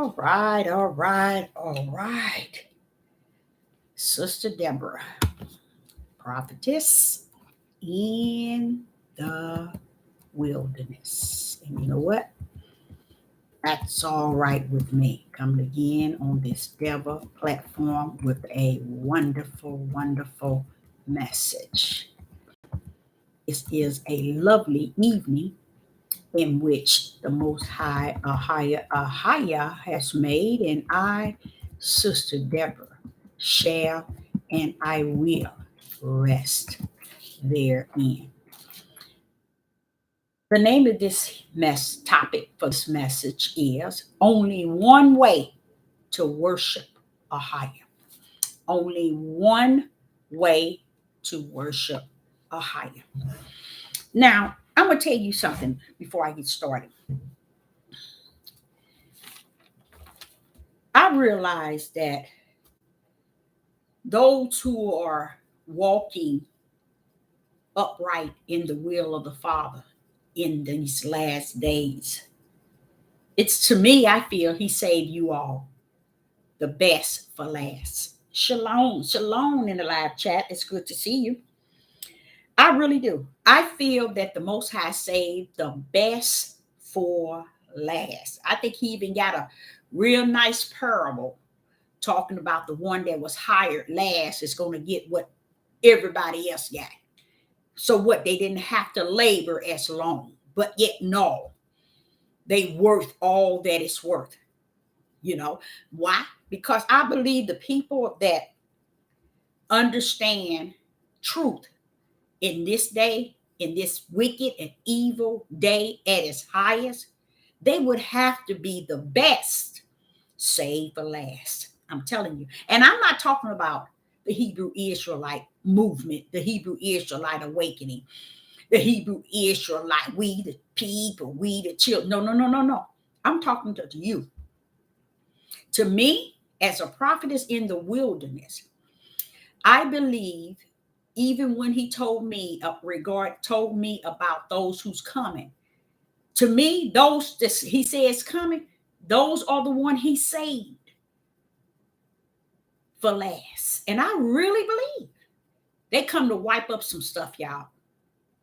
All right, all right, all right. Sister Deborah, prophetess in the wilderness. And you know what? That's all right with me. Coming again on this Deborah platform with a wonderful, wonderful message. It is a lovely evening in which the Most High Ahayah has made, and I, Sister Deborah, shall and I will rest therein. The name of this topic for this message is Only One Way to Worship Ahayah. Only one way to worship Ahayah. Now, I'm going to tell you something before I get started. I realize that those who are walking upright in the will of the Father in these last days, it's to me, I feel He saved you all the best for last. Shalom, shalom in the live chat. It's good to see you. I really do. I feel that the Most High saved the best for last. I think He even got a real nice parable talking about the one that was hired last is going to get what everybody else got. So what? They didn't have to labor as long, but yet no, they worth all that it's worth. You know why? Because I believe the people that understand truth in this day, in this wicked and evil day at its highest, they would have to be the best saved for last. I'm telling you. And I'm not talking about the Hebrew Israelite movement, the Hebrew Israelite awakening, the Hebrew Israelite, we the people, we the children. No, no, no, no, no. I'm talking to you. To me, as a prophetess in the wilderness, I believe even when He told me told me about those who's coming. To me, those He says coming, those are the one He saved for last. And I really believe they come to wipe up some stuff, y'all.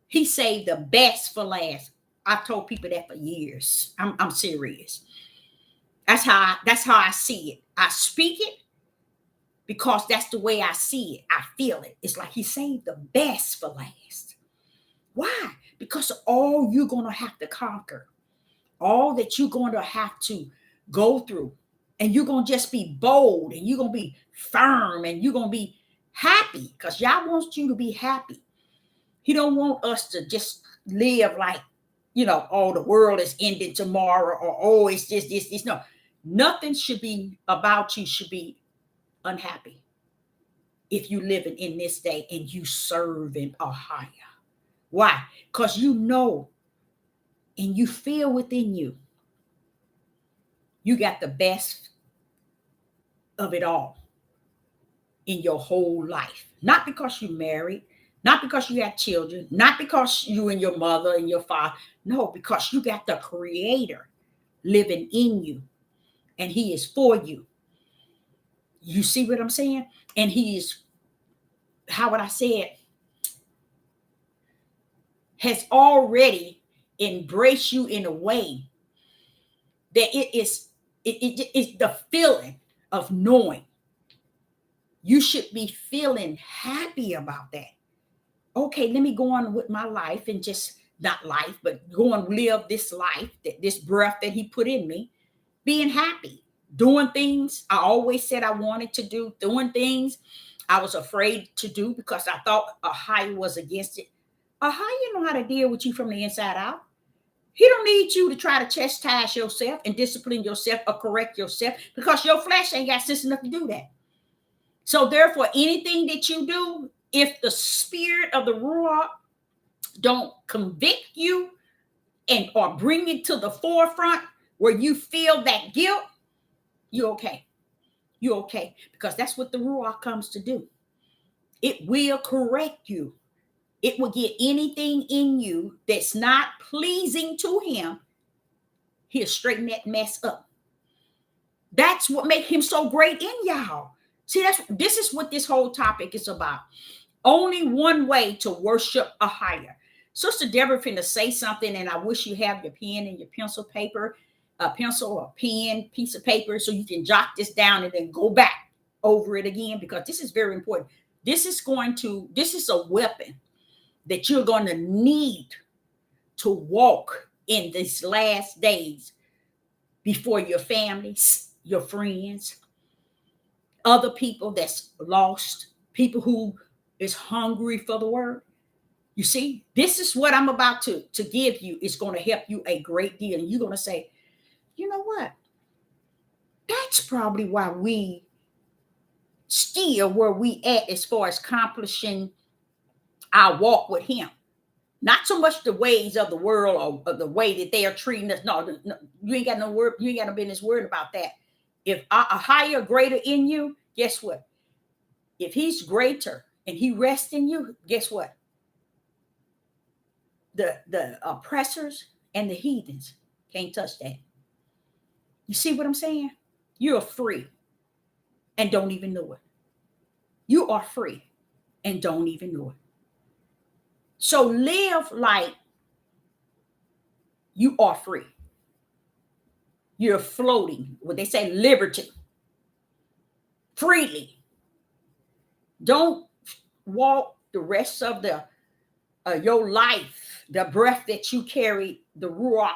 He saved the best for last. I've told people that for years. I'm serious. That's how I see it. I speak it because that's the way I see it. I feel it. It's like He saved the best for last. Why? Because all you're going to have to conquer, all that you're going to have to go through, and you're going to just be bold, and you're going to be firm, and you're going to be happy, because y'all wants you to be happy. He don't want us to just live like, oh, the world is ending tomorrow, or oh, it's just this. No, nothing should be about you should be unhappy if you living in this day and you serving Ahayah. Why? Because you know and you feel within you, you got the best of it all in your whole life. Not because you're married, not because you have children, not because you and your mother and your father. No, because you got the Creator living in you, and He is for you. You see what I'm saying? And He is, how would I say it, has already embraced you in a way that it's the feeling of knowing. You should be feeling happy about that. Okay, let me go on with my life, and just not life, but go and live this life, that this breath that He put in me, being happy, doing things I always said I wanted to do, doing things I was afraid to do because I thought Ahayah was against it. Ahayah know how to deal with you from the inside out. He don't need you to try to chastise yourself and discipline yourself or correct yourself, because your flesh ain't got sense enough to do that. So therefore, anything that you do, if the spirit of the Ruach don't convict you and or bring it to the forefront where you feel that guilt, you're okay. You're okay, because that's what the Ruach comes to do. It will correct you. It will get anything in you that's not pleasing to Him. He'll straighten that mess up. That's what makes him so great in y'all. See, this is what this whole topic is about. Only one way to worship Ahayah. Sister Deborah finna say something, and I wish you have your pen and your pencil paper, a pencil or pen, piece of paper, so you can jot this down and then go back over it again, because this is very important. This is a weapon that you're going to need to walk in these last days before your families, your friends, other people that's lost, people who is hungry for the word. You see, this is what I'm about to give you. It's going to help you a great deal. And you're going to say, you know what? That's probably why we still where we at as far as accomplishing our walk with him. Not so much the ways of the world or the way that they are treating us. No, you ain't got no word. You ain't got no business worried about that. If a higher, greater in you, guess what? If he's greater and he rests in you, guess what? The oppressors and the heathens can't touch that. You see what I'm saying? You're free and don't even know it. You are free and don't even know it. So live like you are free. You're floating, what they say, liberty, freely. Don't walk the rest of your life, the breath that you carry, the ruach,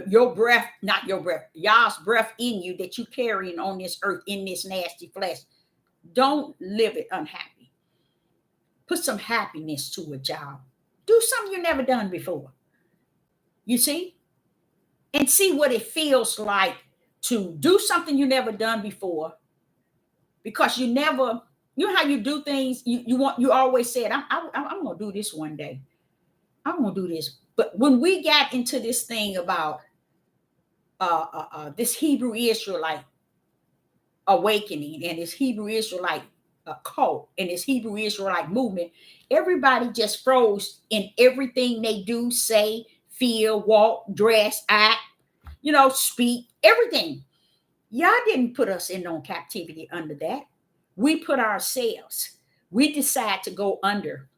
your breath, not your breath, Yah's breath in you that you carrying on this earth in this nasty flesh. Don't live it unhappy. Put some happiness to it, y'all. Do something you've never done before. You see? And see what it feels like to do something you never done before. Because you know how you do things, you always said, I'm gonna do this one day. I'm gonna do this. But when we got into this thing about this Hebrew Israelite awakening and this Hebrew Israelite cult and this Hebrew Israelite movement, everybody just froze in everything they do, say, feel, walk, dress, act, speak, everything. Y'all didn't put us in on captivity under that. We put ourselves. We decide to go under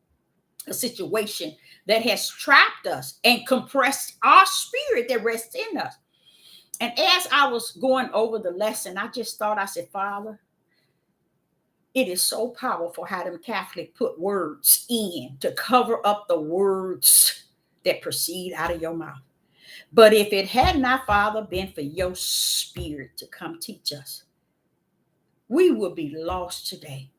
a situation that has trapped us and compressed our spirit that rests in us. And as I was going over the lesson, I said, Father, it is so powerful how them Catholic put words in to cover up the words that proceed out of your mouth. But if it had not, Father, been for your spirit to come teach us, we would be lost today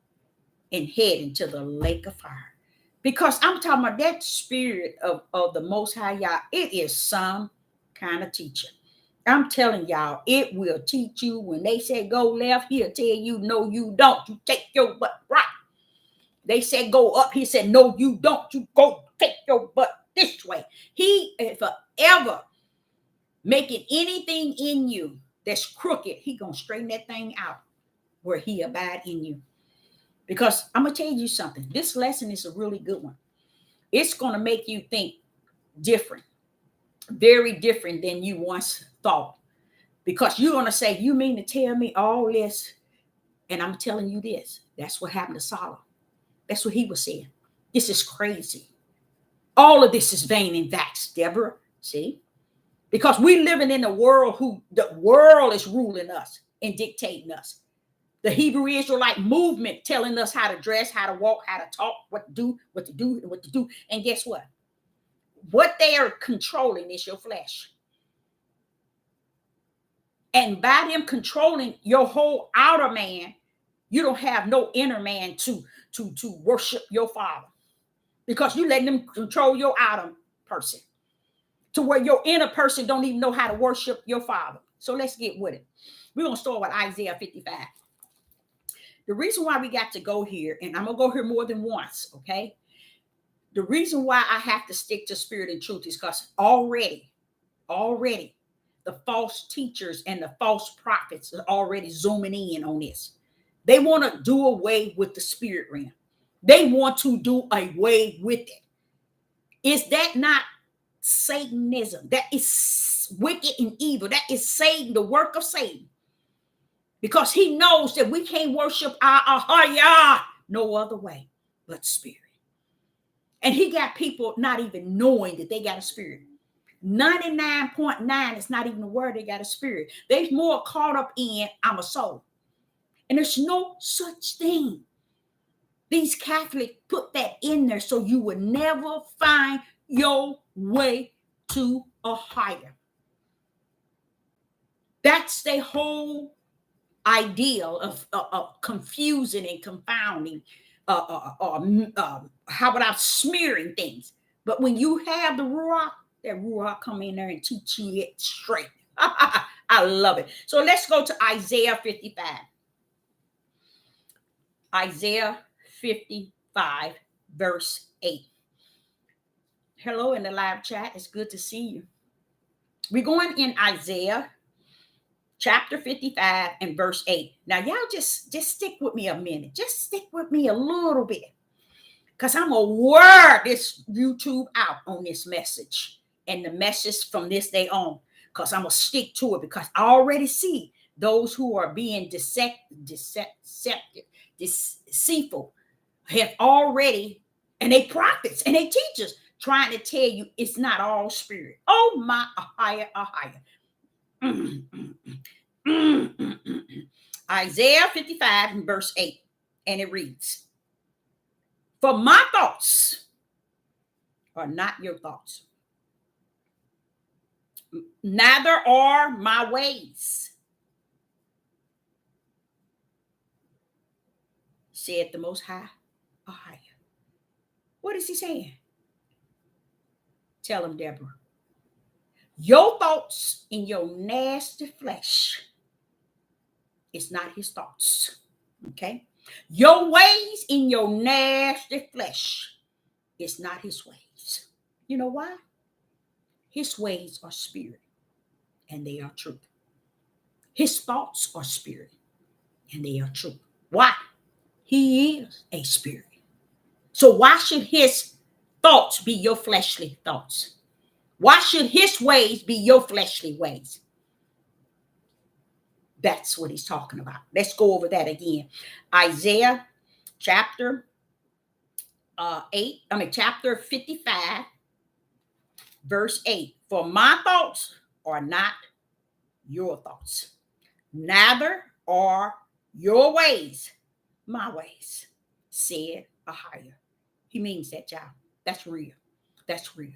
and head into the lake of fire. Because I'm talking about that spirit of the Most High, y'all. It is some kind of teacher. I'm telling y'all, it will teach you. When they say go left, he'll tell you, no, you don't. You take your butt right. They said go up. He said, no, you don't. You go take your butt this way. He is forever making anything in you that's crooked. He gonna straighten that thing out where he abide in you. Because I'm going to tell you something. This lesson is a really good one. It's going to make you think different, very different than you once thought. Because you're going to say, you mean to tell me all this? And I'm telling you this. That's what happened to Solomon. That's what he was saying. This is crazy. All of this is vain and vexed, Deborah. See? Because we're living in a world the world is ruling us and dictating us. The Hebrew Israelite movement telling us how to dress, how to walk, how to talk, what to do, what to do, and what to do. And guess what? What they are controlling is your flesh. And by them controlling your whole outer man, you don't have no inner man to worship your Father. Because you letting them control your outer person to where your inner person don't even know how to worship your Father. So let's get with it. We're going to start with Isaiah 55. The reason why we got to go here, and I'm going to go here more than once, okay? The reason why I have to stick to spirit and truth is because already, the false teachers and the false prophets are already zooming in on this. They want to do away with the spirit realm. They want to do away with it. Is that not Satanism? That is wicked and evil. That is Satan, the work of Satan. because he knows that we can't worship our Ahayah no other way but spirit. And he got people not even knowing that they got a spirit. 99.9 is not even a word they got a spirit. They're more caught up in I'm a soul. And there's no such thing. These Catholics put that in there so you would never find your way to Ahayah. That's the whole ideal of confusing and confounding, how about smearing things? But when you have the Ruach, that Ruach come in there and teach you it straight. I love it. So let's go to Isaiah 55. Isaiah 55, verse 8. Hello in the live chat. It's good to see you. We're going in Isaiah chapter 55 and verse 8. Now, y'all just stick with me a minute. Just stick with me a little bit. Because I'm going to wear this YouTube out on this message. And the message from this day on. Because I'm going to stick to it. Because I already see those who are being deceitful have already, and they prophets and they teachers trying to tell you it's not all spirit. Oh my Ahayah. Isaiah 55 and verse 8. And it reads, for my thoughts are not your thoughts, neither are my ways, said the Most High Ahayah. What is he saying? Tell him, Deborah. Your thoughts in your nasty flesh is not his thoughts. Okay? Your ways in your nasty flesh is not his ways. You know why? His ways are spirit and they are truth. His thoughts are spirit and they are truth. Why? He is a spirit. So why should his thoughts be your fleshly thoughts? Why should his ways be your fleshly ways? That's what he's talking about. Let's go over that again. Isaiah chapter 55, verse 8. For my thoughts are not your thoughts, neither are your ways my ways, said Ahayah. He means that, y'all. That's real. That's real.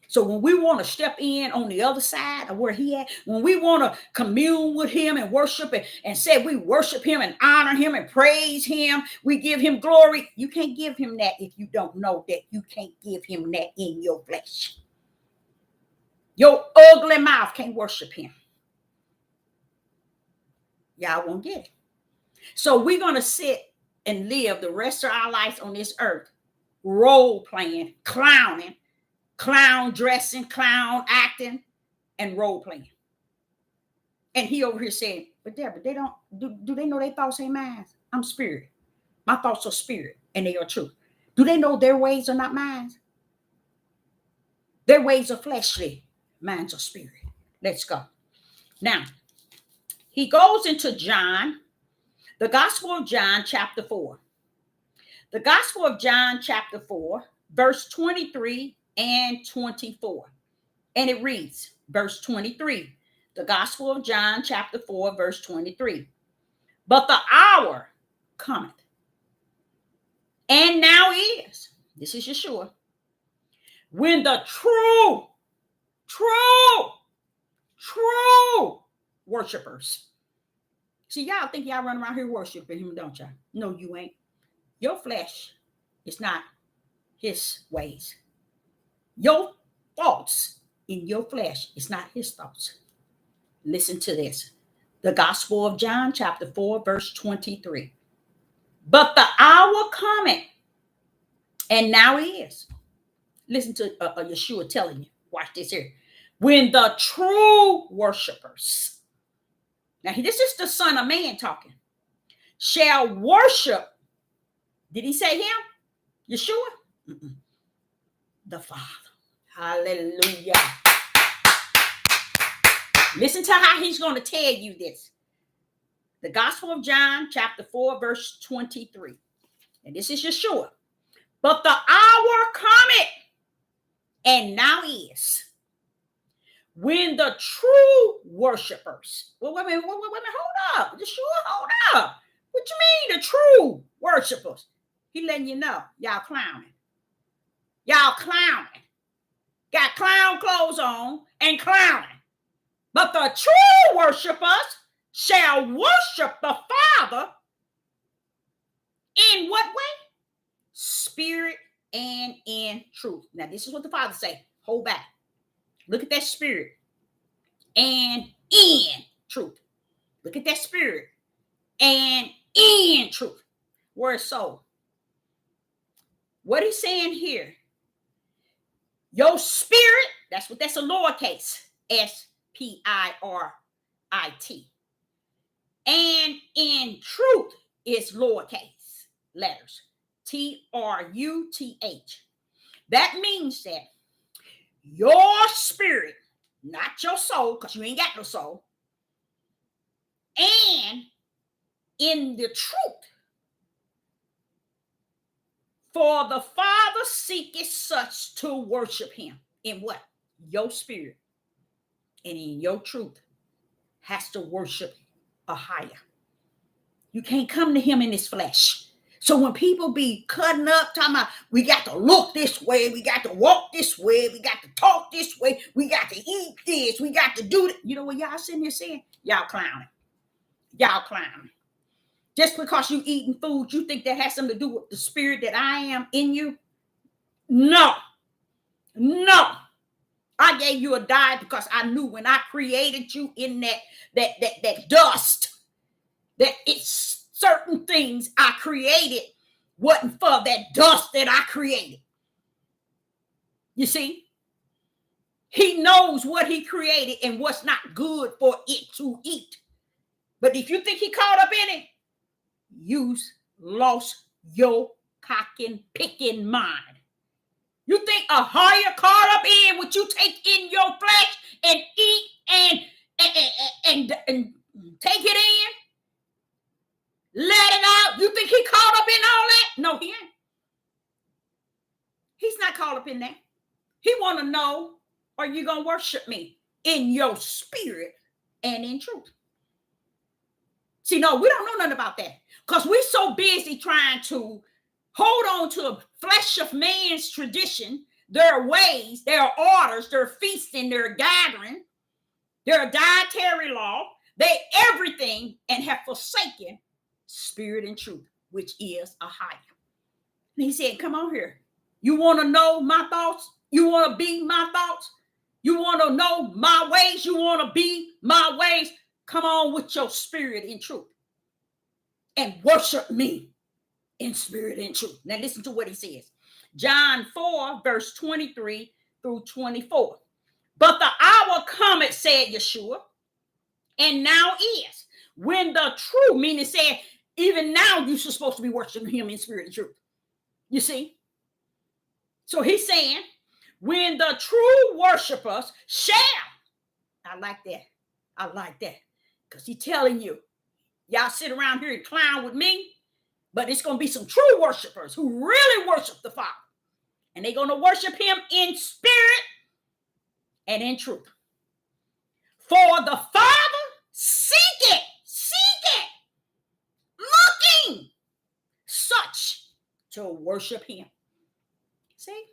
So when we want to step in on the other side of where he at, when we want to commune with him and worship and say we worship him and honor him and praise him, we give him glory. You can't give him that if you don't know that you can't give him that in your flesh. Your ugly mouth can't worship him. Y'all won't get it. So we're going to sit and live the rest of our lives on this earth, role playing, clowning, clown dressing, clown acting, and role playing. And he over here saying, but Deborah, they don't, do they know their thoughts ain't mine? I'm spirit. My thoughts are spirit and they are truth. Do they know their ways are not mine? Their ways are fleshly. Mine are spirit. Let's go. Now, he goes into John, the Gospel of John, chapter 4. The Gospel of John, chapter 4, verse 23 and 24. And it reads, verse 23, the Gospel of John, chapter 4, verse 23. But the hour cometh, and now is, this is Yeshua, when the true worshipers. See, y'all think y'all run around here worshiping him, don't y'all? No, you ain't. Your flesh is not his ways. Your thoughts in your flesh is not his thoughts. Listen to this. The Gospel of John, chapter 4, verse 23. But the hour cometh, and now is. Listen to Yeshua telling you. Watch this here. When the true worshipers, now this is the Son of Man talking, shall worship. Did he say him? Yeshua? Mm-mm. The Father. Hallelujah. Listen to how he's going to tell you this. The Gospel of John, chapter 4, verse 23. And this is Yeshua. But the hour cometh, and now is, when the true worshipers, wait a minute, hold up. Yeshua, hold up. What you mean the true worshipers? He letting you know, y'all clowning. Y'all clowning. Got clown clothes on and clowning. But the true worshipers shall worship the Father in what way? Spirit and in truth. Now, this is what the Father say. Hold back. Look at that spirit and in truth. Look at that spirit and in truth. Word soul. What he's saying here, your spirit, that's a lowercase, S-P-I-R-I-T. And in truth is lowercase letters, T-R-U-T-H. That means that your spirit, not your soul, because you ain't got no soul, and in the truth, for the Father seeketh such to worship him. In what? Your spirit. And in your truth has to worship Ahayah. You can't come to him in his flesh. So when people be cutting up, talking about, we got to look this way, we got to walk this way, we got to talk this way, we got to eat this, we got to do that. You know what y'all sitting here saying? Y'all clowning. Y'all clowning. Just because you eating food, you think that has something to do with the spirit that I am in you? No. No. I gave you a diet because I knew when I created you in that dust, that it's certain things I created wasn't for that dust that I created. You see? He knows what he created and what's not good for it to eat. But if you think he caught up in it, you lost your cocking picking mind. You think Ahayah caught up in what you take in your flesh and eat and take it in? Let it out. You think he caught up in all that? No, he ain't. He's not caught up in that. He want to know, are you going to worship me in your spirit and in truth? See, no, we don't know nothing about that because we're so busy trying to hold on to a flesh of man's tradition, their ways, their orders, their feasting, their gathering, their dietary law, they everything, and have forsaken spirit and truth, which is Ahayah. And he said, come on here. You want to know my thoughts? You want to be my thoughts? You want to know my ways? You want to be my ways? Come on with your spirit and truth and worship me in spirit and truth. Now listen to what he says. John 4, verse 23 through 24. But the hour cometh, said Yeshua, and now is, when the true, meaning said, even now you're supposed to be worshiping him in spirit and truth. You see? So he's saying, when the true worshipers shall, I like that. I like that. Because he's telling you, y'all sit around here and clown with me, but it's going to be some true worshipers who really worship the Father. And they're going to worship him in spirit and in truth. For the Father seeketh, looking such to worship him. See?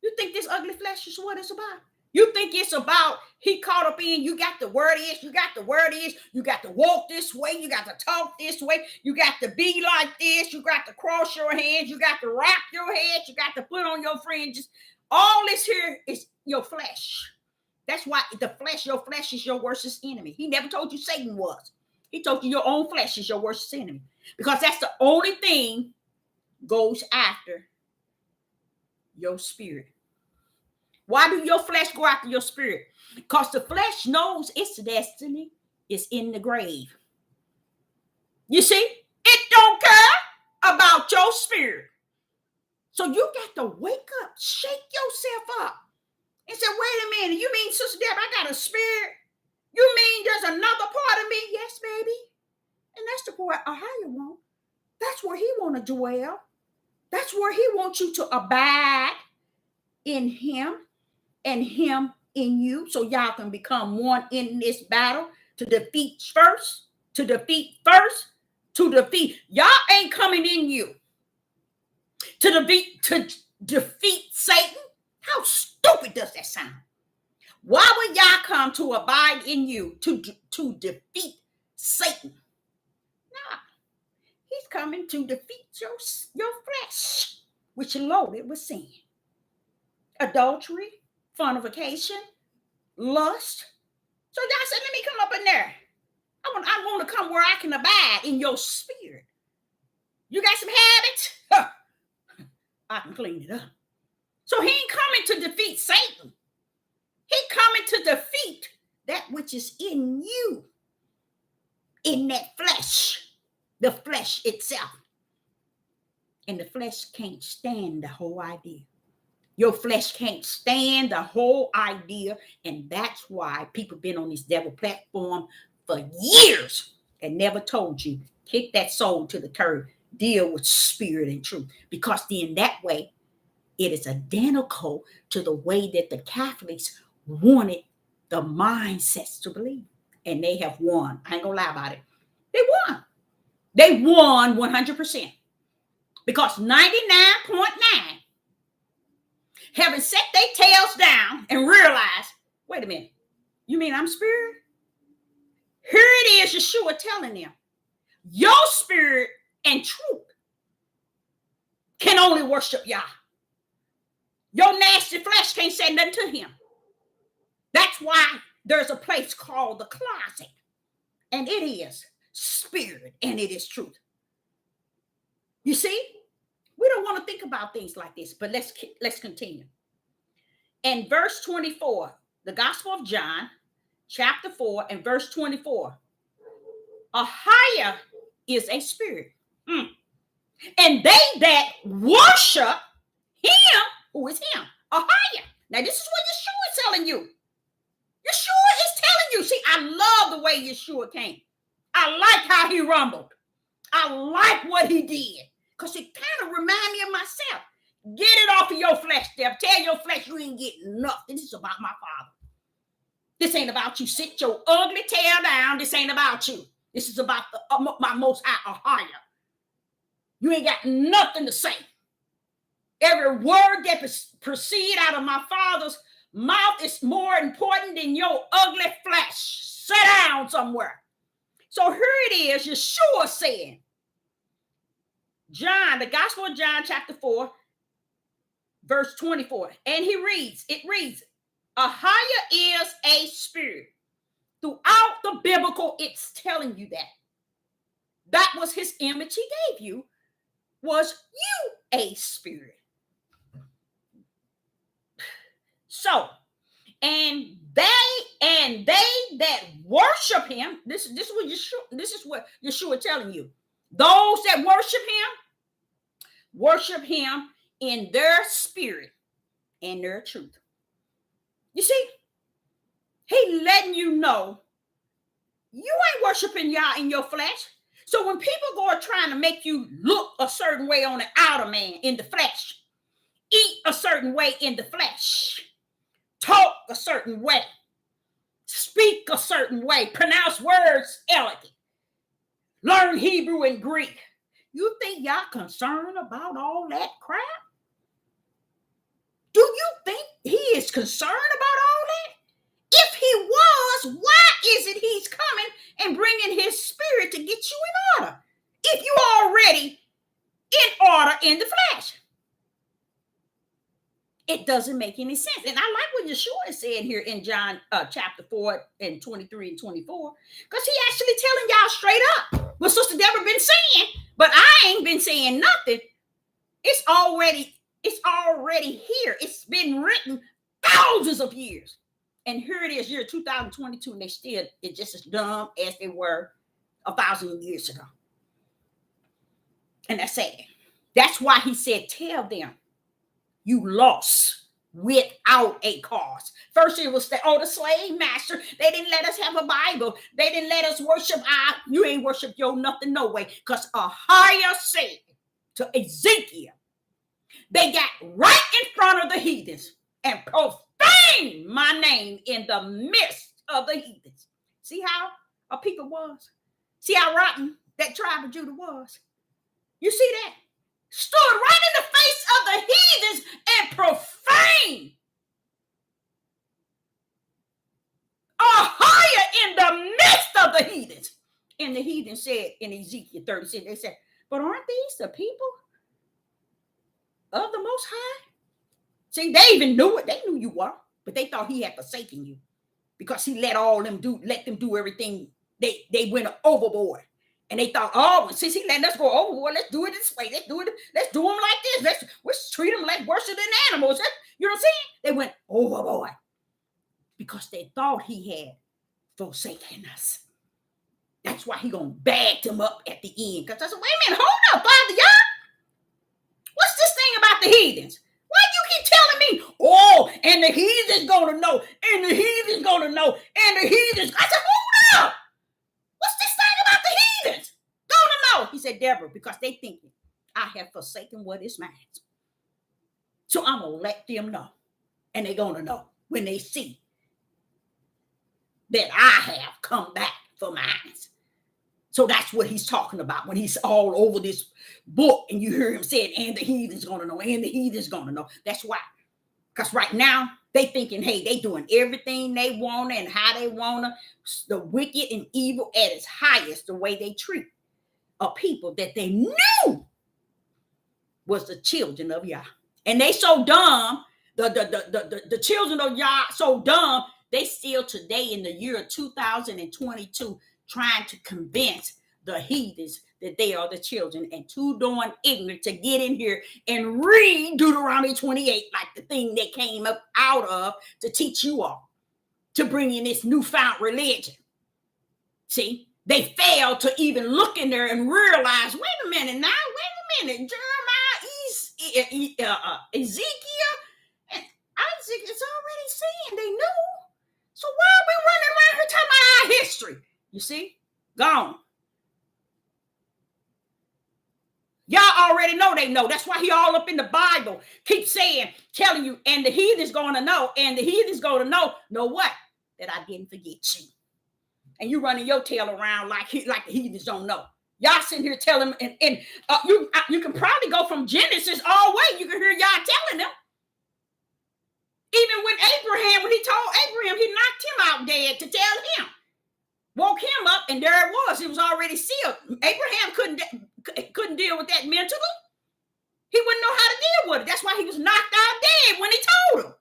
You think this ugly flesh is what it's about? You think it's about he caught up in, you got the word is, you got to walk this way, you got to talk this way, you got to be like this, you got to cross your hands, you got to wrap your head, you got to put on your fringes. All this here is your flesh. That's why your flesh is your worst enemy. He never told you Satan was. He told you your own flesh is your worst enemy. Because that's the only thing goes after your spirit. Why do your flesh go after your spirit? Because the flesh knows its destiny is in the grave. You see? It don't care about your spirit. So you got to wake up, shake yourself up, and say, wait a minute, you mean, Sister Deb, I got a spirit? You mean there's another part of me? Yes, baby. where Ahayah wants. That's where he want to dwell. That's where he wants you to abide in him and him in you, so y'all can become one in this battle to defeat first, to defeat first, to defeat. Y'all ain't coming in you to defeat Satan. How stupid does that sound? Why would y'all come to abide in you to defeat Satan? Nah, he's coming to defeat your flesh, which is loaded with sin. Adultery, fornication, lust. So y'all said, let me come up in there. I want to come where I can abide in your spirit. You got some habits? Huh. I can clean it up. So he ain't coming to defeat Satan. He coming to defeat that which is in you, in that flesh, the flesh itself. And the flesh can't stand the whole idea. Your flesh can't stand the whole idea. And that's why people been on this devil platform for years and never told you, kick that soul to the curb, deal with spirit and truth. Because then that way, it is identical to the way that the Catholics wanted the mindsets to believe. And they have won. I ain't gonna lie about it. They won. They won 100%. Because 99.9 having set their tails down and realized, wait a minute, you mean I'm spirit? Here it is, Yeshua telling them, your spirit and truth can only worship Yah. Your nasty flesh can't say nothing to him. That's why there's a place called the closet. And it is spirit and it is truth. You see? We don't want to think about things like this, but let's continue. In verse 24, the Gospel of John, chapter 4 and verse 24, Ahayah is a spirit. And they that worship him, who is him, Ahayah. Now this is what Yeshua is telling you. Yeshua is telling you. See, I love the way Yeshua came. I like how he rumbled. I like what he did. Because it kind of reminds me of myself. Get it off of your flesh, Steph. Tell your flesh you ain't getting nothing. This is about my Father. This ain't about you. Sit your ugly tail down. This ain't about you. This is about my most high Ahayah. You ain't got nothing to say. Every word that proceed out of my Father's mouth is more important than your ugly flesh. Sit down somewhere. So here it is, Yeshua saying, John, the Gospel of John, chapter 4, verse 24. And it reads, Ahayah is a spirit. Throughout the biblical, it's telling you that. That was his image he gave you, was you a spirit. So, and they that worship him, this is what Yeshua telling you. Those that worship him in their spirit and their truth. You see, he letting you know you ain't worshiping Yah in your flesh. So when people go trying to make you look a certain way on the outer man in the flesh, eat a certain way in the flesh, talk a certain way, speak a certain way, pronounce words elegant, learn Hebrew and Greek. You think y'all concerned about all that crap? Do you think he is concerned about all that? If he was, why is it he's coming and bringing his spirit to get you in order? If you are already in order in the flesh. It doesn't make any sense. And I like what Yeshua is saying here in John chapter 4 and 23 and 24. Because he actually telling y'all straight up what Sister Deborah been saying. But I ain't been saying nothing. It's already here. It's been written thousands of years. And here it is, year 2022, and it's just as dumb as they were 1,000 years ago. And that's sad. That's why he said, tell them you lost without a cause. First, it was the slave master. They didn't let us have a Bible. They didn't let us worship. You ain't worship your nothing no way. Because Ahayah said to Ezekiel, they got right in front of the heathens and profaned my name in the midst of the heathens. See how a people was? See how rotten that tribe of Judah was? You see that? Stood right in the face of the heathens and profaned Ahayah in the midst of the heathens. And the heathen said in Ezekiel 36, they said, but aren't these the people of the Most High? See, they even knew it. They knew you were, but they thought he had forsaken you because he let them do everything. They went overboard. And they thought, oh, since he let us go overboard, let's do it this way. Let's do them like this. Let's treat them like worse than animals. You know what I'm saying? They went overboard because they thought he had forsaken us. That's why he gonna bag them up at the end. Because I said, wait a minute, hold up, Father, y'all. What's this thing about the heathens? Why you keep telling me, oh, and the heathens gonna know, and the heathens gonna know, and the heathens. I said, hold up. What's this thing about the heathens? Gonna know. He said, Deborah, because they thinking I have forsaken what is mine. So I'm gonna let them know. And they're gonna know when they see that I have come back for mine. So that's what he's talking about when he's all over this book and you hear him saying, and the heathen's gonna know, and the heathen's gonna know. That's why. Because right now, they thinking, hey, they doing everything they want and how they want to. The wicked and evil at its highest, the way they treat a people that they knew was the children of Yah. And they so dumb, the children of Yah so dumb, they still today in the year 2022 trying to convince the heathens that they are the children and too darn ignorant to get in here and read Deuteronomy 28 like the thing they came up out of to teach you all, to bring in this newfound religion. See, they failed to even look in there and realize, wait a minute, Jeremiah, Ezekiel, and Isaac is already saying they knew. So why are we running around here talking about our history? You see, gone. Y'all already know they know. That's why he all up in the Bible keep saying, telling you, and the heathen's going to know, and the heathen's going to know what? That I didn't forget you. And you running your tail around like the heathens don't know. Y'all sitting here telling them, and you can probably go from Genesis all the way. You can hear y'all telling them. Even when Abraham, when he told Abraham, he knocked him out dead to tell him. Woke him up, and there it was. It was already sealed. Abraham couldn't deal with that mentally. He wouldn't know how to deal with it. That's why he was knocked out dead when he told him.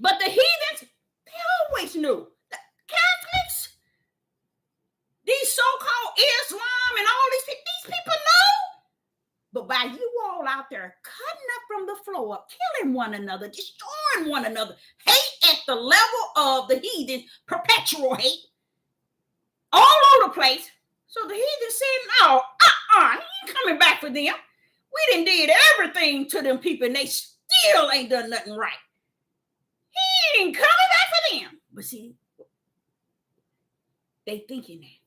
But the heathens, they always knew. The Catholics, these so-called Islam and all these people know. But by you all out there cutting up from the floor, killing one another, destroying one another, hate at the level of the heathen, perpetual hate, all over the place. So the heathen said, no, he ain't coming back for them. We done did everything to them people and they still ain't done nothing right. He ain't coming back for them. But see, they thinking that.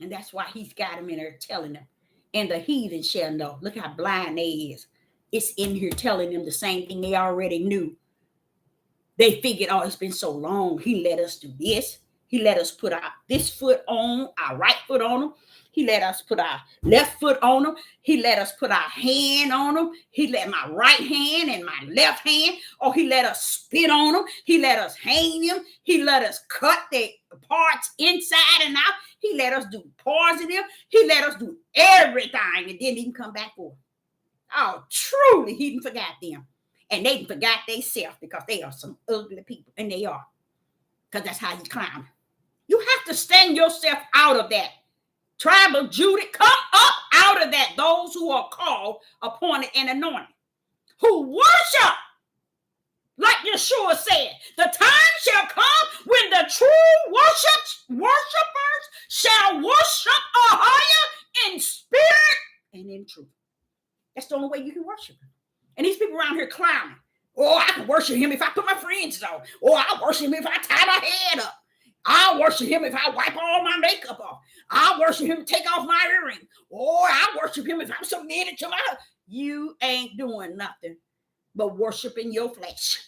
And that's why he's got them in there telling them. And the heathen shall know. Look how blind they is. It's in here telling them the same thing they already knew. They figured, oh, it's been so long. He let us do this. He let us put this foot on, our right foot on him. He let us put our left foot on him. He let us put our hand on him. He let my right hand and my left hand. Oh, he let us spit on him. He let us hang him. He let us cut the parts inside and out. He let us do positive. He let us do everything and didn't even come back for it. Oh, truly, he didn't forgot them. And they forgot themselves because they are some ugly people. And they are. Because that's how you climb. You have to stand yourself out of that. Tribe of Judah, come up out of that. Those who are called, appointed, and anointed. Who worship. Like Yeshua said, the time shall come when the true worshipers shall worship Ahayah in spirit and in truth. That's the only way you can worship him. And these people around here clowning. Or I can worship him if I put my fringes on. Or I'll worship him if I tie my head up. I'll worship him if I wipe all my makeup off. I'll worship him take off my earring. Or I'll worship him if I'm submitted to my... You ain't doing nothing but worshiping your flesh.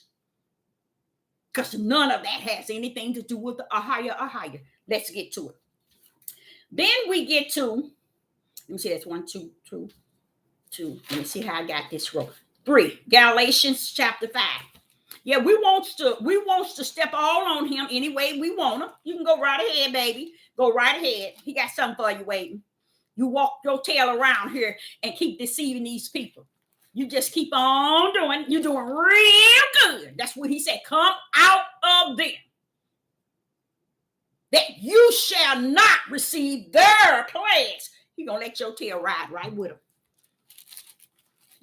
Because none of that has anything to do with the Ahayah. Let's get to it. Then we get to, let me see, that's 1, 2, 2, 2. Let me see how I got this row. 3, Galatians chapter 5. Yeah, we wants to step all on him any way we want him. You can go right ahead, baby. Go right ahead. He got something for you waiting. You walk your tail around here and keep deceiving these people. You just keep on doing. You're doing real good. That's what he said. Come out of them. That you shall not receive their plagues. He's going to let your tail ride right with him.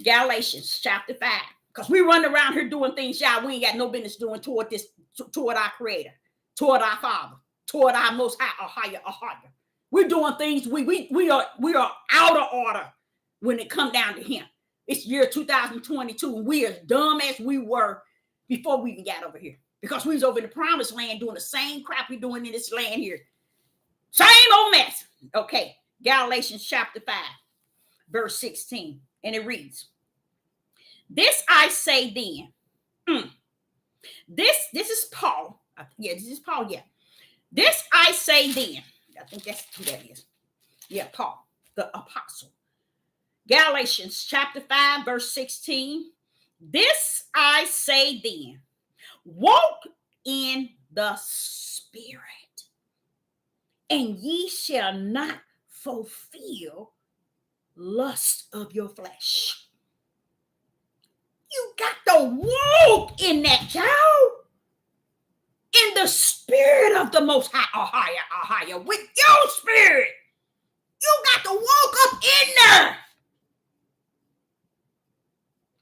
Galatians chapter 5. Because we run around here doing things, y'all, we ain't got no business doing toward our Creator, toward our Father, toward our Most High, Ahayah. We're doing things, we are out of order when it come down to him. It's year 2022, and we as dumb as we were before we even got over here. Because we was over in the promised land doing the same crap we're doing in this land here. Same old mess. Okay, Galatians chapter 5, verse 16. And it reads, this I say then. This is Paul. Yeah, this is Paul. Yeah. This I say then. I think that's who that is. Yeah, Paul, the apostle. Galatians chapter 5, verse 16. This I say then. Walk in the Spirit, and ye shall not fulfill lust of your flesh. You got to walk in that, child. In the Spirit of the Most High, Ahayah, with your spirit. You got to walk up in there.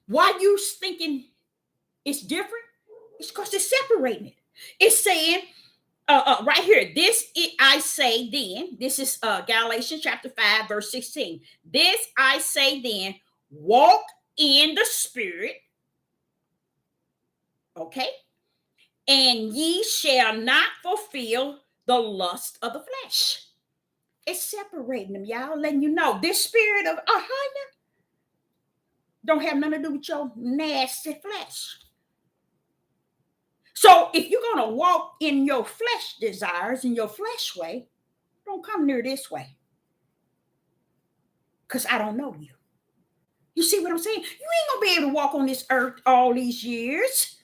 Why you thinking it's different? It's because it's separating it. It's saying, right here, I say then, this is Galatians chapter 5, verse 16. This I say then, walk in the Spirit, okay, and ye shall not fulfill the lust of the flesh. It's separating them, y'all, letting you know this spirit of Ahayah don't have nothing to do with your nasty flesh. So if you're going to walk in your flesh desires, in your flesh way, don't come near this way. Because I don't know you. You see what I'm saying? You ain't going to be able to walk on this earth all these years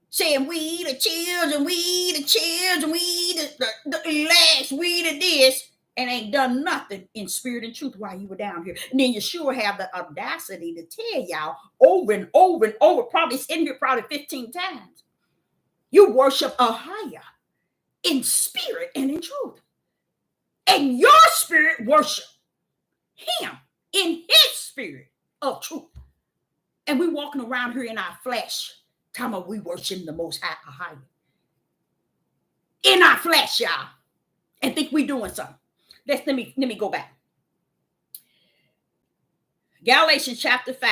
saying we the children, we the children, we the elect, we the this, and ain't done nothing in spirit and truth while you were down here. And then you sure have the audacity to tell y'all over and over and over, probably it's in here probably 15 times. You worship Ahayah in spirit and in truth. And your spirit worship him in his spirit of truth. And we walking around here in our flesh, talking about we worship the Most High Ahayah. In our flesh, y'all. And think we doing something. Let me go back. Galatians chapter 5,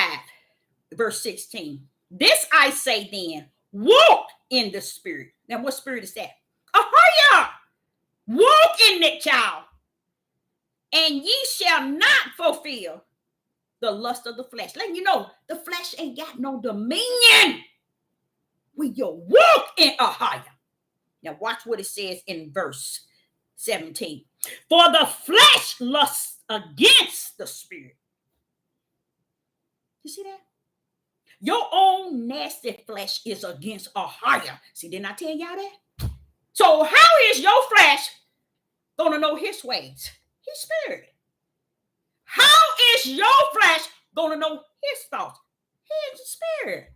verse 16. This I say then, walk in the Spirit. Now, what spirit is that? Ahayah! Walk in it, child. And ye shall not fulfill the lust of the flesh. Letting you know, the flesh ain't got no dominion when you walk in Ahayah. Now, watch what it says in verse 17. For the flesh lusts against the spirit. You see that? Your own nasty flesh is against Ahayah. See, didn't I tell y'all that? So how is your flesh going to know his ways? His spirit. How is your flesh going to know his thoughts? His spirit.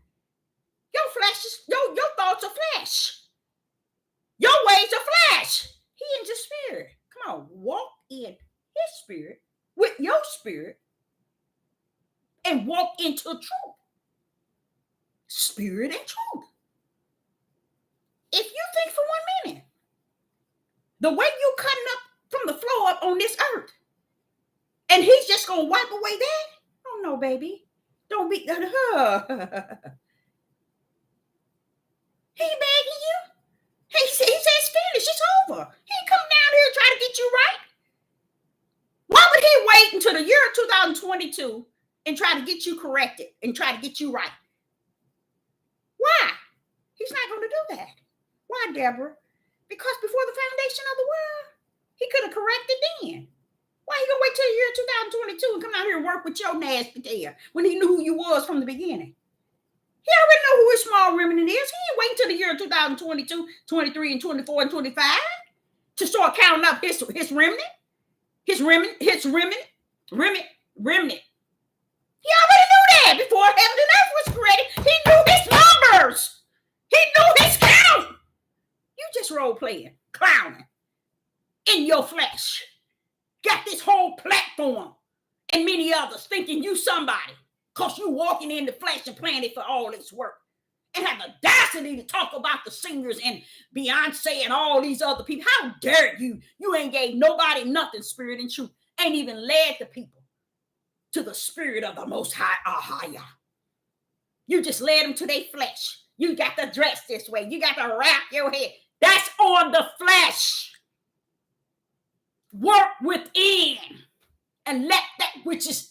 Your flesh is, your thoughts are flesh. Your ways are flesh. He is the spirit. Come on, walk in his spirit with your spirit and walk into truth. Spirit and truth. If you think for 1 minute, the way you cutting up from the floor up on this earth, and he's just gonna wipe away that? Oh no, baby. Don't be He ain't begging you. He says it's finished. It's over. He ain't come down here and try to get you right. Why would he wait until the year 2022 and try to get you corrected and try to get you right? Why? He's not going to do that. Why, Deborah? Because before the foundation of the world, he could have corrected then. Why he gonna wait till the year 2022 and come out here and work with your nasty tail when he knew who you was from the beginning? He already know who his small remnant is. He ain't waiting till the year 2022, 23, and 24, and 25 to start counting up his remnant. His remnant. He already knew that before heaven and earth was created. He knew his numbers. He knew his count. You just role playing, clowning in your flesh. Got this whole platform and many others thinking you somebody because you walking in the flesh and planning for all this work and have the audacity to talk about the singers and Beyonce and all these other people. How dare you? You ain't gave nobody nothing, spirit and truth. Ain't even led the people to the spirit of the Most High, Ahayah. You just led them to their flesh. You got to dress this way. You got to wrap your head. That's on the flesh. Work within and let that which is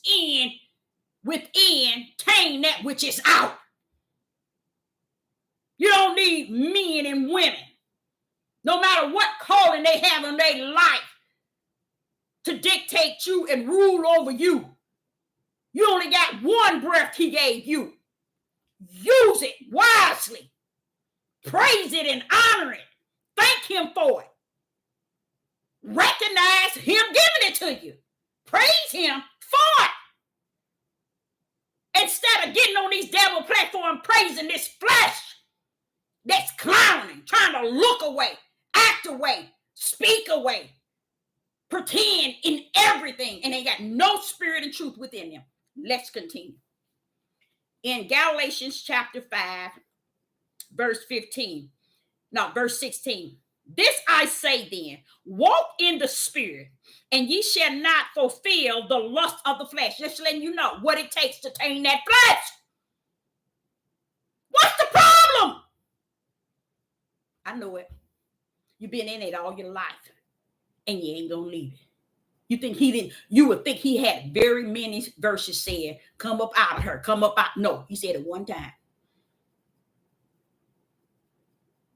within tame that which is out. You don't need men and women, no matter what calling they have in their life, to dictate you and rule over you. You only got one breath he gave you. Use it wisely. Praise it and honor it. Thank him for it. Recognize him giving it to you. Praise him for it. Instead of getting on these devil platforms praising this flesh that's clowning, trying to look away, act away, speak away, pretend in everything, and they got no spirit and truth within them. Let's continue. In Galatians chapter 5, verse 16. This I say then, walk in the spirit, and ye shall not fulfill the lust of the flesh. Just letting you know what it takes to tame that flesh. What's the problem? I know it. You've been in it all your life, and you ain't gonna leave it. You think he didn't? You would think he had very many verses said, "Come up out of her, come up out." No, he said it one time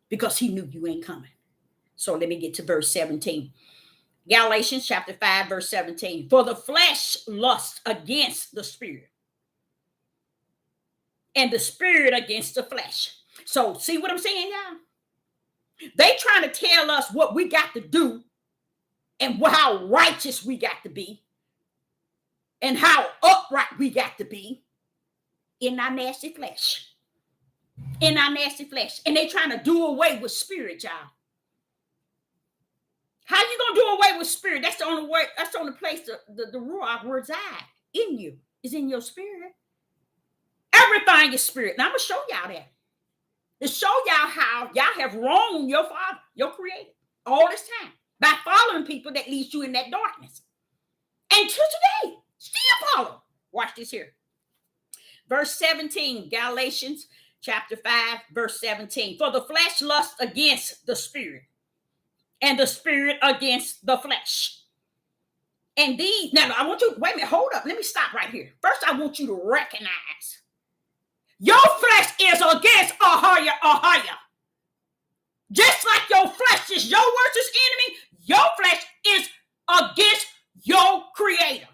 because he knew you ain't coming. So let me get to verse 17. Galatians chapter 5, verse 17. For the flesh lusts against the spirit, and the spirit against the flesh. So see what I'm saying, y'all? They trying to tell us what we got to do and how righteous we got to be and how upright we got to be in our nasty flesh. In our nasty flesh. And they trying to do away with spirit, y'all. How you gonna do away with spirit? That's the only way. That's the only place the Ruach reside in you. Is in your spirit. Everything is spirit. Now I'm gonna show y'all that. To show y'all how y'all have wronged your Father, your Creator, all this time by following people that leads you in that darkness. And to today, still follow. Watch this here. Verse 17, Galatians chapter 5, verse 17. For the flesh lusts against the spirit, and the spirit against the flesh. And these, now I want you, wait a minute, hold up. Let me stop right here. First, I want you to recognize your flesh is against Ahayah. Just like your flesh is your worst enemy, your flesh is against your Creator.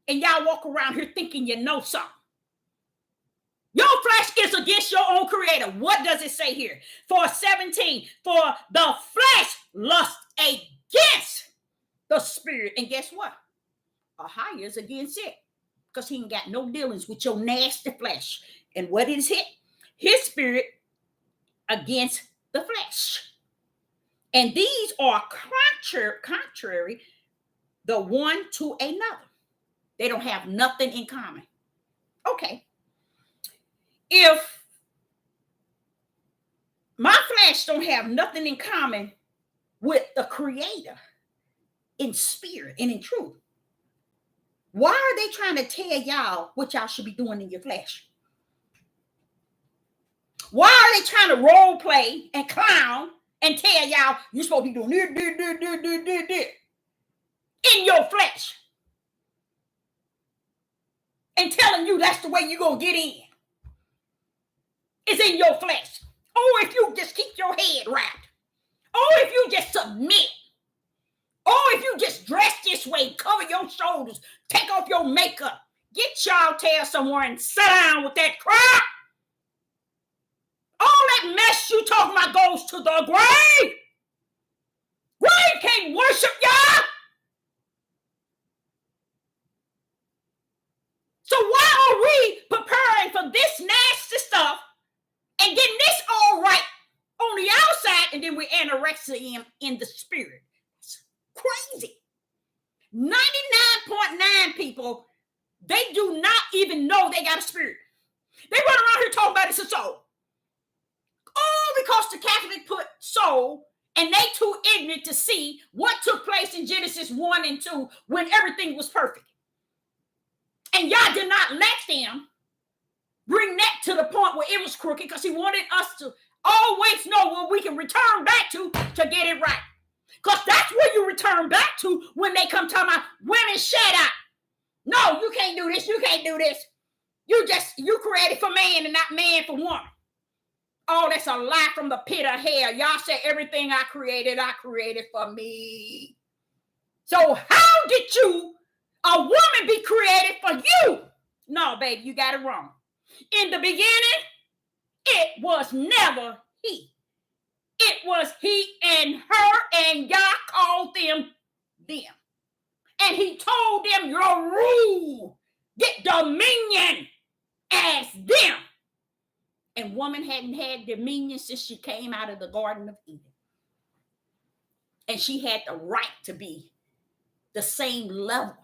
And y'all walk around here thinking you know something. Your flesh is against your own Creator. What does it say here? For 17, for the flesh lusts against the spirit. And guess what? Ahayah is against it. Because he ain't got no dealings with your nasty flesh. And what is it? His spirit against the flesh. And these are contrary the one to another. They don't have nothing in common. Okay. If my flesh don't have nothing in common with the Creator in spirit and in truth, why are they trying to tell y'all what y'all should be doing in your flesh? Why are they trying to role play and clown and tell y'all you're supposed to be doing this in your flesh? And telling you that's the way you're going to get in. It's in your flesh. Oh, if you just keep your head wrapped. Oh, if you just submit. Oh, if you just dress this way, cover your shoulders, take off your makeup, get y'all tail somewhere and sit down with that crap. All that mess you talking about goes to the grave. Grave can't worship y'all. So why are we preparing for this nasty stuff and getting this all right on the outside, and then we anorexia him in the spirit? It's crazy. 99.9 people, they do not even know they got a spirit. They run around here talking about it's a soul. All because the Catholic put soul, and they too ignorant to see what took place in Genesis 1 and 2 when everything was perfect. And y'all did not let them bring that to the point where it was crooked, because he wanted us to always know what we can return back to get it right. Because that's where you return back to when they come talking about women shut up. No, you can't do this. You can't do this. You created for man and not man for woman. Oh, that's a lie from the pit of hell. Y'all say everything I created for me. So how did a woman be created for you? No, baby, you got it wrong. In the beginning, it was never he. It was he and her, and God called them. And he told them, your rule, get dominion as them. And woman hadn't had dominion since she came out of the Garden of Eden. And she had the right to be the same level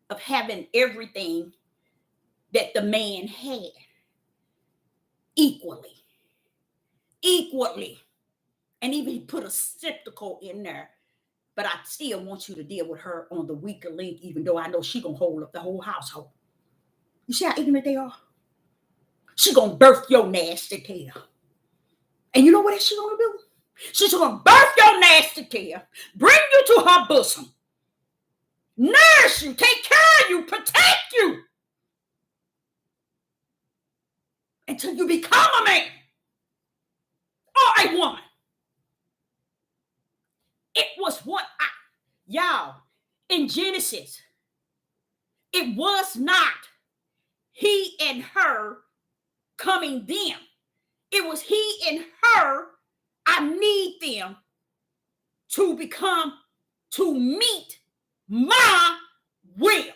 of having everything that the man had. Equally. And even he put a skeptical in there. But I still want you to deal with her on the weaker link, even though I know she's going to hold up the whole household. You see how ignorant they are? She's going to birth your nasty tail. And you know what she's going to do? She's going to birth your nasty tail, bring you to her bosom, nurse you, take care of you, protect you, until you become a man or a woman. It was y'all, in Genesis, it was not he and her coming them. It was he and her. I need them to meet my will.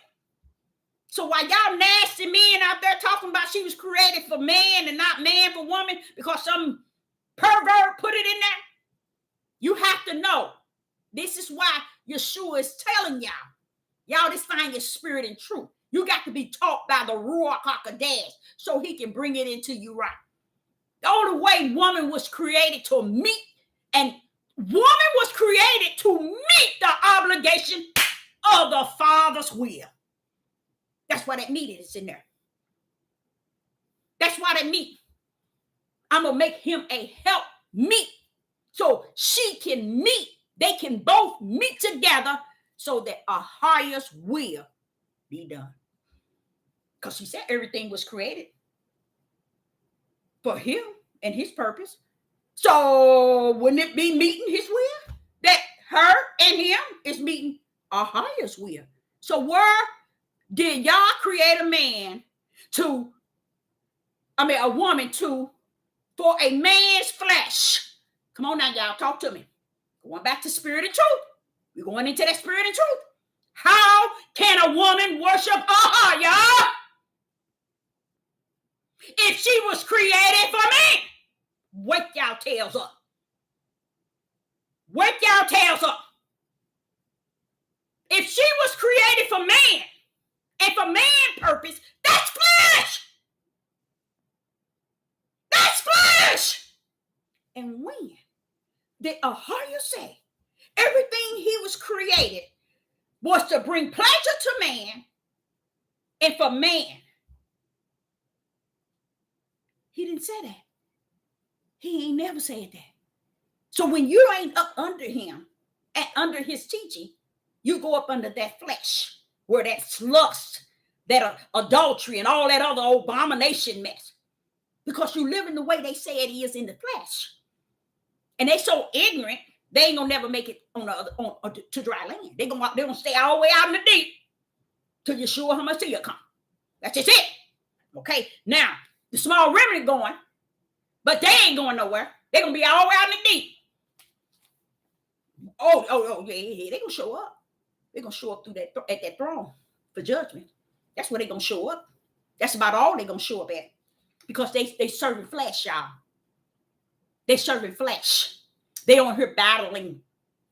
So while y'all nasty men out there talking about she was created for man and not man for woman because some pervert put it in there, you have to know. This is why Yeshua is telling y'all this thing is spirit and truth. You got to be taught by the Ruach HaKodesh so he can bring it into you right. The only way woman was created to meet, and woman was created to meet the obligation of the Father's will. That's why that meat is in there. That's why that meat. I'm going to make him a help meet so she can meet. They can both meet together so that Ahayah's will be done. Because she said everything was created for him and his purpose. So wouldn't it be meeting his will? That her and him is meeting Ahayah's will. So where did y'all create a woman for a man's flesh? Come on now, y'all, talk to me. Going back to spirit and truth. We're going into that spirit and truth. How can a woman worship Ahayah if she was created for man? Wake y'all tails up. Wake y'all tails up. If she was created for man and for man purpose, that's flesh. That's flesh. And when did Ahayah say everything he was created was to bring pleasure to man and for man? He didn't say that. He ain't never said that. So when you ain't up under him and under his teaching, you go up under that flesh where that's lust, that adultery, and all that other abomination mess. Because you live in the way they say it is in the flesh. And they so ignorant, they ain't gonna never make it to dry land. They're gonna stay all the way out in the deep till Yeshua HaMashiach come. That's just it. Okay, now the small remnant going, but they ain't going nowhere. They're gonna be all the way out in the deep. Yeah. They're gonna show up. They're gonna show up at that throne for judgment. That's where they're gonna show up. That's about all they're gonna show up at. Because they serving flesh, y'all. They serving flesh. They on here battling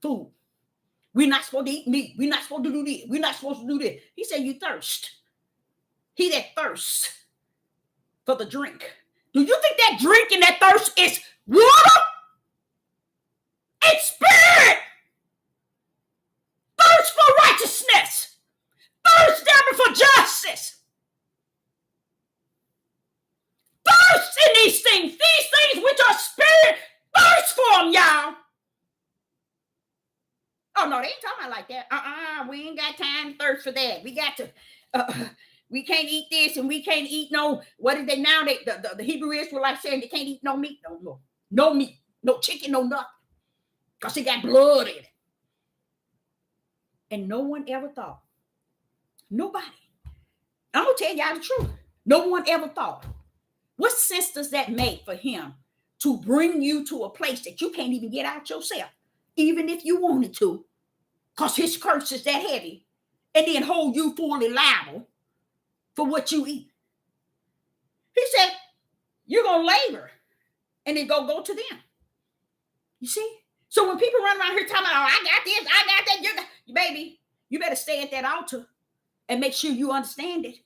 food. We're not supposed to eat meat. We're not supposed to do this. We're not supposed to do this. He said, you thirst. He that thirsts for the drink. Do you think that drink and that thirst is water? It's spirit. Thirst for righteousness. Thirst for justice. Thirst in these things which are spirit. Thirst for them, y'all. Oh no, they ain't talking about like that. We ain't got time to thirst for that. We got to. We can't eat this, and we can't eat no. What is they now? The Hebrew Israelites saying they can't eat no meat, no meat, no chicken, no nothing, because it got blood in it. And no one ever thought. Nobody. I'm gonna tell y'all the truth. No one ever thought. What sense does that make for him to bring you to a place that you can't even get out yourself, even if you wanted to, because his curse is that heavy, and then hold you fully liable for what you eat? He said, you're going to labor, and then go to them. You see? So when people run around here talking about, I got this, I got that, baby, you better stay at that altar and make sure you understand it.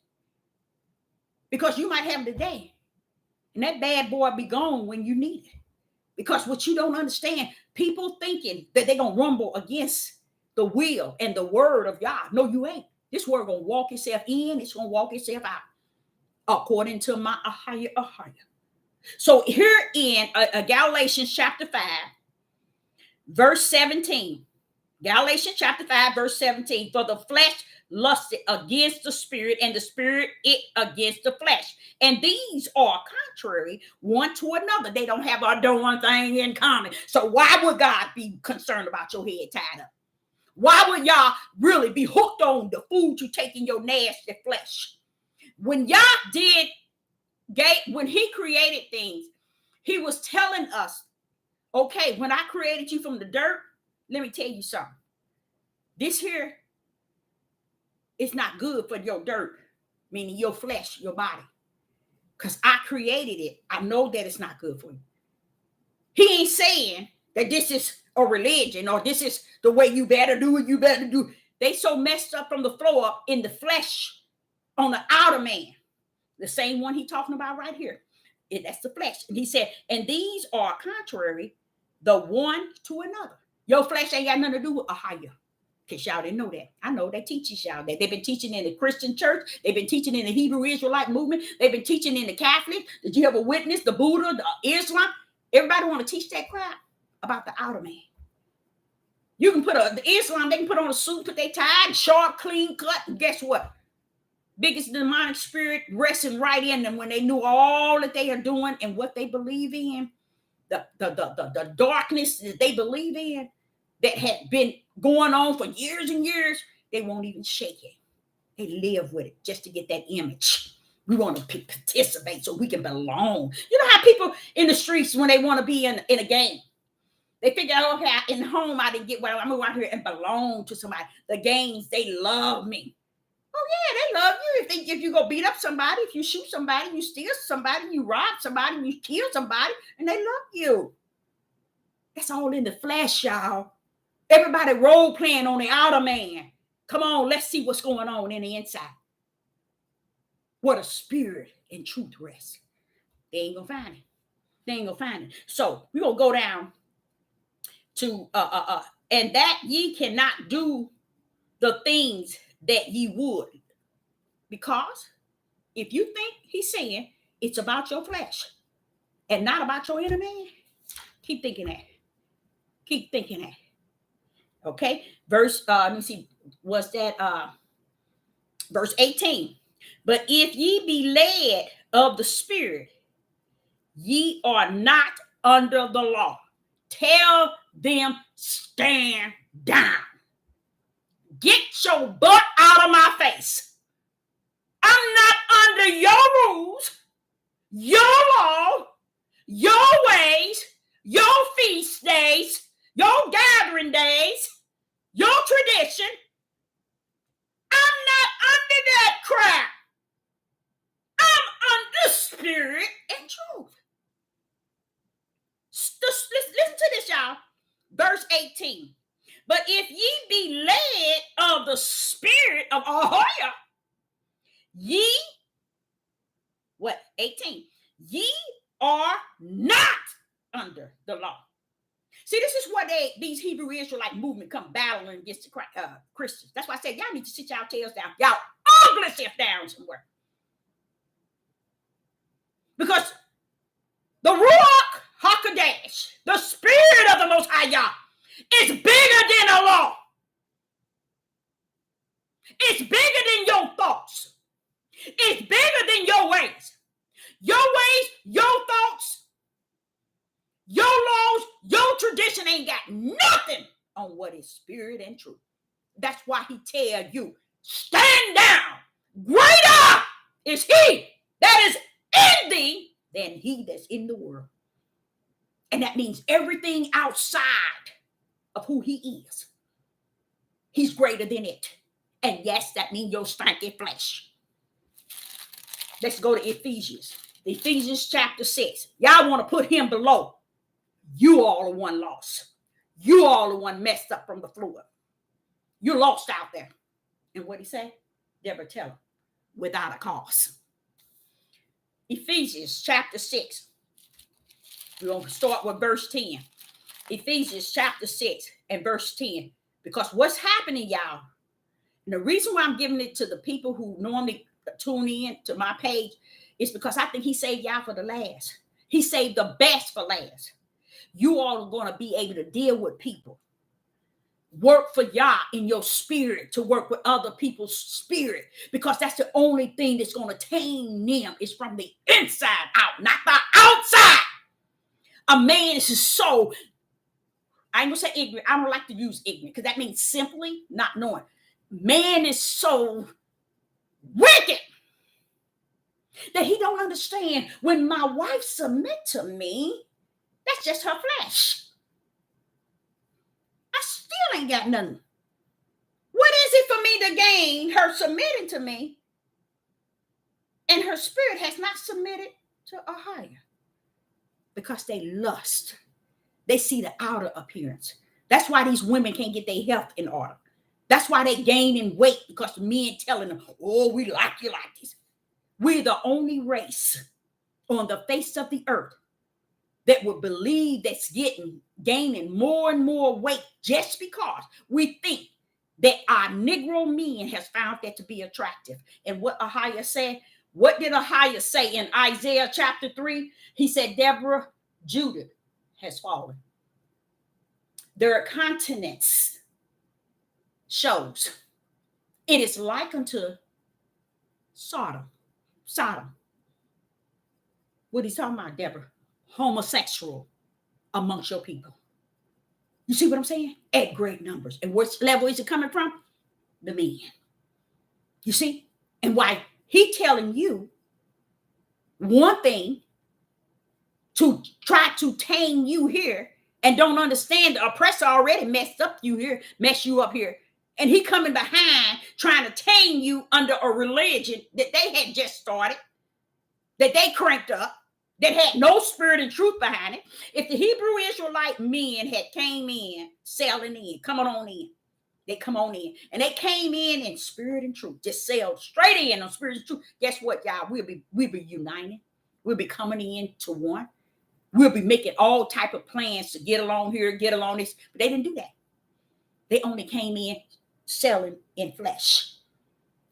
Because you might have it today, and that bad boy be gone when you need it. Because what you don't understand, people thinking that they're going to rumble against the will and the word of God. No, you ain't. This word going to walk itself in. It's going to walk itself out. According to my Ahayah. So here in Galatians chapter 5, verse 17. Galatians chapter 5, verse 17. For the flesh lusted against the spirit, and the spirit it against the flesh. And these are contrary one to another. They don't have one thing in common. So why would God be concerned about your head tied up? Why would y'all really be hooked on the food you take in your nasty flesh? When when he created things, he was telling us, okay, when I created you from the dirt, let me tell you something. This here is not good for your dirt, meaning your flesh, your body. Because I created it. I know that it's not good for you. He ain't saying that this is a religion or this is the way you better do it, you better do. They so messed up from the floor up in the flesh on the outer man. The same one he talking about right here. That's the flesh. And he said, and these are contrary the one to another. Your flesh ain't got nothing to do with Ahayah. In case y'all didn't know that. I know they teach y'all that. They've been teaching in the Christian church. They've been teaching in the Hebrew Israelite movement. They've been teaching in the Catholic, the Jehovah's Witness, the Buddha, the Islam. Everybody want to teach that crap about the outer man. You can put the Islam, they can put on a suit, put their tie, sharp, clean cut, and guess what? Biggest demonic spirit resting right in them when they knew all that they are doing and what they believe in, the darkness that they believe in that had been going on for years and years, they won't even shake it. They live with it just to get that image. We want to participate so we can belong. You know how people in the streets, when they want to be in a game, they figure out, okay, in home, I didn't get what I'm going to go out here and belong to somebody. The games, they love me. Oh, yeah, they love you. If you go beat up somebody, if you shoot somebody, you steal somebody, you rob somebody, you kill somebody, and they love you. That's all in the flesh, y'all. Everybody role playing on the outer man. Come on, let's see what's going on in the inside. What a spirit and truth rest. They ain't going to find it. They ain't going to find it. So we're going to go down to, and that ye cannot do the things that ye would. Because if you think he's saying it's about your flesh, and not about your inner man? Keep thinking that. Keep thinking that. Okay. Verse, let me see, was that verse 18? But if ye be led of the Spirit, ye are not under the law. Tell them, stand down. Get your butt out of my face. I'm not under your rules, your law, your ways, your feast days, your gathering days, your tradition. I'm not under that crap. I'm under spirit and truth. Listen to this, y'all. Verse 18. But if ye be led of the spirit of Ahayah, ye, what? 18. Ye are not under the law. See, this is what these Hebrew Israelite movement come battling against the Christians. That's why I said, y'all need to sit y'all tails down. Y'all ugly self down somewhere. Because the Ruach HaKodesh, the Spirit of the Most High Yah, is bigger than the law. It's bigger than your thoughts. It's bigger than your ways. Your ways, your thoughts, your laws, your tradition ain't got nothing on what is spirit and truth. That's why he tell you, stand down. Greater is he that is in thee than he that's in the world. And that means everything outside of who he is, he's greater than it. And yes, that means your stanky flesh. Let's go to Ephesians. Ephesians chapter 6. Y'all want to put him below. You all are one lost. You all are one messed up from the floor. You're lost out there. And what he say? Deborah, tell him. Without a cause. Ephesians chapter 6. We're going to start with verse 10. Ephesians chapter 6 and verse 10. Because what's happening, y'all, and the reason why I'm giving it to the people who normally tune in to my page is because I think he saved y'all for the last. He saved the best for last. You all are going to be able to deal with people. Work for Yah in your spirit to work with other people's spirit, because that's the only thing that's going to tame them is from the inside out, not the outside. A man is so, I ain't gonna say ignorant. I don't like to use ignorant because that means simply not knowing. Man is so wicked that he don't understand when my wife submit to me, that's just her flesh. I still ain't got nothing. What is it for me to gain her submitting to me and her spirit has not submitted to Ahayah? Because they lust. They see the outer appearance. That's why these women can't get their health in order. That's why they gaining weight, because the men telling them, oh, we like you like this. We're the only race on the face of the earth that would believe that's gaining more and more weight just because we think that our Negro men has found that to be attractive. And what Ahayah said, what did Ahayah say in Isaiah chapter 3? He said, Deborah, Judah has fallen. Their countenance shows it is like unto Sodom. What he's talking about, Deborah? Homosexual amongst your people. You see what I'm saying? At great numbers. And which level is it coming from? The men. You see? And why he telling you one thing to try to tame you here and don't understand the oppressor already messed up you here, mess you up here. And he coming behind trying to tame you under a religion that they had just started, that they cranked up, that had no spirit and truth behind it. If the Hebrew Israelite men had came in, selling in, coming on in, they come on in. And they came in spirit and truth, just sailed straight in on spirit and truth. Guess what, y'all? We'll be united. We'll be coming in to one. We'll be making all type of plans to get along here, get along this. But they didn't do that. They only came in selling in flesh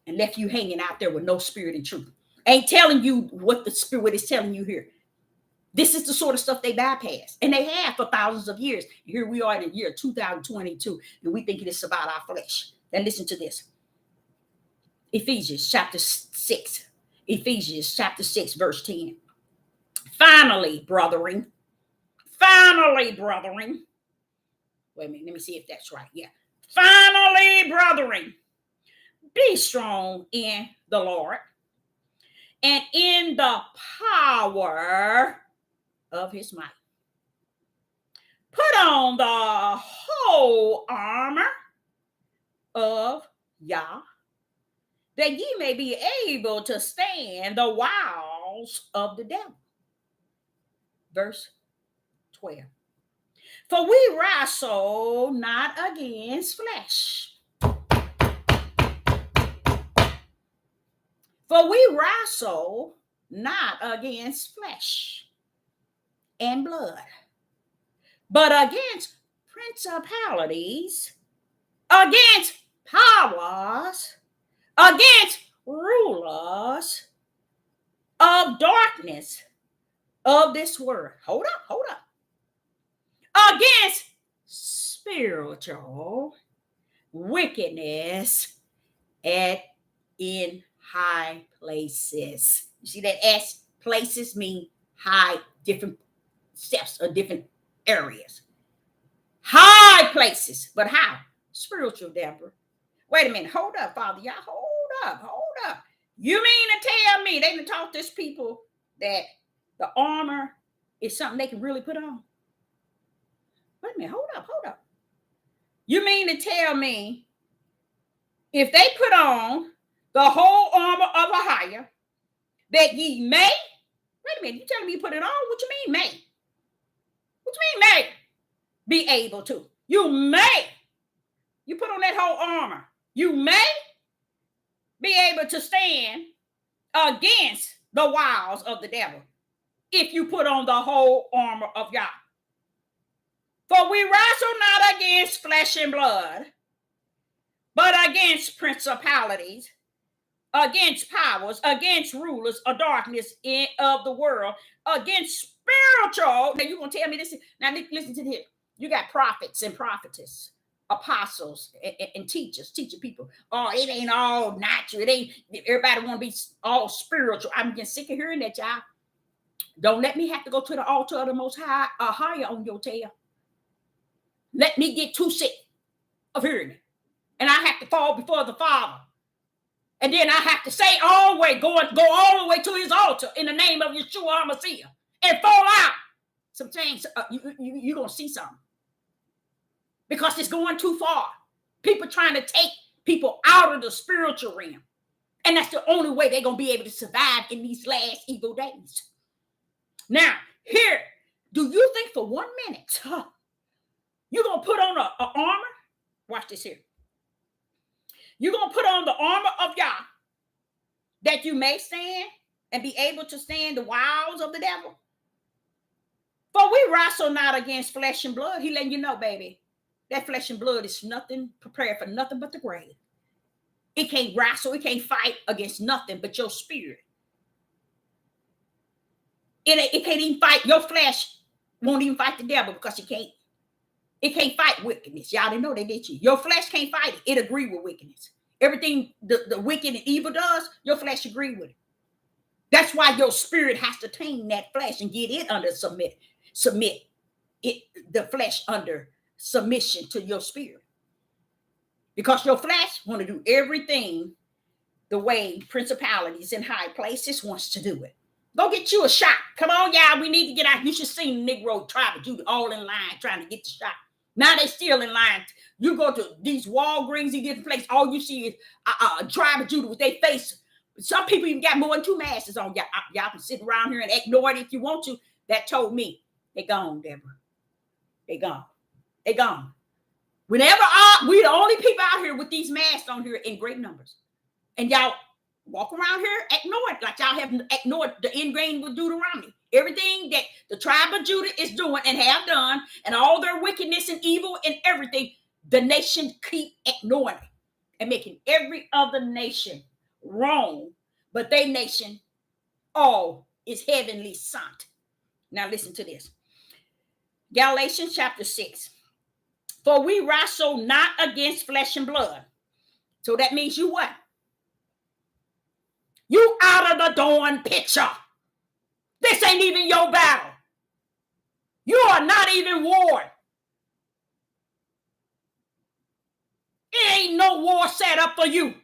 and left you hanging out there with no spirit and truth. Ain't telling you what the spirit is telling you here. This is the sort of stuff they bypass, and they have for thousands of years. Here we are in the year 2022, and we think it's about our flesh. Then listen to this. Ephesians chapter 6. Ephesians chapter 6, verse 10. Finally, brethren. Finally, brethren. Wait a minute, let me see if that's right. Yeah. Finally, brethren, be strong in the Lord and in the power of his might. Put on the whole armor of Yah, that ye may be able to stand the wiles of the devil. Verse 12. For we wrestle not against flesh. For we wrestle not against flesh and blood, but against principalities, against powers, against rulers of darkness of this world. Hold up. Against spiritual wickedness in high places. You see that S, places mean high, different steps or different areas. High places, but how? Spiritual, Deborah. Wait a minute, hold up, Father. Y'all, hold up. You mean to tell me they done taught this people that the armor is something they can really put on? Wait a minute, hold up. You mean to tell me if they put on the whole armor of Ahayah, that ye may? Wait a minute, you telling me you put it on? What you mean may? What you mean may? Be able to. You may. You put on that whole armor. You may be able to stand against the wiles of the devil if you put on the whole armor of Yah. For we wrestle not against flesh and blood, but against principalities, against powers, against rulers of darkness of the world, against spiritual. Now you're going to tell me this. Now listen to this. You got prophets and prophetess, apostles and teachers, teaching people. Oh, it ain't all natural. It ain't, everybody want to be all spiritual. I'm getting sick of hearing that, y'all. Don't let me have to go to the altar of the Most High, Ahayah on your tail. Let me get too sick of hearing it. And I have to fall before the Father. And then I have to say all the way, go all the way to his altar in the name of Yeshua HaMashiach and fall out. Some things, you're going to see something. Because it's going too far. People trying to take people out of the spiritual realm. And that's the only way they're going to be able to survive in these last evil days. Now, here, do you think for 1 minute, you're going to put on a armor? Watch this here. You're going to put on the armor of Yah that you may stand and be able to stand the wiles of the devil. For we wrestle not against flesh and blood. He letting you know, baby, that flesh and blood is nothing, prepared for nothing but the grave. It can't wrestle, it can't fight against nothing but your spirit. It can't even fight. Your flesh won't even fight the devil because it can't fight wickedness. Y'all didn't know they did you. Your flesh can't fight it. It agree with wickedness. Everything the wicked and evil does, your flesh agree with it. That's why your spirit has to tame that flesh and get it under submit it, the flesh under submission to your spirit. Because your flesh want to do everything the way principalities in high places wants to do it. Go get you a shot. Come on, y'all. We need to get out. You should see the Negro tribe of Judah all in line trying to get the shot. Now they still in line. You go to these Walgreens in different places. All you see is a tribe of Judah with their face. Some people even got more than 2 masks on. Y'all can sit around here and ignore it if you want to. That told me they gone, Deborah. They gone. They gone. Whenever we the only people out here with these masks on here in great numbers. And y'all walk around here, ignore it, like y'all have ignored the ingrained with Deuteronomy. Everything that the tribe of Judah is doing and have done, and all their wickedness and evil and everything, the nation keep ignoring it and making every other nation wrong, but their nation all is heavenly sent. Now listen to this. Galatians chapter 6. For we wrestle not against flesh and blood. So that means you what? You out of the darn picture. This ain't even your battle. You are not even warred. It ain't no war set up for you.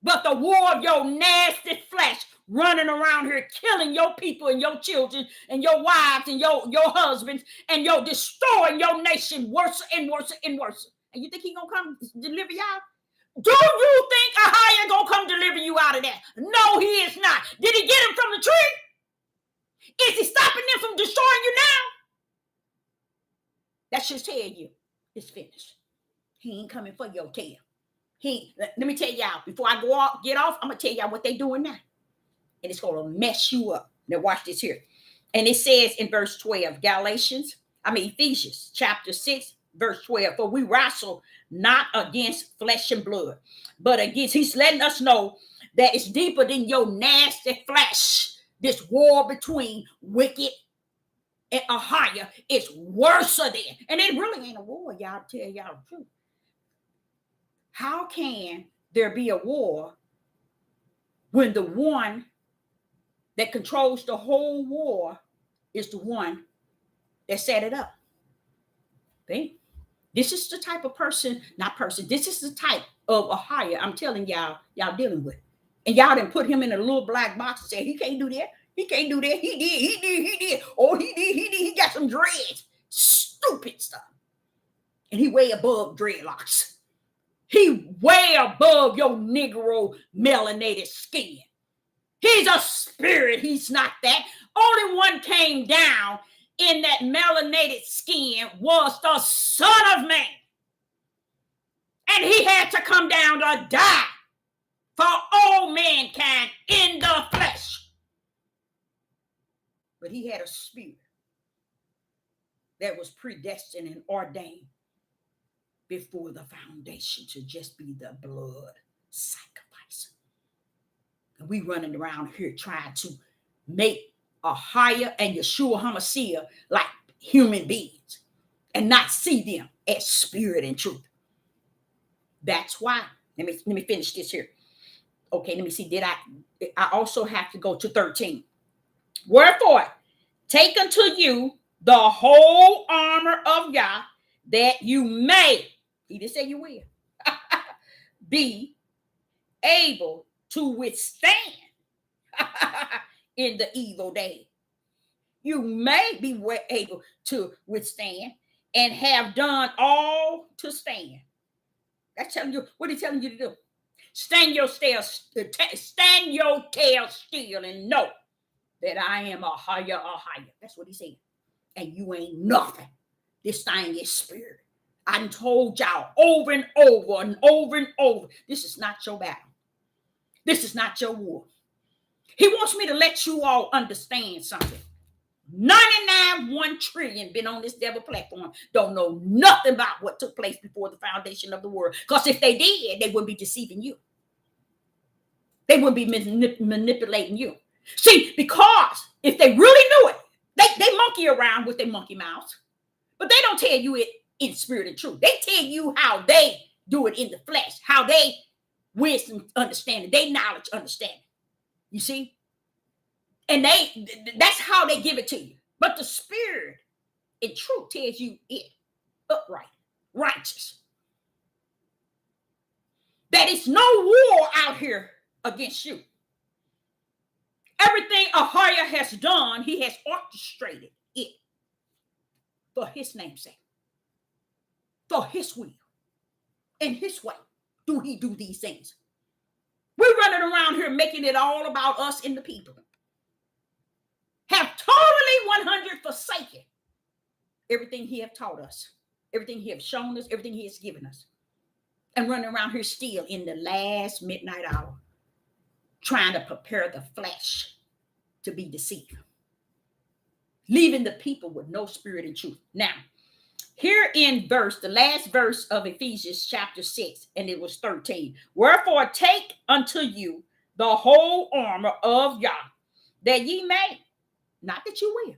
But the war of your nasty flesh running around here killing your people and your children and your wives and your husbands, and you're destroying your nation worse and worse and worse. And you think he gonna come deliver y'all? Do you think Ahayah gonna come deliver you out of that? No, he is not. Did he get him from the tree? Is he stopping them from destroying you now? That should tell you it's finished. He ain't coming for your tail. Let me tell y'all, before I get off, I'm gonna tell y'all what they doing now. And it's gonna mess you up. Now watch this here. And it says in verse 12, Ephesians chapter 6, verse 12, for we wrestle not against flesh and blood, but against, he's letting us know that it's deeper than your nasty flesh. This war between wicked and Ahayah is worse than. And it really ain't a war, y'all, tell y'all the truth. How can there be a war when the one that controls the whole war is the one that set it up? See? This is the type of this is the type of Ahayah I'm telling y'all dealing with. And y'all didn't put him in a little black box and say, he can't do that. He can't do that. He did. Oh, he did. He got some dreads. Stupid stuff. And he way above dreadlocks. He way above your Negro melanated skin. He's a spirit. He's not that. Only one came down in that melanated skin was the Son of Man. And he had to come down to die for all mankind in the flesh. But he had a spirit that was predestined and ordained before the foundation to just be the blood sacrifice. And we running around here trying to make Ahayah and Yeshua HaMashiach like human beings and not see them as spirit and truth. That's why. Let me finish this here. Okay, let me see. I also have to go to 13. Wherefore, take unto you the whole armor of Yah, that you may, he didn't say you will, be able to withstand in the evil day. You may be able to withstand and have done all to stand. That's telling you, what he's telling you to do. Stand your tail still and know that I am Ahayah. That's what he's saying. And you ain't nothing. This thing is spirit. I told y'all over and over and over and over. This is not your battle. This is not your war. He wants me to let you all understand something. 1 trillion been on this devil platform, don't know nothing about what took place before the foundation of the world. Because if they did, they wouldn't be deceiving you. They wouldn't be manipulating you. See, because if they really knew it, they monkey around with their monkey mouths, but they don't tell you it in spirit and truth. They tell you how they do it in the flesh, how they wisdom understanding, they knowledge understanding. You see? And that's how they give it to you. But the spirit in truth tells you it upright, righteous. That it's no war out here against you. Everything Ahayah has done, he has orchestrated it for his namesake, for his will. In his way do he do these things. We're running around here making it all about us and the people. Have totally 100 forsaken everything he have taught us, everything he have shown us, everything he has given us. And running around here still in the last midnight hour, trying to prepare the flesh to be deceived, leaving the people with no spirit and truth. Now, here in the last verse of Ephesians chapter 6, and it was 13. Wherefore take unto you the whole armor of Yah, that ye may, not that you will,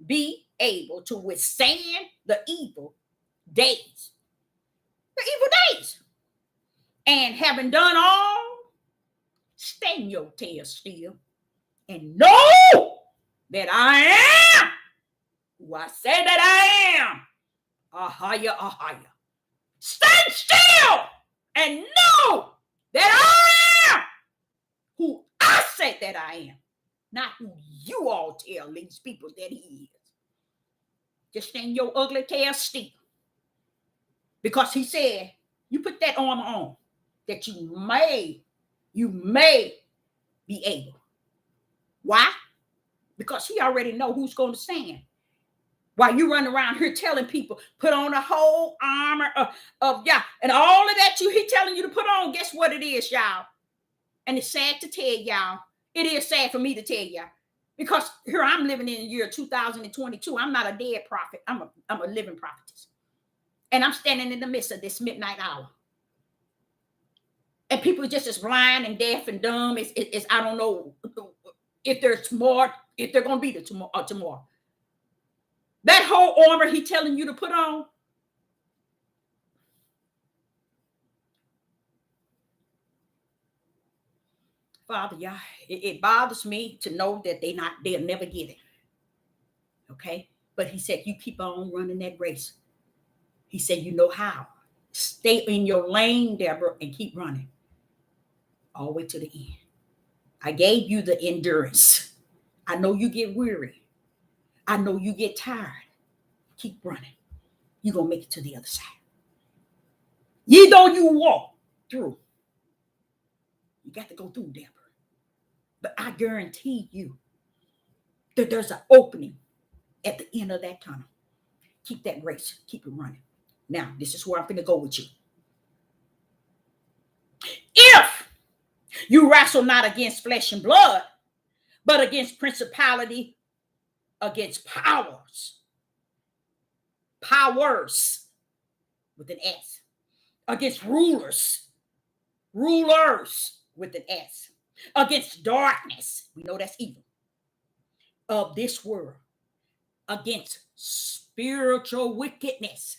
be able to withstand the evil days. The evil days. And having done all, stand your tail still and know that I am who I say that I am. Ahayah, Ahayah. Stand still and know that I am who I say that I am. Not who you all tell these people that he is. Just stand your ugly tail still. Because he said, you put that armor on, that you may be able. Why? Because he already know who's going to stand. While you run around here telling people, put on a whole armor of y'all, and all of that he telling you to put on, guess what it is, y'all? And it's sad to tell y'all. It is sad for me to tell y'all. Because here I'm living in the year 2022. I'm not a dead prophet. I'm a living prophetess. And I'm standing in the midst of this midnight hour. And people are just as blind and deaf and dumb as I don't know if there's more, if they're going to be there tomorrow. That whole armor he telling you to put on. Father, y'all, it bothers me to know that they'll never get it. Okay? But he said, you keep on running that race. He said, you know how. Stay in your lane, Deborah, and keep running. All the way to the end. I gave you the endurance. I know you get weary. I know you get tired. Keep running. You're going to make it to the other side. Ye though you walk through. You got to go through, Deborah. But I guarantee you that there's an opening at the end of that tunnel. Keep that race. Keep it running. Now, this is where I'm going to go with you. If you wrestle not against flesh and blood, but against principality, against powers with an S, against rulers with an S, against darkness, we know that's evil, of this world, against spiritual wickedness.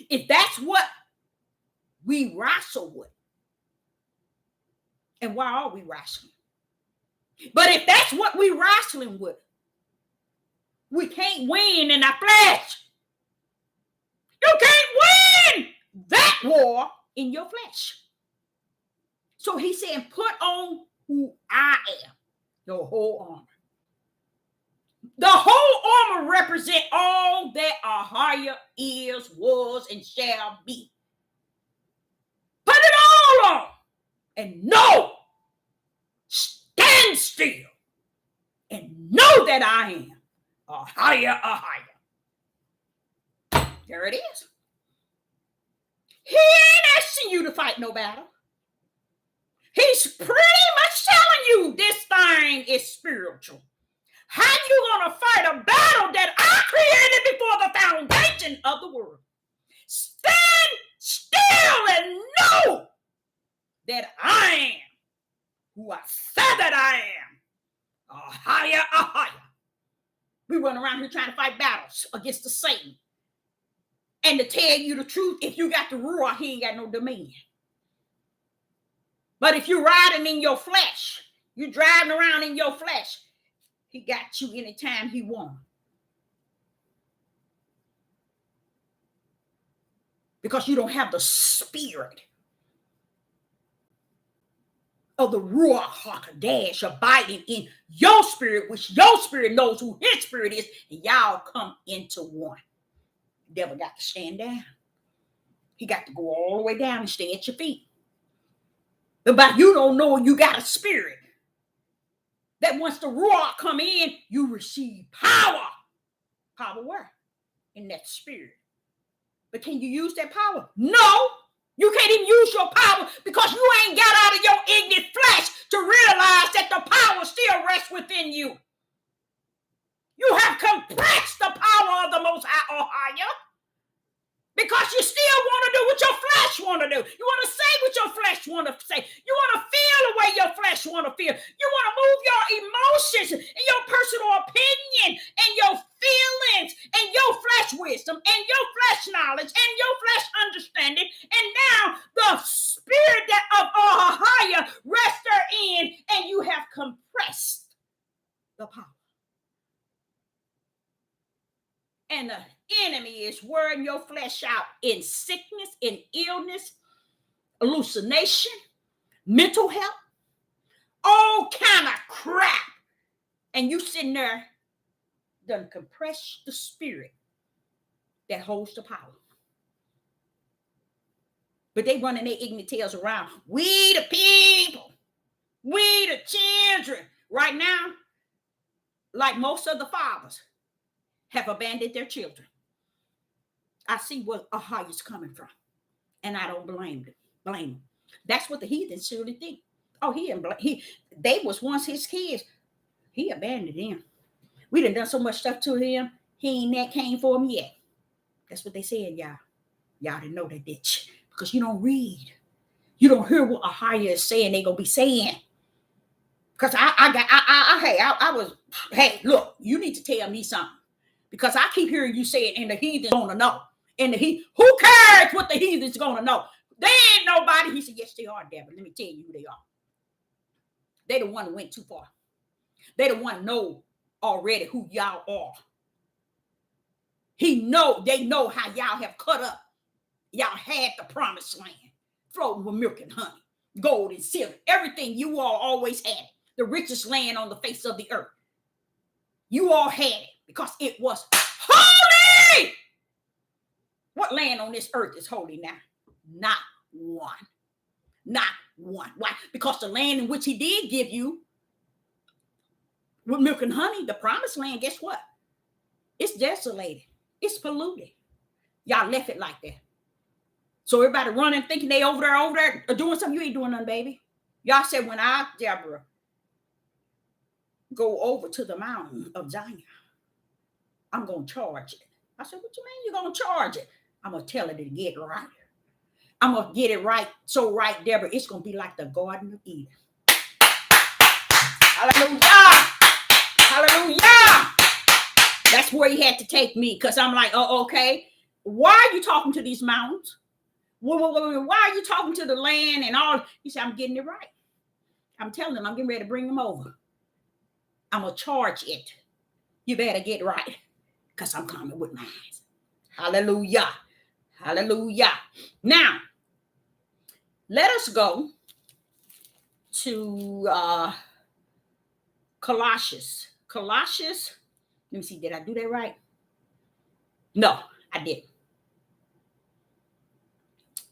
If that's what we wrestle with, and why are we wrestling? But if that's what we're wrestling with, we can't win in our flesh. You can't win that war in your flesh. So he's saying, put on who I am, your whole armor. The whole armor represents all that Ahayah is, was, and shall be. Put it all on and know, stand still and know that I am Ahayah, Ahayah. There it is. He ain't asking you to fight no battle. He's pretty much telling you this thing is spiritual. How you gonna fight a battle that I created before the foundation of the world? Stand still and know that I am who I said that I am. Ahayah, Ahayah. We run around here trying to fight battles against the Satan. And to tell you the truth, if you got the ruah, he ain't got no dominion. But if you're riding in your flesh, you're driving around in your flesh, he got you anytime he wants. Because you don't have the spirit of the Ruach HaKodesh abiding in your spirit, which your spirit knows who his spirit is, and y'all come into one. The devil got to stand down. He got to go all the way down and stay at your feet. But you don't know you got a spirit that once the Ruach come in, you receive power. Power where? In that spirit. But can you use that power? No. You can't even use your power because you ain't got out of your ignorant flesh to realize that the power still rests within you. You have compressed the power of the Most High, Ahayah, because you still want to do what your flesh want to do. You want to say what your flesh want to say. You want to feel the way your flesh want to feel. You want to move your emotions and your personal opinion in and your feelings and your flesh wisdom and your flesh knowledge and your flesh understanding. And now the spirit of Ahayah rests therein, and you have compressed the power. And the enemy is wearing your flesh out in sickness, in illness, hallucination, mental health, all kind of crap. And you sitting there, done compress the spirit that holds the power. But they running their ignorant tails around. We the people, we the children. Right now, like most of the fathers, have abandoned their children. I see where Ahayah is coming from, and I don't blame them. That's what the heathens surely think. Oh, they was once his kids. He abandoned them. We done so much stuff to him. He ain't that came for him yet. That's what they said, y'all. Y'all didn't know that, bitch, because you don't read. You don't hear what Ahayah is saying. They gonna be saying. Because hey, look, you need to tell me something. Because I keep hearing you say it, and the heathen's gonna know. And who cares what the heathen's gonna know? They ain't nobody. He said, yes, they are, Deborah. Let me tell you who they are. They the one who went too far. They the one know already who y'all are. They know how y'all have cut up. Y'all had the promised land, flowing with milk and honey, gold and silver, everything you all always had. The richest land on the face of the earth. You all had it because it was holy. What land on this earth is holy now? Not one. Not one. Why? Because the land in which he did give you with milk and honey, the promised land, guess what? It's desolated. It's polluted. Y'all left it like that. So everybody running, thinking they over there, doing something. You ain't doing nothing, baby. Y'all said when I, Deborah, go over to the mountain of Zion, I'm going to charge it. I said, what you mean you're going to charge it? I'm going to tell it to get right. I'm going to get it right. So right, Deborah, it's going to be like the Garden of Eden. Hallelujah. Hallelujah. That's where he had to take me, because I'm like, oh, okay. Why are you talking to these mountains? Why are you talking to the land and all? He said, I'm getting it right. I'm telling them, I'm getting ready to bring them over. I'm going to charge it. You better get right, because I'm coming with mine. Hallelujah. Hallelujah. Now, let us go to Colossians. Colossians. Let me see. Did I do that right? No, I didn't.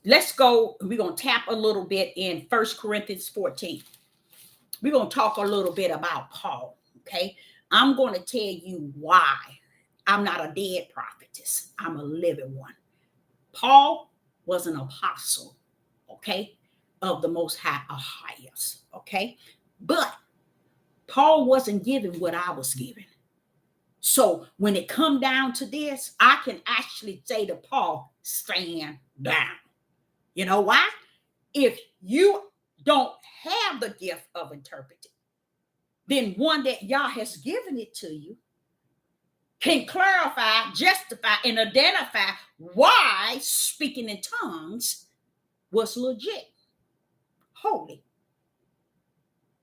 Let's go. We're going to tap a little bit in 1 Corinthians 14. We're going to talk a little bit about Paul. Okay. I'm going to tell you why I'm not a dead prophetess. I'm a living one. Paul was an apostle, okay, of the Most High Ahayah, okay? But Paul wasn't given what I was given. So when it come down to this, I can actually say to Paul, stand down. You know why? If you don't have the gift of interpreting, then one that Yah has given it to you can clarify, justify, and identify why speaking in tongues was legit, holy.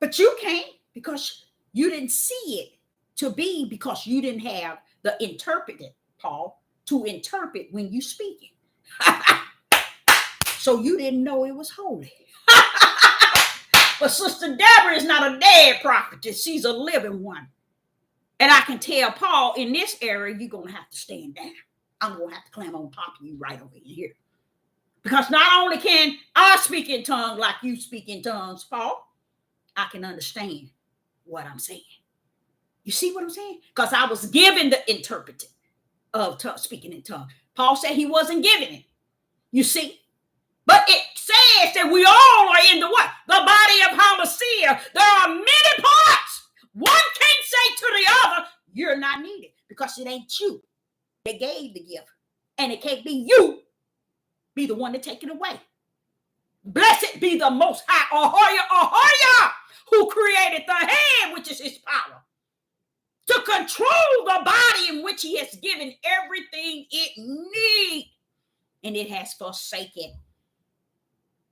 But you can't, because you didn't see it to be, because you didn't have the interpreter, Paul, to interpret when you speak it. So you didn't know it was holy. But Sister Deborah is not a dead prophetess. She's a living one. And I can tell Paul, in this area, you're going to have to stand down. I'm going to have to climb on top of you right over here. Because not only can I speak in tongues like you speak in tongues, Paul, I can understand what I'm saying. You see what I'm saying? Because I was given the interpreting of speaking in tongues. Paul said he wasn't given it. You see? But it says that we all are in the what? The body of Hamashiach. There are many parts. One can't say to the other, you're not needed, because it ain't you. They gave the gift. And it can't be you. Be the one to take it away. Blessed be the Most High, Ahayah, who created the hand, which is his power. to control the body in which he has given everything it needs. And it has forsaken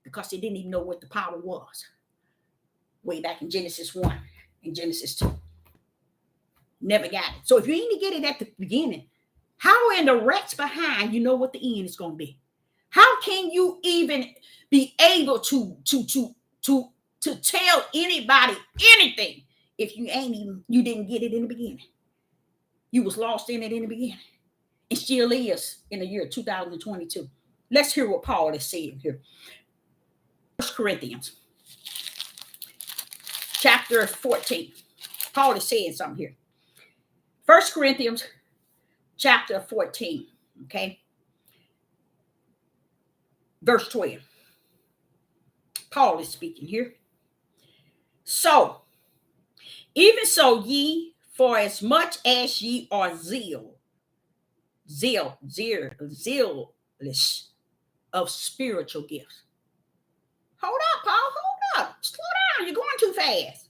because it didn't even know what the power was. Way back in Genesis 1 and Genesis 2. Never got it. So if you ain't get it at the beginning, how in the rats behind you know what the end is going to be? How can you even be able to tell anybody anything if you didn't get it in the beginning? You was lost in it in the beginning. It still is in the year 2022. Let's hear what Paul is saying here. 1 Corinthians chapter 14. Paul is saying something here. 1 Corinthians chapter 14. Okay. Verse 12. Paul is speaking here. So, even so ye, for as much as ye are zealous of spiritual gifts. Hold up, Paul, hold up. Slow down, you're going too fast.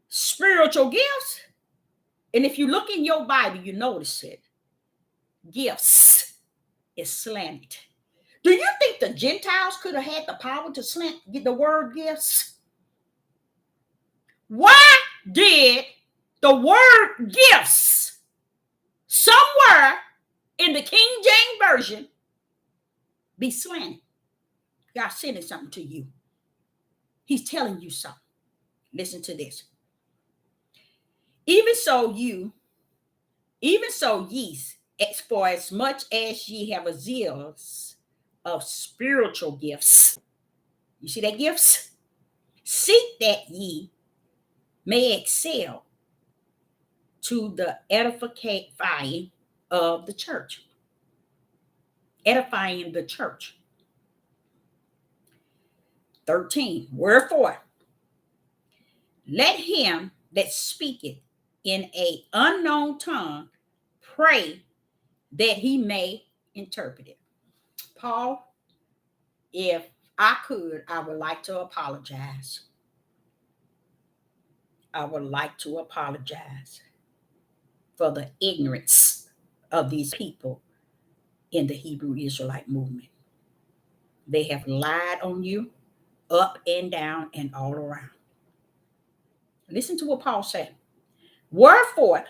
Spiritual gifts. And if you look in your Bible, you notice it. Gifts is slanted. Do you think the Gentiles could have had the power to get the word gifts? Why did the word gifts somewhere in the King James Version be slanted? God sending something to you. He's telling you something. Listen to this. Even so ye, for as much as ye have a zeal of spiritual gifts. You see that gifts? Seek that ye may excel to the edifying of the church. Edifying the church. 13. Wherefore, let him that speaketh in an unknown tongue pray that he may interpret it. Paul, if I could, I would like to apologize. I would like to apologize for the ignorance of these people in the Hebrew Israelite movement. They have lied on you up and down and all around. Listen to what Paul said. Wherefore,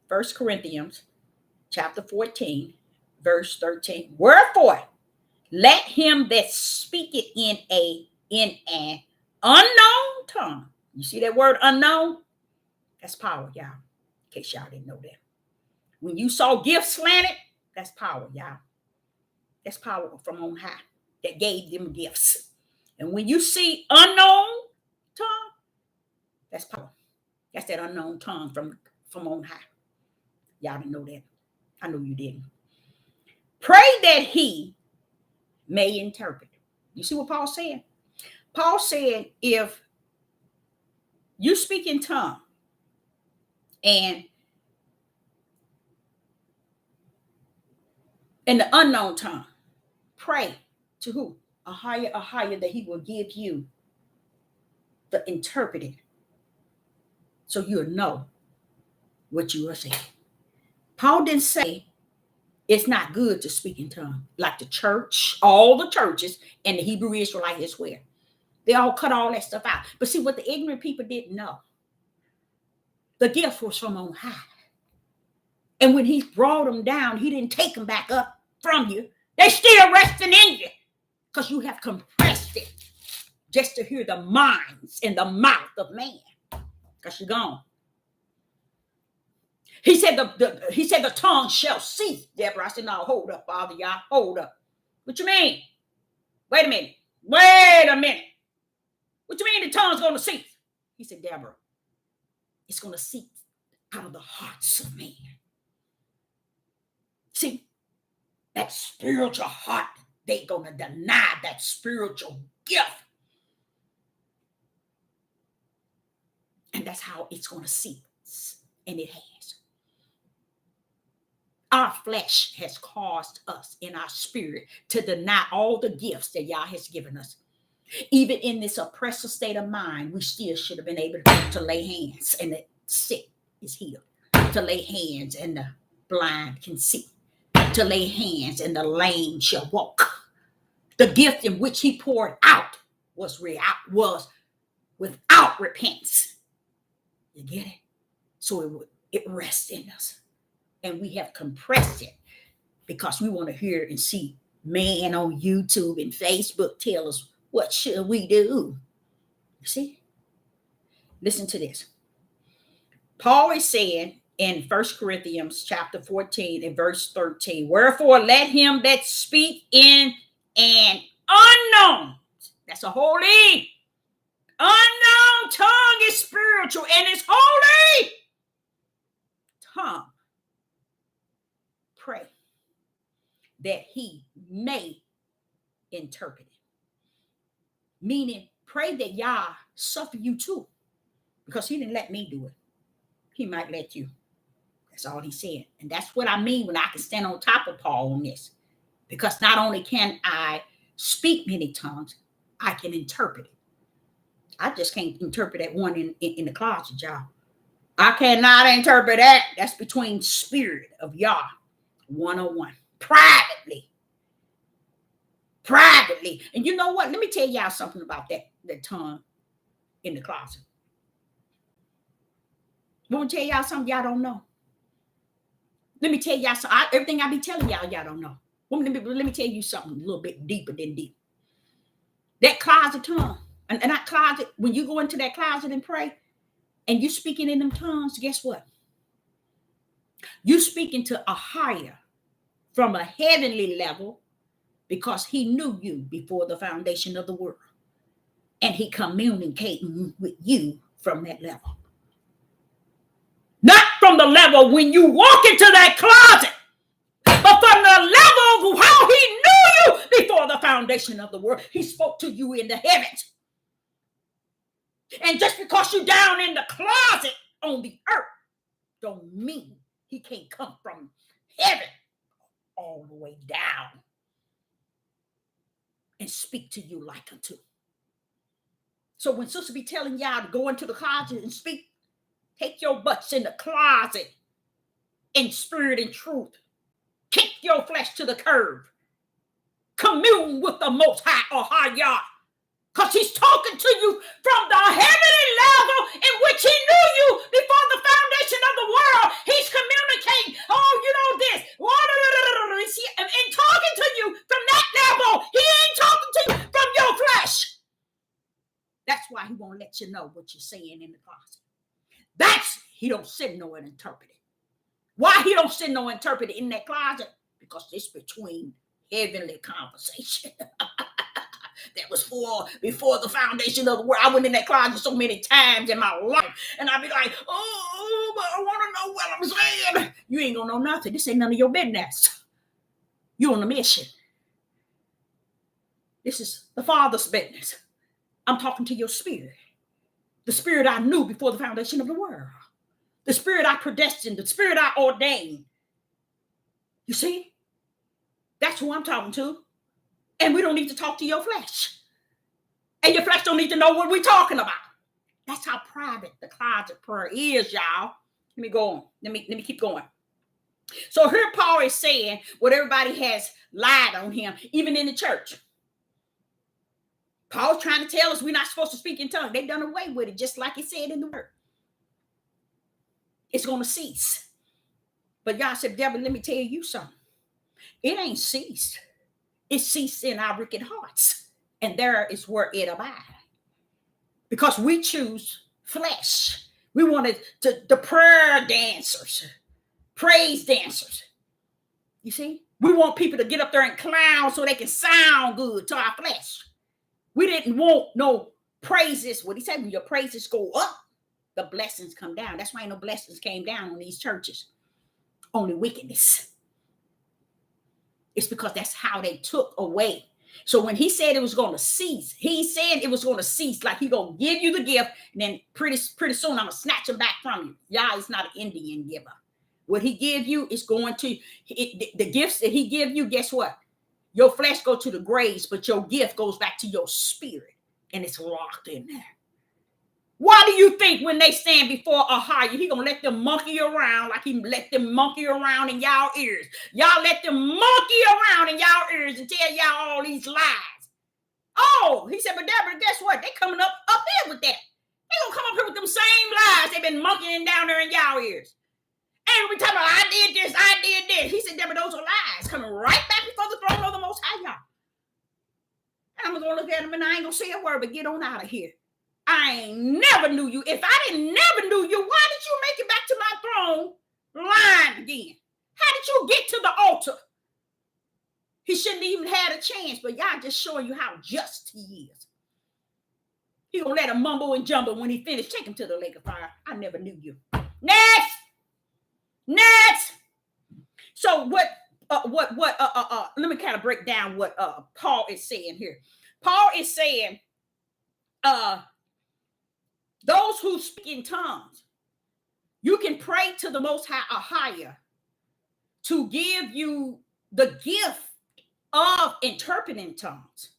1 Corinthians chapter 14, verse 13. Wherefore, let him that speaketh in an unknown tongue. You see that word unknown? That's power, y'all. In case y'all didn't know that. When you saw gifts slanted, that's power, y'all. That's power from on high that gave them gifts. And when you see unknown tongue, that's power. That's that unknown tongue from on high. Y'all didn't know that. I know you didn't. Pray that he may interpret. You see what Paul said? Paul said, if you speak in tongue and in the unknown tongue, pray to who? Ahayah, that he will give you the interpreting so you'll know what you are saying. Paul didn't say it's not good to speak in tongue like the church, all the churches, and the Hebrew Israelite as well. They all cut all that stuff out. But see, what the ignorant people didn't know, the gift was from on high. And when he brought them down, he didn't take them back up from you. They still resting in you because you have compressed it just to hear the minds and the mouth of man because you're gone. He said the tongue shall cease. Deborah, I said, no, hold up, Father, y'all, hold up. What you mean? Wait a minute. What you mean the tongue's going to cease? He said, Deborah, it's going to cease out of the hearts of man. See, that spiritual heart, they're going to deny that spiritual gift. And that's how it's going to cease. And it has. Our flesh has caused us in our spirit to deny all the gifts that Yah has given us. Even in this oppressive state of mind, we still should have been able to lay hands and sick is healed, to lay hands and the blind can see, to lay hands and the lame shall walk. The gift in which he poured out was without repentance. You get it? So it rests in us. And we have compressed it because we want to hear and see man on YouTube and Facebook tell us what should we do. See? Listen to this. Paul is saying in 1 Corinthians chapter 14 and verse 13, wherefore let him that speak in an unknown, that's a holy, unknown tongue is spiritual and it's holy tongue, pray that he may interpret it. Meaning, pray that Yah suffer you too, because he didn't let me do it. He might let you. That's all he said. And that's what I mean when I can stand on top of Paul on this. Because not only can I speak many tongues, I can interpret it. I just can't interpret that one in the closet, y'all. I cannot interpret that. That's between spirit of Yah, one-on-one, privately. And you know what? Let me tell y'all something about that tongue in the closet. I'm going to tell y'all something y'all don't know. Let me tell y'all something. Everything I be telling y'all don't know. Let me tell you something a little bit deeper than deep. That closet tongue. And that closet, when you go into that closet and pray, and you speaking in them tongues, guess what? You speaking to Ahayah from a heavenly level, because he knew you before the foundation of the world. And he communicating with you from that level. Not from the level when you walk into that closet, but from the level of how he knew you before the foundation of the world. He spoke to you in the heavens. And just because you're down in the closet on the earth, don't mean he can't come from heaven all the way down and speak to you like unto. So when sister be telling y'all to go into the closet and speak, take your butts in the closet in spirit and truth. Kick your flesh to the curb. Commune with the Most High Ahayah, because he's talking to you from the heavenly level in which he knew you before the foundation of the world. He's communicating, this. And talking to you from that level. He ain't talking to you from your flesh. That's why he won't let you know what you're saying in the closet. He don't sit no and interpret it. Why he don't sit no and interpret it in that closet? Because it's between heavenly conversation. That was before the foundation of the world. I went in that closet so many times in my life, and I'd be like, oh, but I want to know what I'm saying. You ain't gonna know nothing. This ain't none of your business. You on a mission. This is the Father's business. I'm talking to your spirit. The spirit I knew before the foundation of the world. The spirit I predestined. The spirit I ordained. You see? That's who I'm talking to. And we don't need to talk to your flesh. And your flesh don't need to know what we're talking about. That's how private the closet prayer is, y'all. Let me go on. Let me keep going. So here Paul is saying what everybody has lied on him, even in the church. Paul's trying to tell us we're not supposed to speak in tongues. They've done away with it, just like it said in the word. It's going to cease. But y'all said, Deborah, let me tell you something. It ain't ceased. It ceased in our wicked hearts. And there is where it abides. Because we choose flesh. We wanted the prayer dancers, praise dancers. You see? We want people to get up there and clown so they can sound good to our flesh. We didn't want no praises. What he said, when your praises go up, the blessings come down. That's why no blessings came down on these churches. Only wickedness. It's because that's how they took away. So when he said it was going to cease, he said it was going to cease, like he going to give you the gift, and then pretty soon I'm going to snatch them back from you. Yah is not an Indian giver. What he give you is going to, the gifts that he give you, guess what? Your flesh go to the graves, but your gift goes back to your spirit, and it's locked in there. Why do you think when they stand before Ahayah, he gonna let them monkey around like he let them monkey around in y'all ears? Y'all let them monkey around in y'all ears and tell y'all all these lies. Oh, he said, but Deborah, guess what? They coming up here with that. They gonna come up here with them same lies they've been monkeying down there in y'all ears. Every time I did this, I did this. He said, Deborah, those are lies coming right back before the throne of the Most High, y'all. And I'm gonna look at him and I ain't gonna say a word, but get on out of here. I ain't never knew you. If I didn't never knew you, why did you make it back to my throne lying again? How did you get to the altar? He shouldn't even had a chance, but y'all just showing you how just he is. He gonna let him mumble and jumble when he finished. Take him to the lake of fire. I never knew you. Next. So let me kind of break down what Paul is saying here. Paul is saying, those who speak in tongues, you can pray to the Most High Ahayah to give you the gift of interpreting tongues.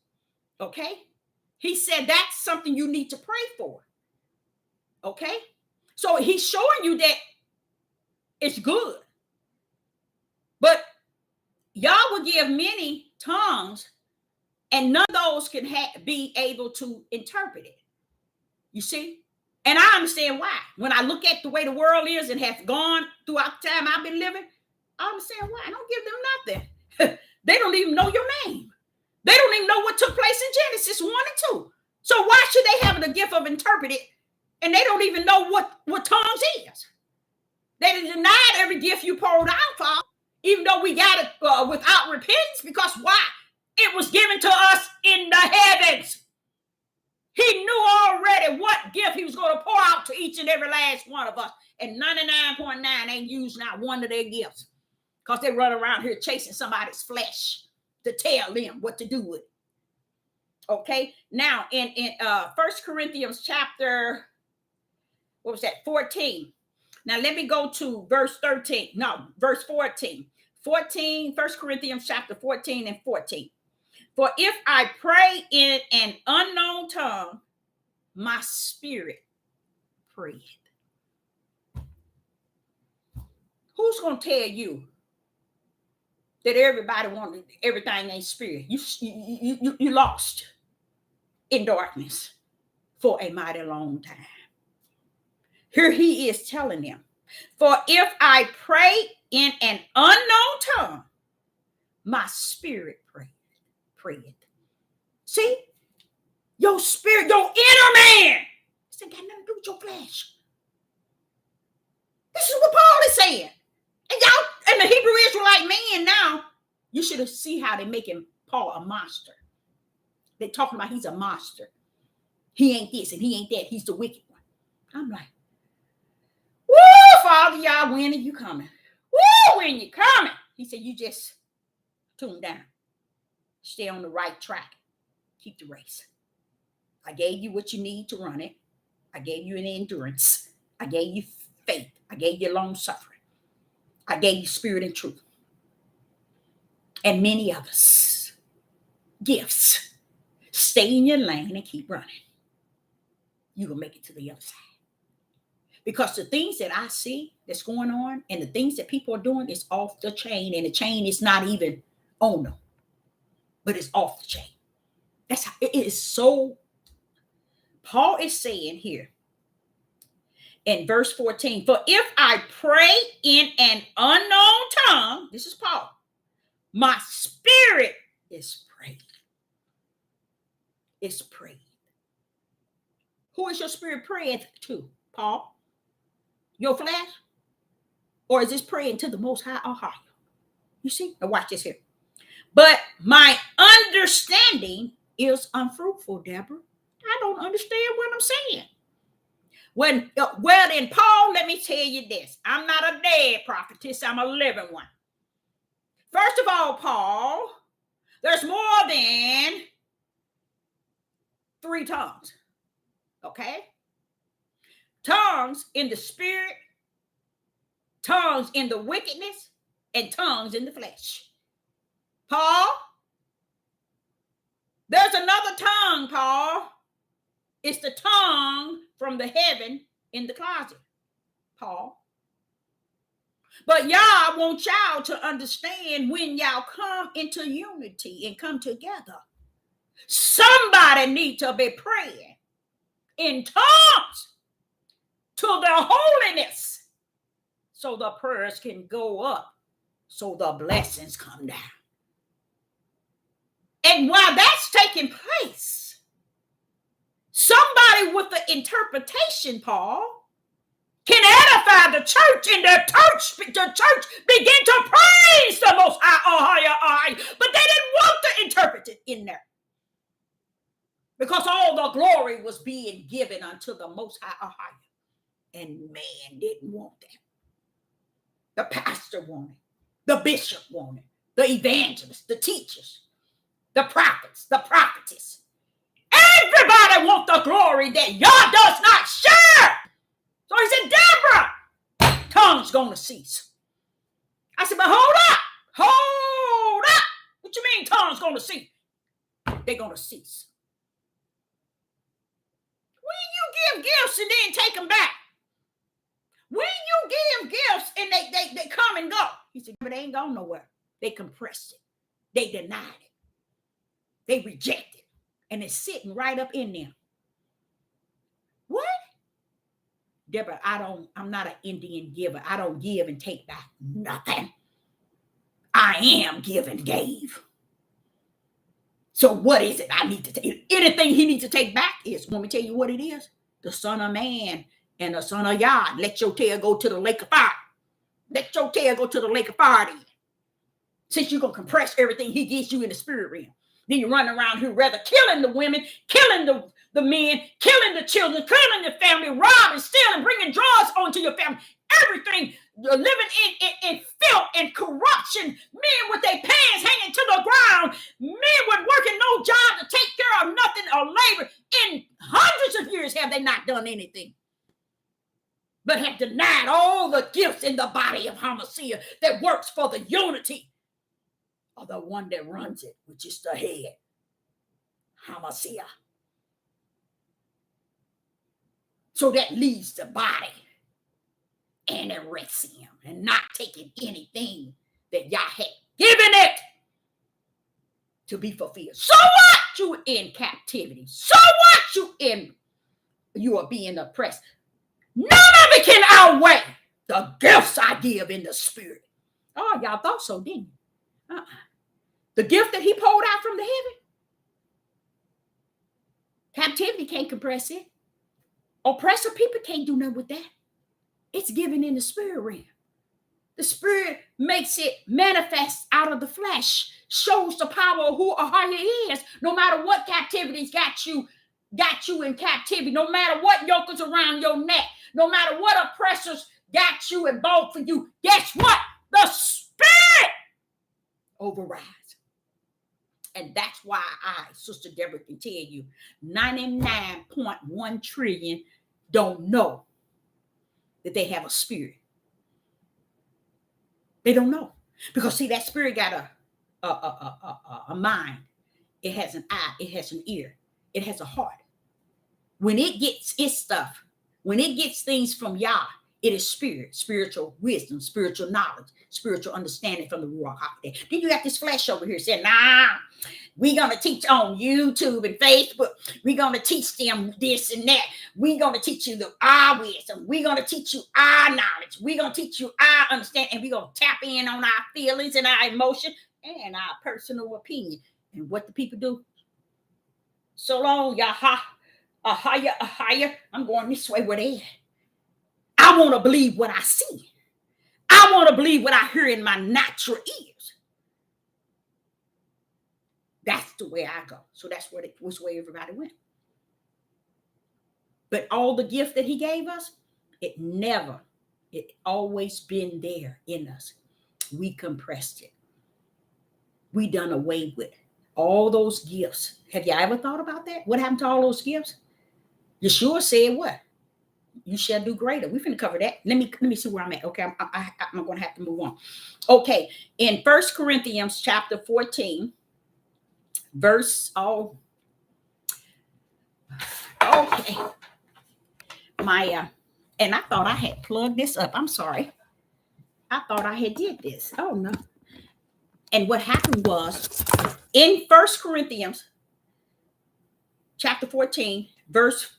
Okay? He said that's something you need to pray for. Okay? So he's showing you that it's good. But y'all will give many tongues and none of those can be able to interpret it. You see? And I understand why. When I look at the way the world is and have gone throughout the time I've been living, I understand why. I don't give them nothing. They don't even know your name. They don't even know what took place in Genesis 1 and 2. So why should they have the gift of interpreting and they don't even know what tongues is? They denied every gift you poured out for, even though we got it without repentance, because why? It was given to us in the heavens. He knew already what gift he was going to pour out to each and every last one of us. And 99.9 ain't used not one of their gifts because they run around here chasing somebody's flesh to tell them what to do with it. Okay. Now in 1 Corinthians chapter, 14. Now let me go to verse 13. No, verse 14. 1 Corinthians chapter 14 and 14. For if I pray in an unknown tongue, my spirit prayeth. Who's going to tell you that everybody wanted everything ain't spirit? You lost in darkness for a mighty long time. Here he is telling them, for if I pray in an unknown tongue, my spirit prayeth. See? Your spirit, your inner man. This ain't got nothing to do with your flesh. This is what Paul is saying. And y'all, and the Hebrew Israelite man now, you should have seen how they making Paul a monster. They're talking about he's a monster. He ain't this and he ain't that. He's the wicked one. I'm like, woo, Father, y'all, when are you coming? Woo, when you coming? He said, you just tune down. Stay on the right track. Keep the race. I gave you what you need to run it. I gave you an endurance. I gave you faith. I gave you long suffering. I gave you spirit and truth. And many others. Gifts. Stay in your lane and keep running. You're going to make it to the other side. Because the things that I see that's going on and the things that people are doing is off the chain. And the chain is not even on them. But it's off the chain. That's how it is. So Paul is saying here in verse 14, for if I pray in an unknown tongue, this is Paul, my spirit is praying. It's praying. Who is your spirit praying to, Paul? Your flesh? Or is this praying to the Most High Ahayah? You see? Now watch this here. But my understanding is unfruitful, Deborah. I don't understand what I'm saying. Well, then, Paul, let me tell you this. I'm not a dead prophetess. I'm a living one. First of all, Paul, there's more than 3 tongues. Okay? Tongues in the spirit, tongues in the wickedness, and tongues in the flesh. Paul, there's another tongue, Paul. It's the tongue from the heaven in the closet, Paul. But y'all want y'all to understand when y'all come into unity and come together, somebody need to be praying in tongues to the holiness so the prayers can go up, so the blessings come down. And while that's taking place, somebody with the interpretation, Paul, can edify the church, and the church begin to praise the Most High, Ahayah. But they didn't want to interpret it in there, because all the glory was being given unto the Most High, Ahayah. And man didn't want that. The pastor wanted, the bishop wanted, the evangelists, the teachers, the prophets, the prophetess. Everybody wants the glory that Yah does not share. So he said, Deborah, tongue's going to cease. I said, but hold up. What you mean tongue's going to cease? They're going to cease. When you give gifts and then take them back, when you give gifts and they come and go, he said, but they ain't going nowhere. They compressed it. They denied it. They rejected it. And it's sitting right up in them. What? Deborah, I'm not an Indian giver. I don't give and take back nothing. I am give and gave. So what is it I need to take? Anything he needs to take back is, let me tell you what it is. The Son of Man and the Son of Yah. Let your tail go to the lake of fire. Let your tail go to the lake of fire then. Since you're going to compress everything he gives you in the spirit realm. Then you run around here rather killing the women, killing the men, killing the children, killing the family, robbing, stealing, bringing drugs onto your family. Everything, living in filth and corruption. Men with their pants hanging to the ground. Men with working no job to take care of nothing or labor. In hundreds of years have they not done anything, but have denied all the gifts in the body of Ahayah that works for the unity of the one that runs it, which is the head, Ahayah. So that leads the body anorexia and not taking anything that Yah had given it to be fulfilled. So what? You in captivity. So what? You are being oppressed. None of it can outweigh the gifts I give in the spirit. Oh, y'all thought so, didn't you? The gift that he pulled out from the heaven. Captivity can't compress it. Oppressive people can't do nothing with that. It's given in the spirit realm. The spirit makes it manifest out of the flesh, shows the power of who Ahayah is. No matter what captivity's got you in captivity, no matter what yoke is around your neck, no matter what oppressors got you and bought for you, guess what? The spirit overrides. And that's why Sister Deborah, can tell you 99.1 trillion don't know that they have a spirit. They don't know. Because see, that spirit got a mind. It has an eye. It has an ear. It has a heart. When it gets its stuff, when it gets things from Yah, it is spirit, spiritual wisdom, spiritual knowledge, spiritual understanding from the Ruach HaKodesh. Then you got this flesh over here saying, nah, we're going to teach on YouTube and Facebook. We're going to teach them this and that. We're going to teach you our wisdom. We're going to teach you our knowledge. We're going to teach you our understanding. And we're going to tap in on our feelings and our emotion and our personal opinion. And what the people do? So long, Ahayah. I'm going this way where they at. I want to believe what I see. I want to believe what I hear in my natural ears. That's the way I go. So that's which way everybody went. But all the gift that he gave us, it always been there in us. We compressed it. We done away with all those gifts. Have you ever thought about that? What happened to all those gifts? Yeshua said what? You shall do greater. We're going to cover that. Let me see where I'm at. Okay, I'm going to have to move on. Okay, in 1 Corinthians chapter 14, verse Okay. And I thought I had plugged this up. I'm sorry. I thought I had did this. Oh no. And what happened was in 1 Corinthians chapter 14, verse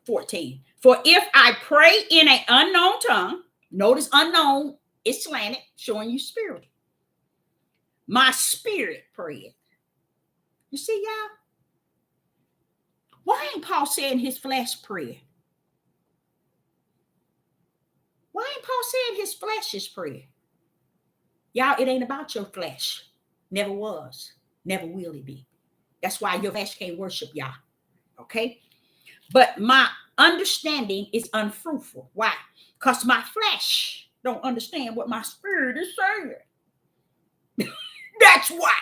14. For if I pray in an unknown tongue, notice unknown is slanted, showing you spirit. My spirit prayed. You see, y'all? Why ain't Paul saying his flesh prayed? Why ain't Paul saying his flesh is praying? Y'all, it ain't about your flesh. Never was. Never will it be. That's why your flesh can't worship y'all. Okay? But my understanding is unfruitful. Why? Because my flesh don't understand what my spirit is saying. That's why.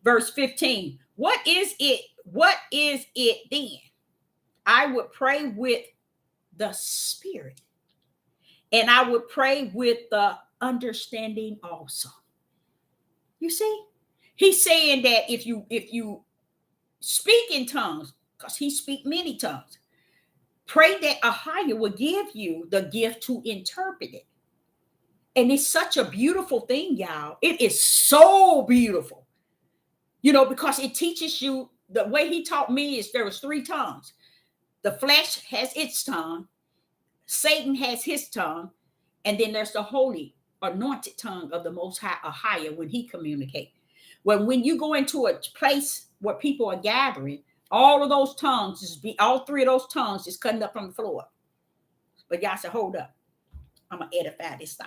Verse 15. What is it? What is it then? I would pray with the spirit. And I would pray with the understanding also. You see? He's saying that if you speak in tongues, because he speak many tongues, pray that Ahayah will give you the gift to interpret it. And it's such a beautiful thing, y'all. It is so beautiful. You know, because it teaches you, the way he taught me is there was 3 tongues. The flesh has its tongue, Satan has his tongue, and then there's the holy anointed tongue of the Most High, Ahayah, when he communicates. When you go into a place where people are gathering, all of those tongues all 3 of those tongues is cutting up from the floor. But y'all said, hold up, I'm gonna edify this thing.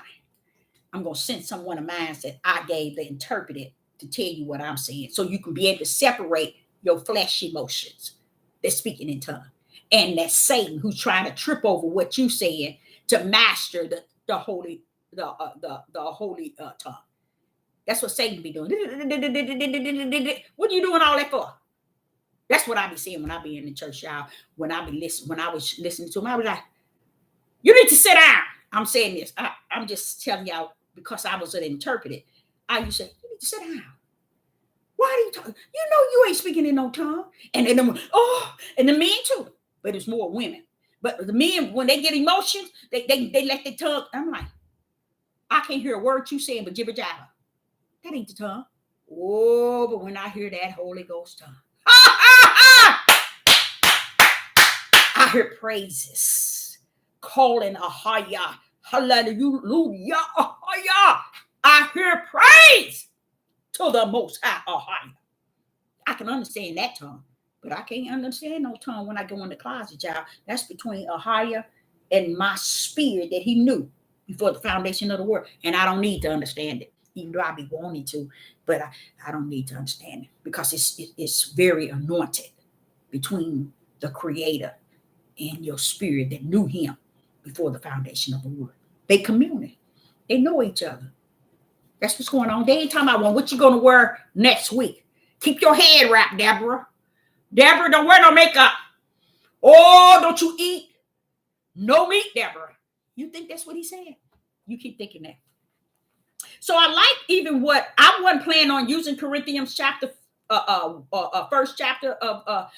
I'm gonna send someone of mine that I gave the interpreter to tell you what I'm saying, so you can be able to separate your flesh emotions that's speaking in tongue, and that Satan who's trying to trip over what you saying to master the holy tongue. That's what Satan be doing. What are you doing all that for? That's what I be seeing when I be in the church, y'all. When I was listening to him, I was like, you need to sit down. I'm saying this. I'm just telling y'all because I was an interpreter. I used to say, you need to sit down. Why are you talking? You know you ain't speaking in no tongue. And then and the men too. But it's more women. But the men, when they get emotions, they let their tongue. I'm like, I can't hear a word you saying, but jibber jabber. That ain't the tongue. Oh, but when I hear that Holy Ghost tongue, I hear praises calling Ahayah, hallelujah, Ahayah. I hear praise to the Most High, Ahayah. I can understand that tongue, but I can't understand no tongue when I go in the closet, y'all. That's between Ahayah and my spirit that he knew before the foundation of the world, and I don't need to understand it. Even though I be wanting to, but I don't need to understand it because it's very anointed between the Creator and your spirit that knew him before the foundation of the world. They commune. They know each other. That's what's going on. They ain't talking about what you going to wear next week. Keep your head wrapped, Deborah. Deborah, don't wear no makeup. Oh, don't you eat no meat, Deborah. You think that's what he's saying? You keep thinking that. So I like even what I wasn't planning on using Corinthians chapter, first chapter of,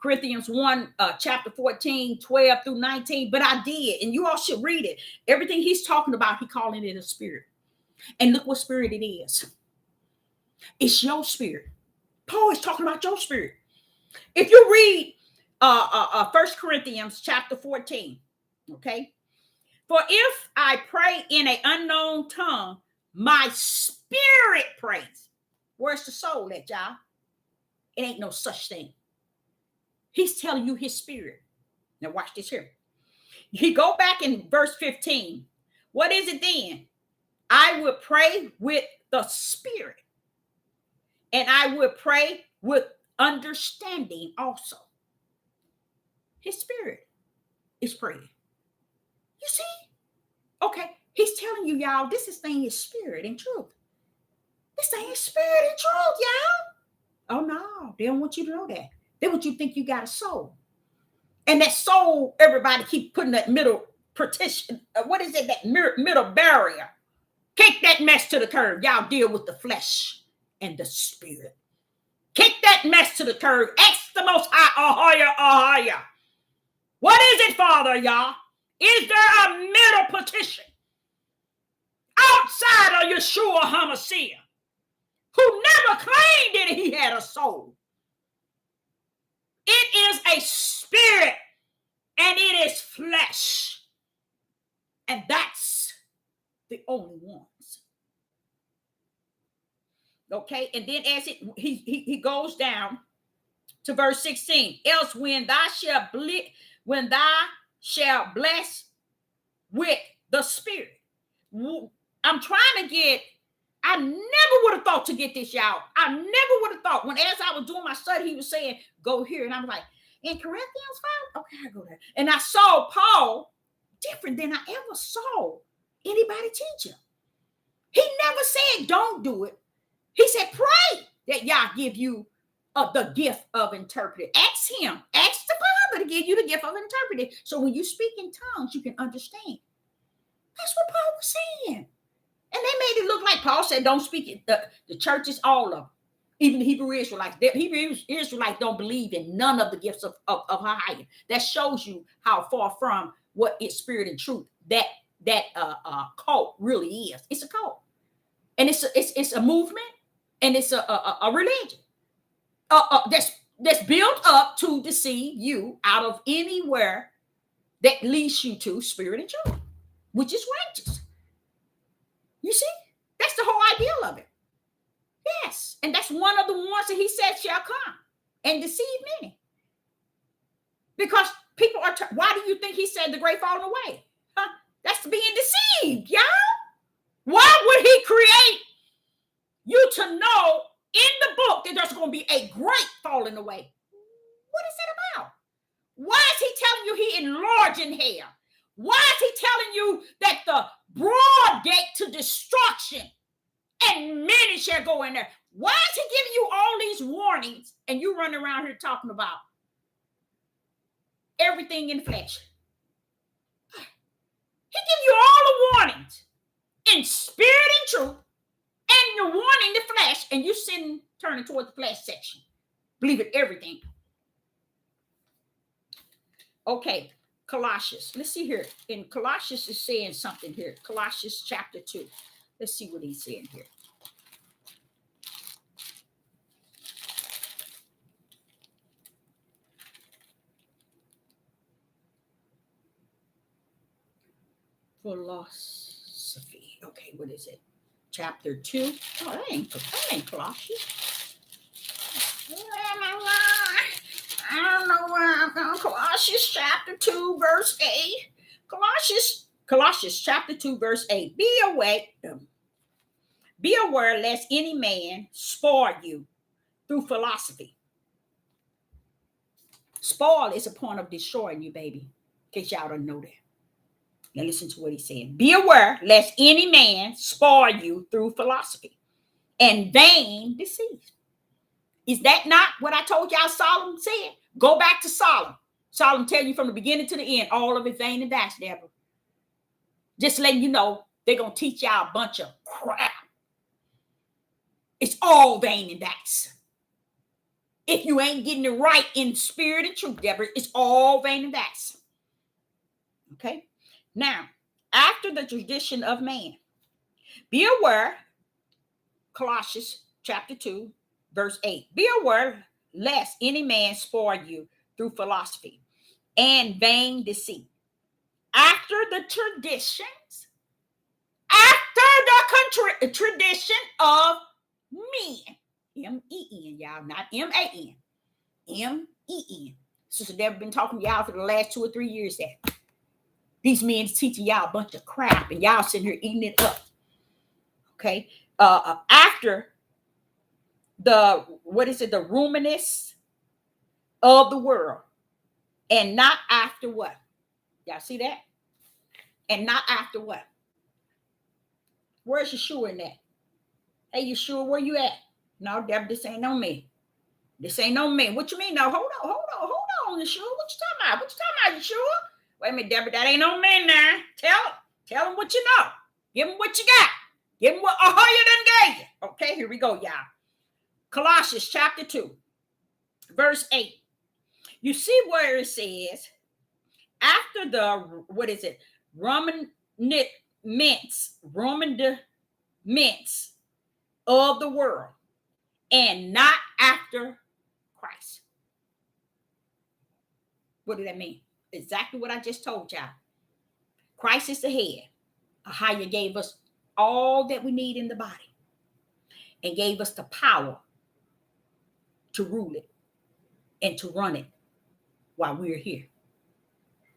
Corinthians 1, chapter 14, 12 through 19, but I did. And you all should read it. Everything he's talking about, he calling it a spirit. And look what spirit it is. It's your spirit. Paul is talking about your spirit. If you read 1 Corinthians chapter 14, okay? For if I pray in an unknown tongue, my spirit prays. Where's the soul at, y'all? It ain't no such thing. He's telling you his spirit. Now watch this here. He go back in verse 15. What is it then? I would pray with the spirit. And I would pray with understanding also. His spirit is praying. You see? Okay. He's telling you, y'all, this thing is spirit and truth. This thing is spirit and truth, y'all. Oh, no. They don't want you to know that. They want you to think you got a soul. And that soul, everybody keep putting that middle partition. What is it? That middle barrier. Kick that mess to the curb. Y'all deal with the flesh and the spirit. Kick that mess to the curb. Ask the Most High, Ahayah, Ahayah. What is it, Father, y'all? Is there a middle petition outside of Yeshua HaMashiach, who never claimed that he had a soul? It is a spirit and it is flesh. And that's the only ones. Okay, and then as he goes down to verse 16, else when thou shalt bless with the spirit. I'm trying to get, I never would have thought to get this, y'all. I never would have thought, when as I was doing my study, he was saying, go here. And I'm like, in Corinthians 5? Okay, I go there. And I saw Paul different than I ever saw anybody teach him. He never said, don't do it. He said, pray that y'all give you the gift of interpreting. Ask him, ask the Father to give you the gift of interpreting. So when you speak in tongues, you can understand. That's what Paul was saying. And they made it look like Paul said, don't speak it. The church is all of them. Even the Hebrew Israelites. The Hebrew Israelites don't believe in none of the gifts of Ahayah. That shows you how far from what is spirit and truth that cult really is. It's a cult. And it's a movement, and it's a religion that's built up to deceive you out of anywhere that leads you to spirit and truth, which is righteous. You see, that's the whole ideal of it. Yes, and that's one of the ones that he said shall come and deceive many. Because people are, why do you think he said the great falling away? Huh? That's being deceived, y'all. Why would he create you to know in the book that there's going to be a great falling away? What is that about? Why is he telling you he enlarging hell? Why is he telling you that the broad gate to destruction and many shall go in there? Why is he giving you all these warnings and you run around here talking about everything in flesh? He gives you all the warnings in spirit and truth, and you're warning the flesh, and you're sitting turning towards the flesh section, believing everything. Okay, Colossians. Let's see here. In Colossians is saying something here. Colossians chapter 2. Let's see what he's saying here. Philosophy. Okay, what is it? Chapter 2. Oh, that ain't Colossians. I don't know where I'm going. Colossians chapter 2, verse 8. Colossians chapter 2, verse 8. Be aware lest any man spoil you through philosophy. Spoil is a point of destroying you, baby. In case y'all don't know that. Now listen to what he's saying. Be aware lest any man spoil you through philosophy and vain deceit. Is that not what I told y'all Solomon said? Go back to Solomon. Solomon tell you from the beginning to the end, all of it vain and vast, Deborah. Just letting you know, they're going to teach y'all a bunch of crap. It's all vain and vast. If you ain't getting it right in spirit and truth, Deborah, it's all vain and vast. Okay? Now, after the tradition of man, be aware, Colossians chapter 2, verse 8, be aware lest any man spoil you through philosophy and vain deceit. After the traditions, after the tradition of men, M-E-N, y'all, not M-A-N, M-E-N. Sister Deborah been talking to y'all for the last 2 or 3 years that these men teaching y'all a bunch of crap and y'all sitting here eating it up. Okay. After the ruminous of the world, and not after what? Y'all see that? And not after what? Where's Yeshua in that? Hey, Yeshua, where you at? No, Deborah, this ain't no me. This ain't no me. What you mean? No, hold on, Yeshua. What you talking about? Yeshua? Wait a minute, Deborah, that ain't no man now. Tell him what you know. Give him what you got. Give him what Ahayah done gave you. Okay, here we go, y'all. Colossians chapter 2, verse 8. You see where it says, after the, what is it? Roman mints of the world, and not after Christ. What does that mean? Exactly what I just told y'all. Christ is the head. Ahayah gave us all that we need in the body and gave us the power to rule it and to run it while we're here.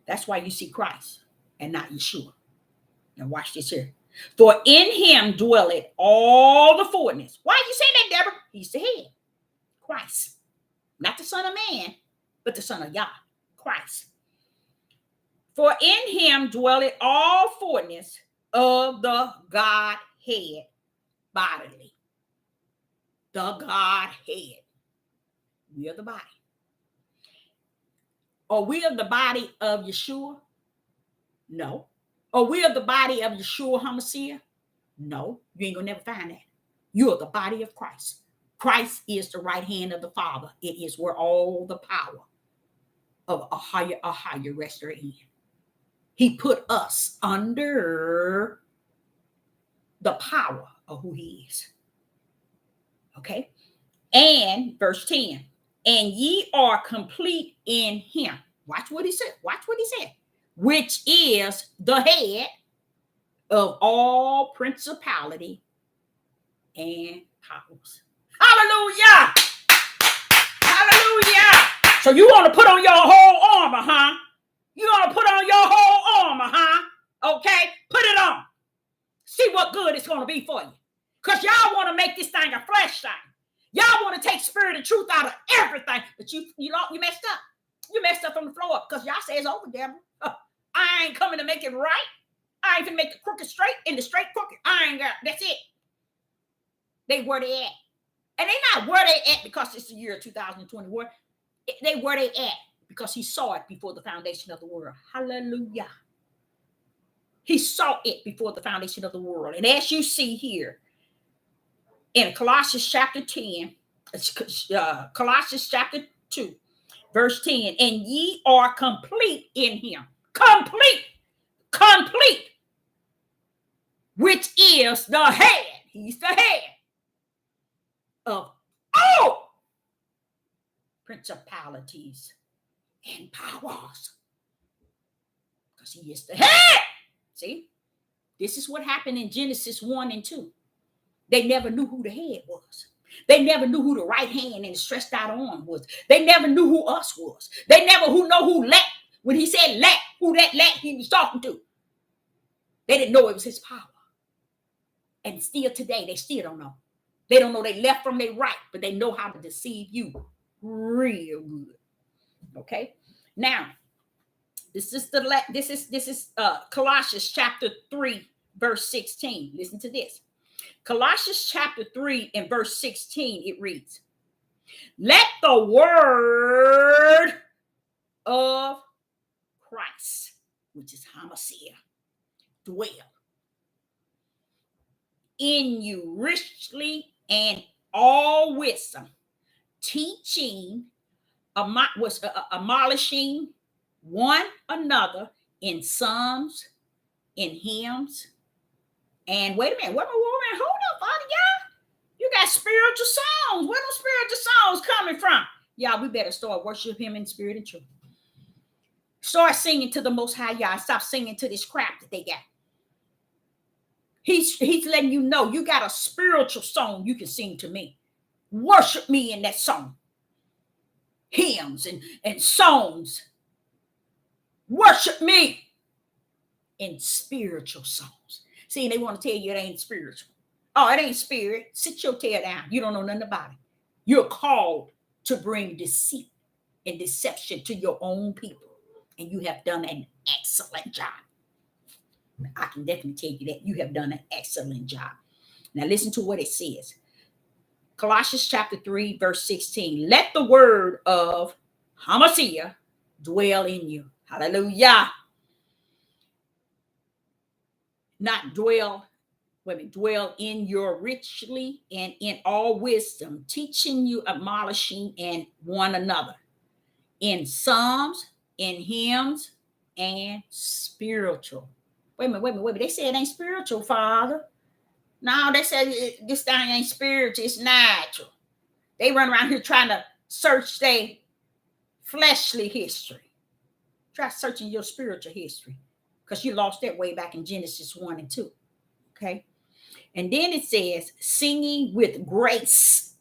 That's why you see Christ and not Yeshua. Now watch this here. For in him dwelleth all the fullness. Why you say that, Deborah? He's the head. Christ. Not the Son of Man, but the Son of Yah. Christ. For in him dwelleth all fullness of the Godhead bodily. The Godhead. We are the body. Are we of the body of Yeshua? No. Are we of the body of Yeshua HaMashiach? No. You ain't gonna never find that. You are the body of Christ. Christ is the right hand of the Father. It is where all the power of Ahayah rests in. He put us under the power of who he is. Okay? And verse 10, and ye are complete in him. Watch what he said. Watch what he said. Which is the head of all principality and powers. Hallelujah! Hallelujah! So you want to put on your whole armor, huh? You want to put on your whole armor, huh? Okay? Put it on. See what good it's going to be for you. Because y'all want to make this thing a flesh thing. Y'all want to take spirit and truth out of everything. But you messed up. You messed up from the floor up because y'all say it's over, Deborah. I ain't coming to make it right. I ain't gonna make the crooked straight and the straight crooked. I ain't got, that's it. They where they at. And they not where they at because it's the year 2021. They where they at because he saw it before the foundation of the world. Hallelujah. He saw it before the foundation of the world. And as you see here in Colossians chapter 10, Colossians chapter 2, verse 10, and ye are complete in him. Complete, which is the head. He's the head of all principalities and powers. Because he is the head. See, this is what happened in Genesis 1 and 2. They never knew who the head was. They never knew who the right hand and the stretched out arm was. They never knew who us was. They never know who let. When he said let, who that let he was talking to. They didn't know it was his power. And still today, they still don't know. They don't know they left from their right, but they know how to deceive you real good. Okay? Now, this is Colossians chapter 3, verse 16. Listen to this. Colossians chapter 3 and verse 16, it reads, let the word of Christ, which is HaMashiach, dwell in you richly and all wisdom, teaching, admonishing one another in psalms, in hymns, and wait a minute, hold up, Father, y'all. You got spiritual songs. Where those spiritual songs coming from? Y'all, we better start worshiping him in spirit and truth. Start singing to the Most High, y'all. Stop singing to this crap that they got. He's letting you know you got a spiritual song you can sing to me. Worship me in that song. Hymns and songs. Worship me in spiritual songs. See, they want to tell you it ain't spiritual. Oh, it ain't spirit. Sit your tail down. You don't know nothing about it. You're called to bring deceit and deception to your own people. And you have done an excellent job. I can definitely tell you that you have done an excellent job. Now listen to what it says. Colossians chapter 3, verse 16. Let the word of HaMashiach dwell in you. Hallelujah. Not dwell in your richly and in all wisdom, teaching you, admonishing and one another in psalms, in hymns, and spiritual. Wait a minute. They say it ain't spiritual, Father. No, they say this thing ain't spiritual, it's natural. They run around here trying to search their fleshly history. Try searching your spiritual history because you lost that way back in Genesis 1 and 2. Okay. And then it says, singing with grace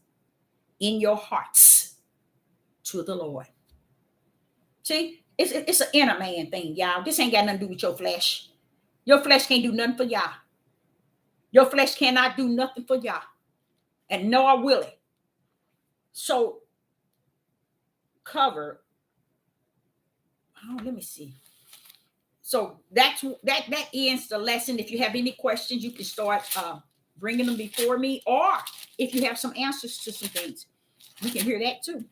in your hearts to the Lord. See, it's an inner man thing, y'all. This ain't got nothing to do with your flesh. Your flesh can't do nothing for y'all. Your flesh cannot do nothing for y'all. And nor will it. So, cover. Oh, let me see. So that ends the lesson. If you have any questions, you can start bringing them before me, or if you have some answers to some things, we can hear that too.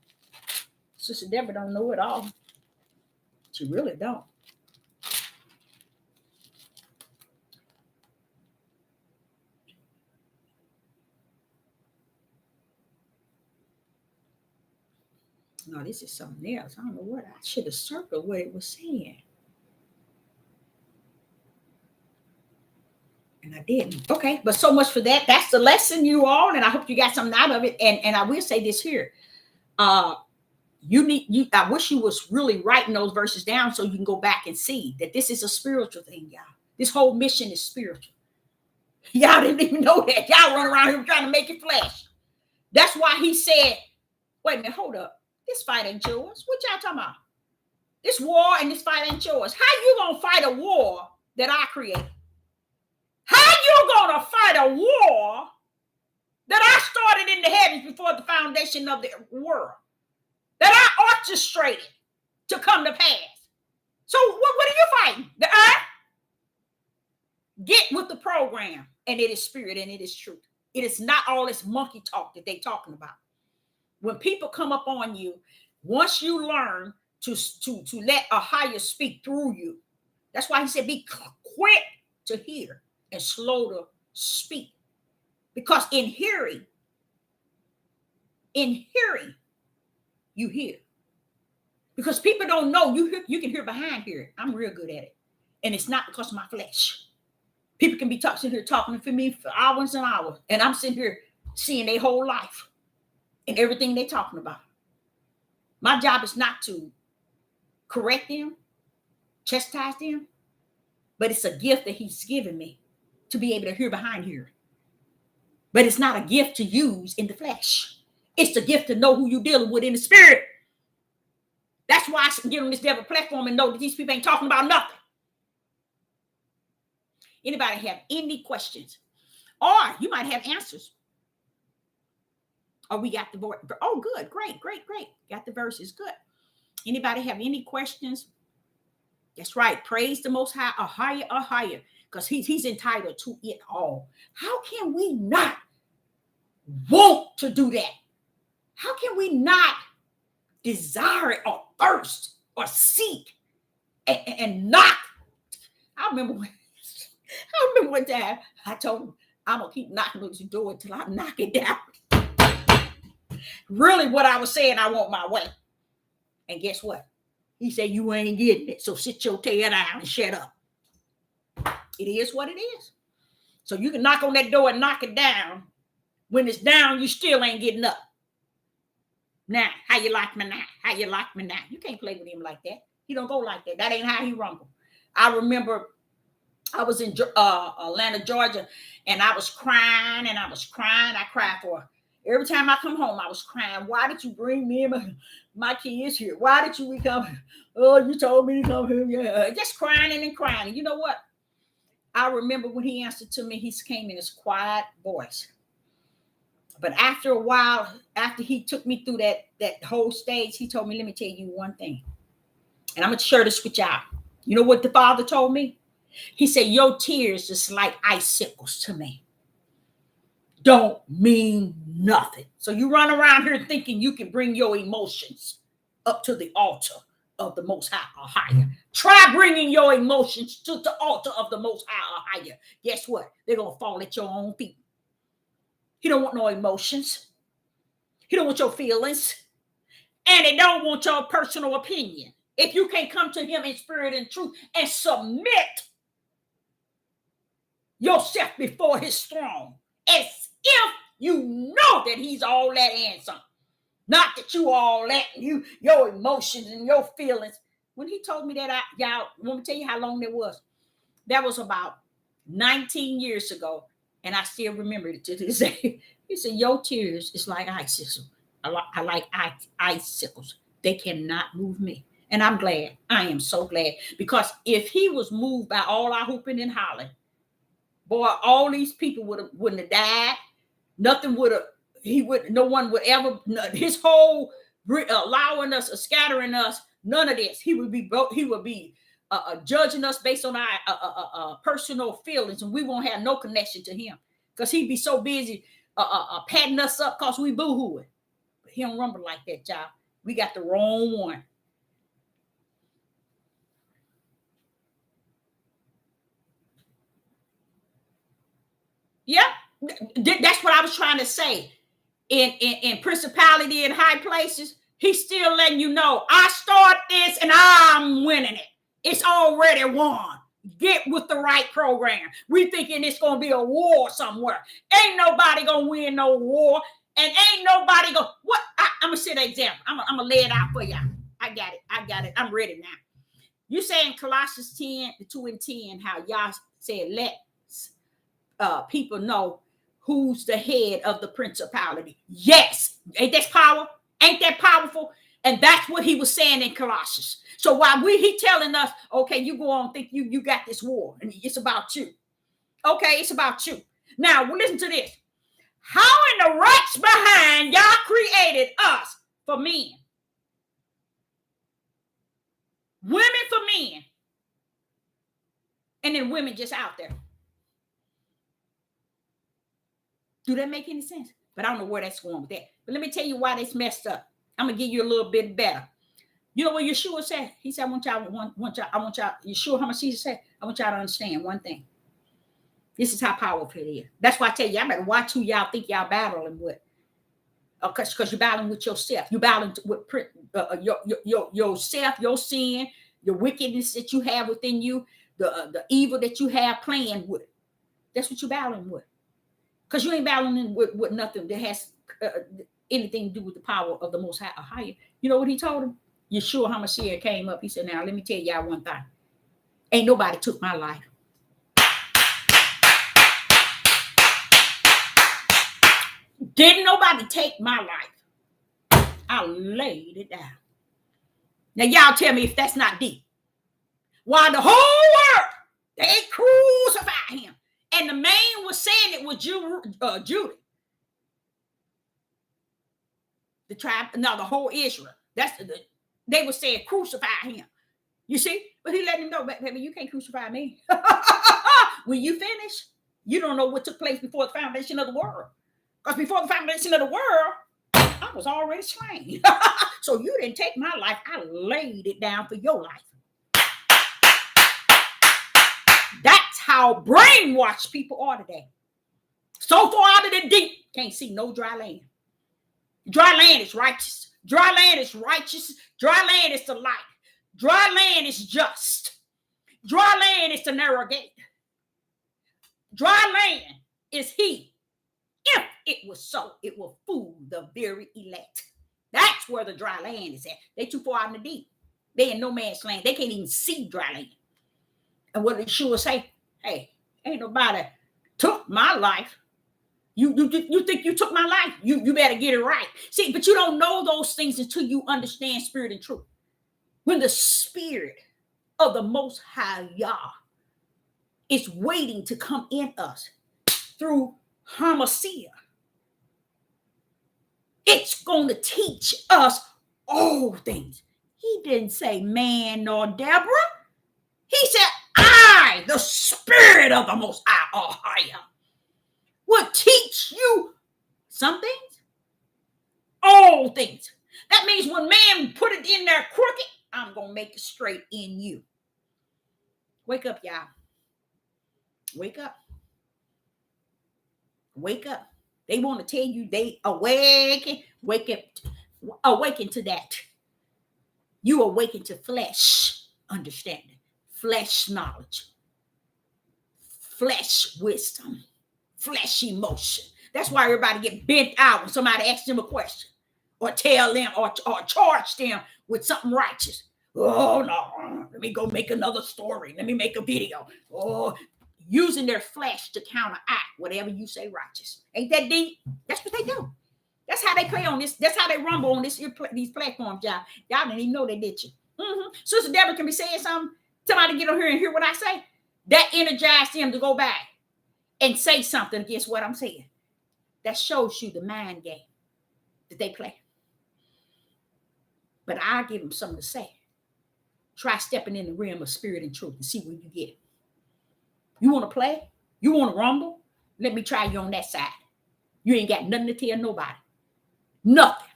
Sister Deborah don't know it all. She really don't. No, this is something else. I don't know what I should have circled what it was saying. And I didn't. Okay, but so much for that. That's the lesson, you all, and I hope you got something out of it. And I will say this here. I wish you was really writing those verses down so you can go back and see that this is a spiritual thing, y'all. This whole mission is spiritual. Y'all didn't even know that. Y'all run around here trying to make it flesh. That's why he said, wait a minute, hold up. This fight ain't yours. What y'all talking about? This war and this fight ain't yours. How you gonna fight a war that I create? How you gonna fight a war that I started in the heavens before the foundation of the world? That I orchestrated to come to pass. So what are you fighting? The earth? Get with the program. And it is spirit and it is truth. It is not all this monkey talk that they talking about. When people come up on you, once you learn to let Ahayah speak through you, that's why he said be quick to hear and slow to speak. Because in hearing, you hear. Because people don't know, you can hear behind hearing. I'm real good at it. And it's not because of my flesh. People can be sitting here talking for me for hours and hours. And I'm sitting here seeing their whole life and everything they're talking about. My job is not to correct them, chastise them, but it's a gift that he's given me to be able to hear behind hearing. But it's not a gift to use in the flesh. It's the gift to know who you're dealing with in the spirit. That's why I should get on this devil platform and know that these people ain't talking about nothing. Anybody have any questions? Or you might have answers. Or we got the board. Oh, good. Great. Got the verses. Good. Anybody have any questions? That's right. Praise the Most High. Ahayah. Because he's entitled to it all. How can we not want to do that? How can we not desire it or thirst or seek and knock? I remember one time I told him, I'm going to keep knocking on the door until I knock it down. Really what I was saying, I want my way. And guess what? He said, you ain't getting it. So sit your tail down and shut up. It is what it is. So you can knock on that door and knock it down. When it's down, you still ain't getting up. Now, how you like me now? How you like me now? You can't play with him like that. He don't go like that. That ain't how he rumble. I remember I was in Atlanta, Georgia, and I was crying and I was crying. I cried for every time I come home. I was crying. Why did you bring me and my kids here? Why did you come? Oh, you told me to come here. Yeah, just crying and crying. And you know what? I remember when he answered to me, he came in his quiet voice. But after a while, after he took me through that whole stage, he told me, let me tell you one thing. And I'm going to share this with y'all. You know what the Father told me? He said, your tears just like icicles to me. Don't mean nothing. So you run around here thinking you can bring your emotions up to the altar of the Most High Ahayah. Try bringing your emotions to the altar of the Most High Ahayah. Guess what? They're going to fall at your own feet. He don't want no emotions. He don't want your feelings. And they don't want your personal opinion. If you can't come to him in spirit and truth and submit yourself before his throne, as if you know that he's all that and some. Not that you all that, your emotions and your feelings. When he told me that, y'all, let me tell you how long that was. That was about 19 years ago, and I still remember it to this day. He said, your tears is like icicles. I like icicles. They cannot move me. And I'm glad. I am so glad. Because if he was moved by all our hooping and hollering, boy, all these people wouldn't have died. Nothing would have, no one would ever, his whole allowing us or scattering us, none of this. He would be judging us based on our personal feelings, and we won't have no connection to him because he'd be so busy patting us up because we boo-hooing. But he don't rumble like that, y'all. We got the wrong one. Yep, that's what I was trying to say. In principality in high places, he's still letting you know, I start this and I'm winning it. It's already won. Get with the right program. We thinking it's going to be a war somewhere. Ain't nobody going to win no war. And ain't nobody going to, what? I'm going to set an example. I'm going to lay it out for y'all. I got it. I'm ready now. You say in Colossians 10, 2 and 10, how y'all said, let people know who's the head of the principality. Yes. Ain't that power? Ain't that powerful? And that's what he was saying in Colossians. So while he telling us, okay, you go on, think you got this war, and it's about you. Okay, it's about you. Now, listen to this. How in the rats behind y'all created us for men? Women for men. And then women just out there. Do that make any sense? But I don't know where that's going with that. But let me tell you why that's messed up. I'm gonna give you a little bit better. You know what Yeshua said? He said, I want y'all, Yeshua, how much Jesus said? I want y'all to understand one thing. This is how powerful it is. That's why I tell you, I better watch who y'all think y'all battling with. Because you're battling with yourself. You're battling with yourself, your sin, your wickedness that you have within you, the evil that you have playing with. That's what you're battling with. Because you ain't battling with nothing that has anything to do with the power of the Most High Ahayah. You know what he told him? Yeshua HaMashiach came up. He said, now, let me tell y'all one thing. Ain't nobody took my life. Didn't nobody take my life. I laid it down. Now, y'all tell me if that's not deep. While the whole world, they crucified him. And the man was saying it was Judah. The tribe, no, the whole Israel. They were saying crucify him. You see? But he let him know, baby, you can't crucify me. When you finish, you don't know what took place before the foundation of the world. Because before the foundation of the world, I was already slain. So you didn't take my life. I laid it down for your life. That's how brainwashed people are today. So far out of the deep, can't see no dry land. Dry land is righteous. Dry land is righteous. Dry land is the light. Dry land is just. Dry land is the narrow gate. Dry land is he. If it was so, it will fool the very elect. That's where the dry land is at. They too far out in the deep. They in no man's land. They can't even see dry land. And what did Yeshua say? Hey, ain't nobody took my life. You think you took my life? You better get it right. See, but you don't know those things until you understand spirit and truth. When the spirit of the Most High Yah is waiting to come in us through Hamashiach, it's going to teach us all things. He didn't say man nor Deborah. He said, I, the spirit of the Most High Ahayah, will teach you some things, all things. That means when man put it in there crooked, I'm going to make it straight in you. Wake up, y'all. Wake up. Wake up. They want to tell you they awake. Wake up. awaken to that. You awaken to flesh understanding, flesh knowledge, flesh wisdom, flesh emotion. That's why everybody get bent out when somebody asks them a question or tell them or charge them with something righteous. Oh, no, let me go make another story. Let me make a video. Oh, using their flesh to counteract whatever you say righteous. Ain't that deep? That's what they do. That's how they play on this. That's how they rumble on these platforms, y'all. Y'all didn't even know they did you. Sister Deborah can be saying something. Somebody get on here and hear what I say. That energized them to go back and say something against what I'm saying. That shows you the mind game that they play. But I give them something to say. Try stepping in the realm of spirit and truth and see where you get. You want to play? You want to rumble? Let me try you on that side. You ain't got nothing to tell nobody. Nothing.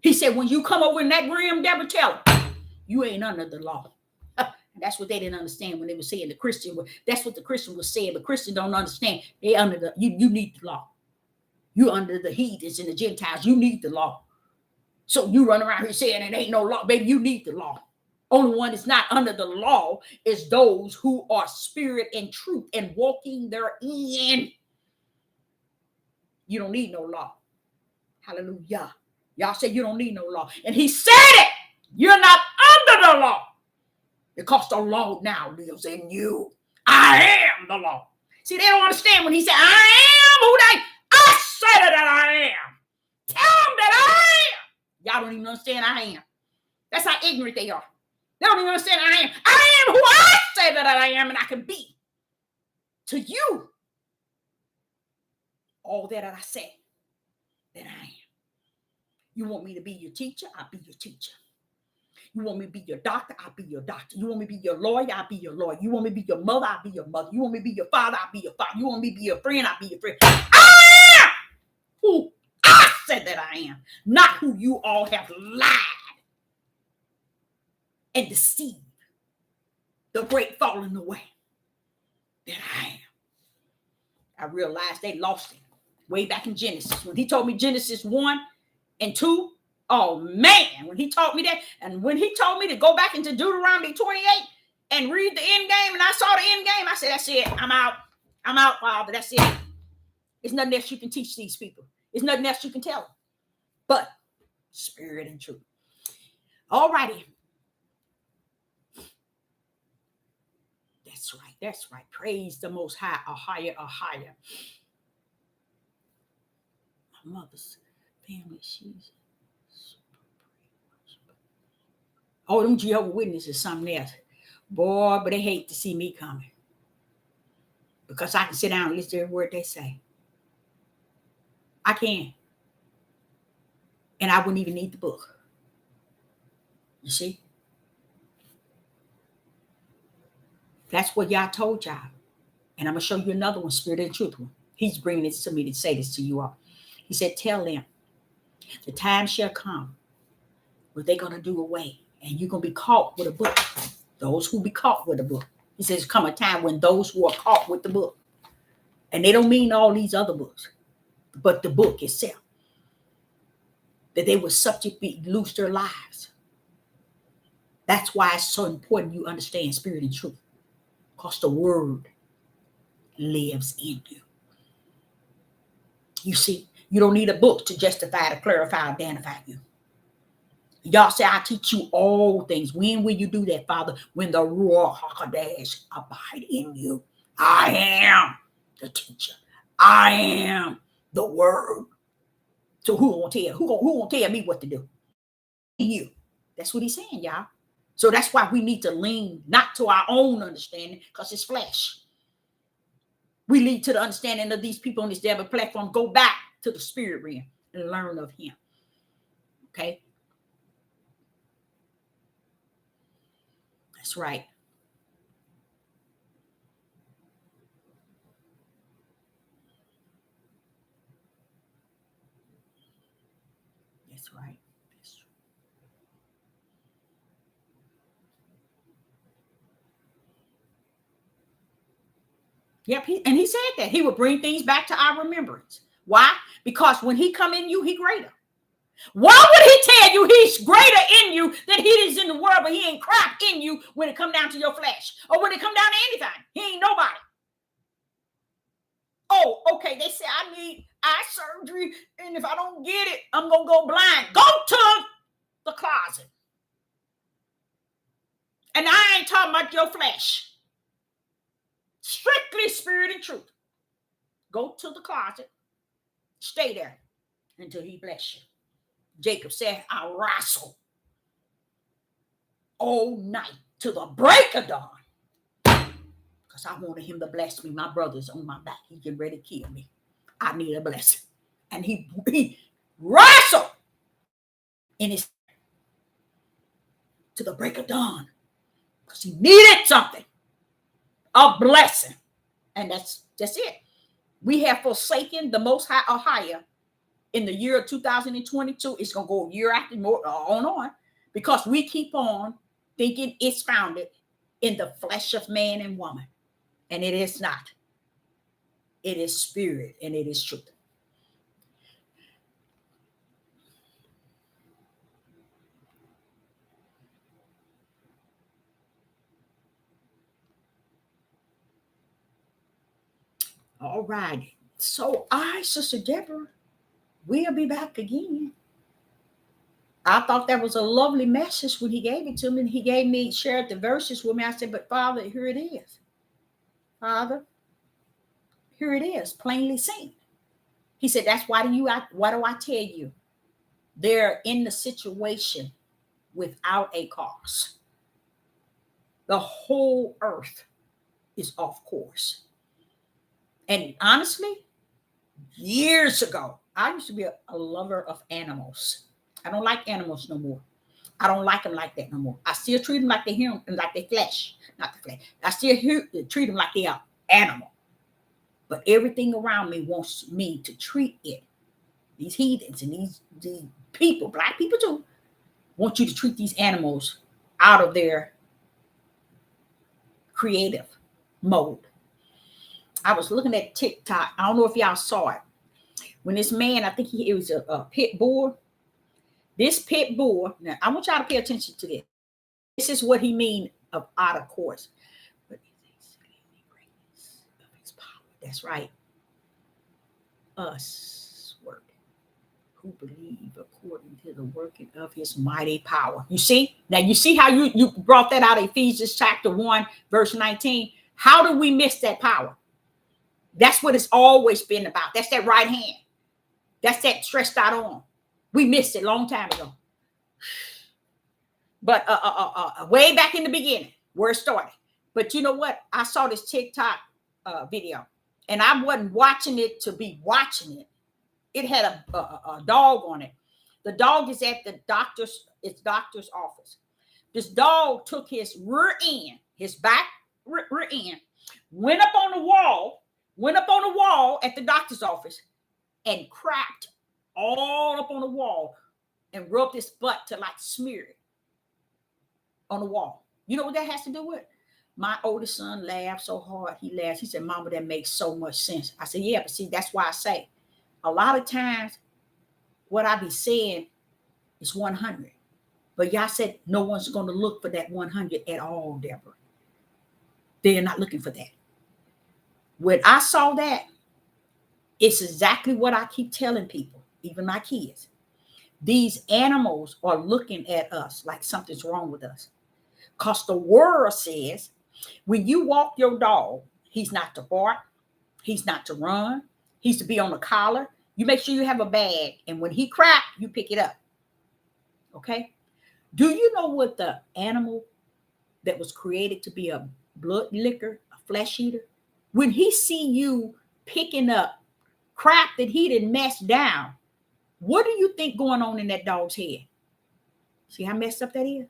He said, when you come over in that realm, Deborah, tell them, you ain't under the law. That's what they didn't understand when they were saying the Christian. That's what the Christian was saying, but Christians don't understand. They under the, you need the law. You under the heathens and the Gentiles. You need the law. So you run around here saying it ain't no law. Baby, you need the law. Only one that's not under the law is those who are spirit and truth and walking therein. You don't need no law. Hallelujah. Y'all say you don't need no law. And he said it. You're not under the law. Because the law now lives in you. I am the law. See, they don't understand when he said, I am who I said it that I am. Tell them that I am. Y'all don't even understand I am. That's how ignorant they are. They don't even understand I am. I am who I say that I am and I can be. To you, all that I say that I am. You want me to be your teacher? I'll be your teacher. You want me to be your doctor? I'll be your doctor. You want me to be your lawyer? I'll be your lawyer. You want me to be your mother? I'll be your mother. You want me to be your father? I'll be your father. You want me to be your friend? I'll be your friend. I am who I said that I am, not who you all have lied and deceived. The great falling away that I am. I realized they lost it way back in Genesis. When he told me Genesis 1 and 2, oh man, when he taught me that, and when he told me to go back into Deuteronomy 28 and read the end game, and I saw the end game, I said, that's it. I'm out, Father. That's it. There's nothing else you can teach these people. There's nothing else you can tell them. But spirit and truth. All righty. That's right. That's right. Praise the Most High. Ahayah, Ahayah. My mother's family, she's oh, them Jehovah's Witnesses is something else. Boy, but they hate to see me coming. Because I can sit down and listen to every word they say. I can. And I wouldn't even need the book. You see? That's what Yah told y'all. And I'm going to show you another one, Spirit and Truth one. He's bringing this to me to say this to you all. He said, tell them, the time shall come where they're going to do away. And you're going to be caught with a book. Those who be caught with a book. He says, come a time when those who are caught with the book. And they don't mean all these other books, but the book itself. That they will subject lose their lives. That's why it's so important you understand spirit and truth. Because the word lives in you. You see, you don't need a book to justify, to clarify, identify you. Y'all say, I teach you all things. When will you do that, Father? When the Ruach HaKodesh abide in you. I am the teacher. I am the word. So who gonna tell? Who gonna tell me what to do? You. That's what he's saying, y'all. So that's why we need to lean not to our own understanding, because it's flesh. We lead to the understanding of these people on this devil platform. Go back to the spirit realm and learn of him. Okay? That's right. That's right. That's true. Yep, he said that he would bring things back to our remembrance. Why? Because when he come in you, he greater. Why would he tell you he's greater in you than he is in the world, but he ain't crap in you when it come down to your flesh or when it come down to anything? He ain't nobody. Oh, okay. They say I need eye surgery, and if I don't get it, I'm gonna go blind. Go to the closet. And I ain't talking about your flesh. Strictly spirit and truth. Go to the closet. Stay there until he bless you. Jacob said, I wrestle all night to the break of dawn. Because I wanted him to bless me. My brother's on my back. He getting ready to kill me. I need a blessing. And he wrestled in his to the break of dawn. Because he needed something. A blessing. And that's it. We have forsaken the Most High Ahayah in the year of 2022. It's going to go year after more on. Because we keep on thinking it's founded in the flesh of man and woman. And it is not. It is spirit and it is truth. All right. So Sister Deborah, we'll be back again. I thought that was a lovely message when he gave it to me. And he shared the verses with me. I said, but Father, here it is. Father, here it is, plainly seen. He said, that's why do I tell you? They're in the situation without a cause. The whole earth is off course. And honestly, years ago, I used to be a lover of animals. I don't like animals no more. I don't like them like that no more. I still treat them like they're human, like they're flesh, not the flesh. I still treat them like they are animal. But everything around me wants me to treat it. These heathens and these people, black people too, want you to treat these animals out of their creative mode. I was looking at TikTok. I don't know if y'all saw it. When this man, I think it was a pit bull. This pit bull, now I want y'all to pay attention to this. This is what he means of out of course. But his power. That's right. Us work who believe according to the working of his mighty power. You see? Now you see how you brought that out of Ephesians chapter 1, verse 19. How do we miss that power? That's what it's always been about. That's that right hand. That's that stretched out arm. We missed it a long time ago. But way back in the beginning, where it started. But you know what? I saw this TikTok video, and I wasn't watching it to be watching it. It had a dog on it. The dog is at the doctor's office. This dog took his rear end, his back rear end, went up on the wall at the doctor's office and crapped all up on the wall and rubbed his butt to like smear it on the wall. You know what that has to do with? My oldest son laughed so hard. He laughed. He said, Mama, that makes so much sense. I said, yeah, but see, that's why I say a lot of times what I be saying is 100. But y'all said no one's going to look for that 100 at all, Deborah. They're not looking for that. When I saw that, it's exactly what I keep telling people, even my kids. These animals are looking at us like something's wrong with us. Because the world says, when you walk your dog, he's not to bark, he's not to run, he's to be on a collar. You make sure you have a bag, and when he crap, you pick it up. Okay? Do you know what the animal that was created to be a blood licker, a flesh eater, when he see you picking up crap that he didn't mess down, what do you think going on in that dog's head? See how messed up that is?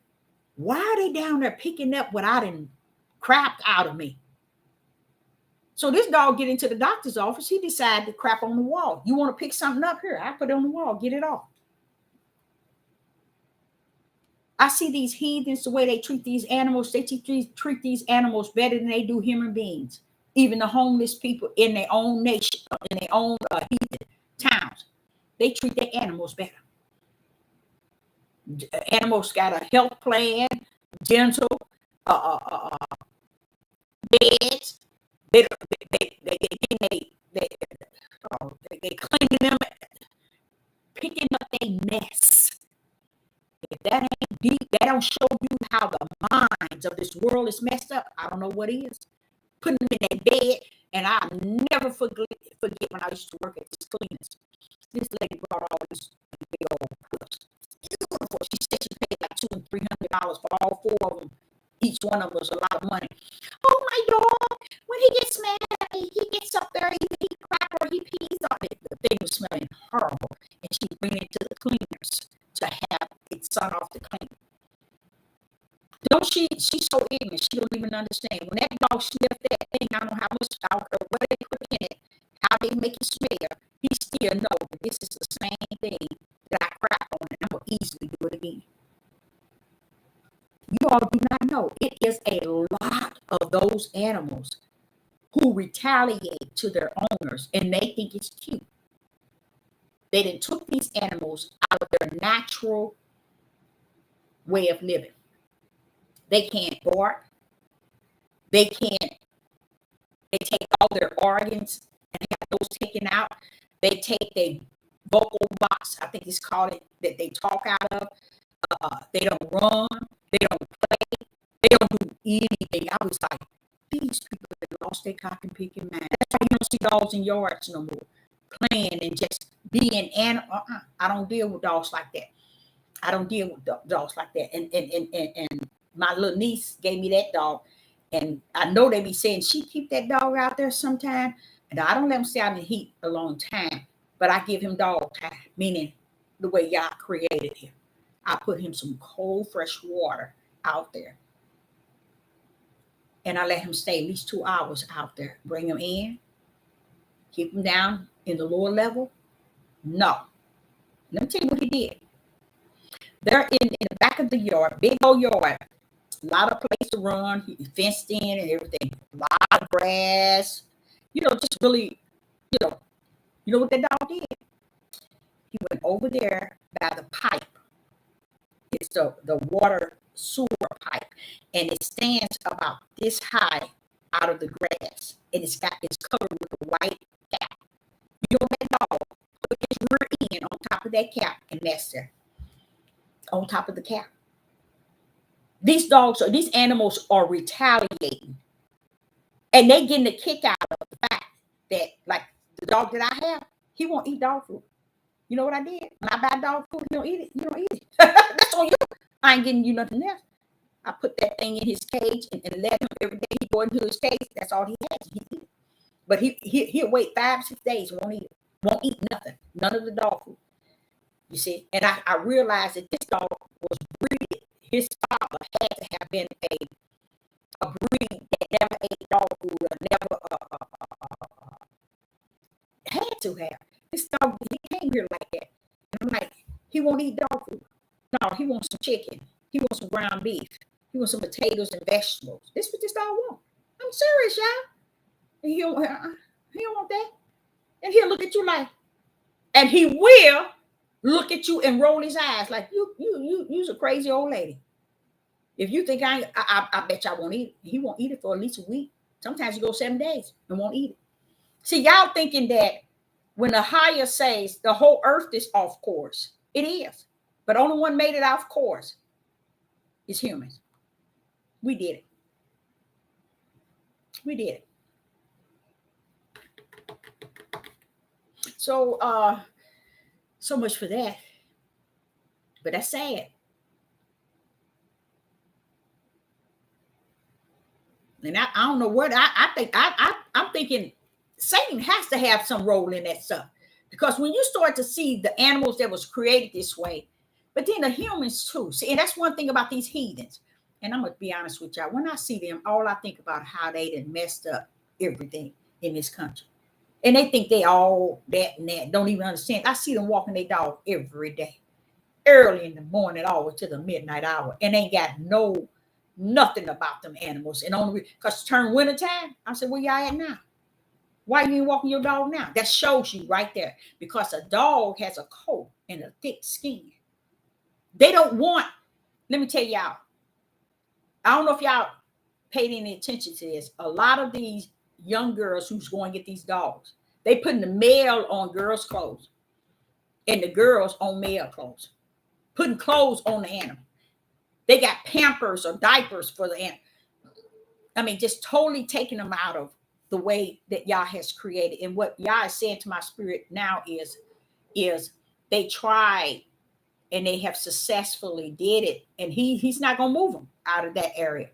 Why are they down there picking up what I done crapped out of me? So this dog get into the doctor's office. He decided to crap on the wall. You want to pick something up here? I put it on the wall. Get it off. I see these heathens, the way they treat these animals. They treat these animals better than they do human beings. Even the homeless people in their own nation, in their own heathen towns. They treat their animals better. Animals got a health plan, dental, beds. They they cleaning them, picking up their mess. If that ain't deep, that don't show you how the minds of this world is messed up. I don't know what is. Putting them in that bed, and I never forget when I used to work at this cleaners. This lady brought all these big old puss. Beautiful. She said she paid like $200 and $300 for all four of them. Each one of them was a lot of money. Oh my dog! When he gets mad at me, he gets up there, he crap or he pees on it. The thing was smelling horrible, and she bring it to the cleaners to have it sun off the clean. Don't she? She's so ignorant. She don't even understand. When that dog sniffed that thing, I don't know how much or what they put in it, how they make it smell. He still knows that this is the same thing that I crap on, and I'm gonna easily do it again. You all do not know. It is a lot of those animals who retaliate to their owners, and they think it's cute. They done took these animals out of their natural way of living. They can't bark. They can't. They take all their organs and have those taken out. They take their vocal box, I think it's called it, that they talk out of. They don't run. They don't play. They don't do anything. I was like, these people have lost their cock and picking mind. That's why you don't see dogs in yards no more, playing and just being animal. I don't deal with dogs like that. I don't deal with dogs like that. And my little niece gave me that dog, and I know they be saying she keep that dog out there sometime, and I don't let him stay out in the heat a long time, but I give him dog time, meaning the way y'all created him. I put him some cold, fresh water out there, and I let him stay at least 2 hours out there. Bring him in, keep him down in the lower level. No, let me tell you what he did. They're in the back of the yard, big old yard. A lot of place to run. He fenced in and everything. A lot of grass. Just really, you know what that dog did? He went over there by the pipe. It's the water sewer pipe. And it stands about this high out of the grass. And it's covered with a white cap. That dog put his rear end on top of that cap and nest there. On top of the cap. These animals are retaliating. And they getting a kick out of the fact that, like the dog that I have, he won't eat dog food. You know what I did? When I buy dog food, he don't eat it. You don't eat it. That's on you. I ain't getting you nothing else. I put that thing in his cage and let him every day he go into his cage. That's all he has. He eat it. But he'll wait 5-6 days, won't eat it. Won't eat nothing. None of the dog food. You see? And I realized that this dog was breeded. His father had to have been a breed that never ate dog food or never had to have. This dog, he came here like that. And I'm like, he won't eat dog food. No, he wants some chicken. He wants some ground beef. He wants some potatoes and vegetables. This is what this dog wants. I'm serious, y'all. And he don't want that. And he'll look at you like, and he will look at you and roll his eyes like you's a crazy old lady. If you think I bet y'all won't eat it. He won't eat it for at least a week. Sometimes you go 7 days and won't eat it. See, y'all thinking that when Ahayah says the whole earth is off course, it is. But only one made it off course is humans. We did it. We did it. So so much for that. But that's sad. And I don't know what I'm thinking Satan has to have some role in that stuff. Because when you start to see the animals that was created this way, but then the humans too. See, and that's one thing about these heathens. And I'm going to be honest with y'all. When I see them, all I think about how they done messed up everything in this country. And they think they all that and that. Don't even understand. I see them walking their dog every day. Early in the morning, all to the midnight hour. And ain't got nothing about them animals. And only because turn winter time, I said, where y'all at now? Why you ain't walking your dog now? That shows you right there. Because a dog has a coat and a thick skin. They don't want, let me tell y'all, I don't know if y'all paid any attention to this. A lot of these young girls who's going to get these dogs, they putting the male on girls' clothes and the girls on male clothes, putting clothes on the animal. They got Pampers or diapers for the animal. I mean, just totally taking them out of the way that Yah has created. And what Yah is saying to my spirit now is they tried and they have successfully did it. And he's not going to move them out of that area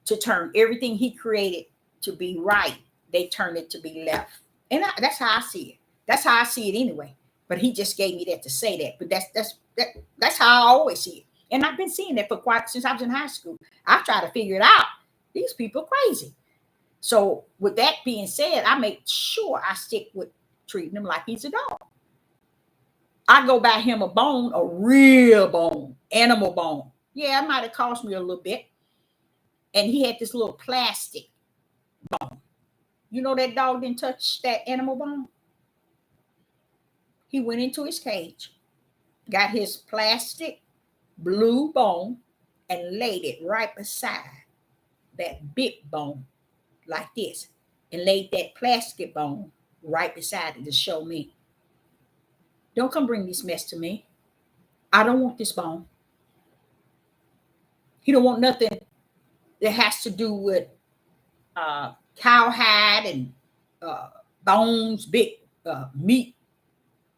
to turn everything he created to be right. They turn it to be left. And that's how I see it. That's how I see it anyway. But he just gave me that to say that. But that's how I always see it. And I've been seeing that for quite since I was in high school. I try to figure it out. These people are crazy. So with that being said, I make sure I stick with treating him like he's a dog. I go buy him a bone, a real bone, animal bone. Yeah, it might have cost me a little bit. And he had this little plastic bone. You know that dog didn't touch that animal bone? He went into his cage, got his plastic blue bone, and laid it right beside that big bone like this, and laid that plastic bone right beside it to show me, don't come bring this mess to me. I don't want this bone. He don't want nothing that has to do with cowhide and bones, big meat.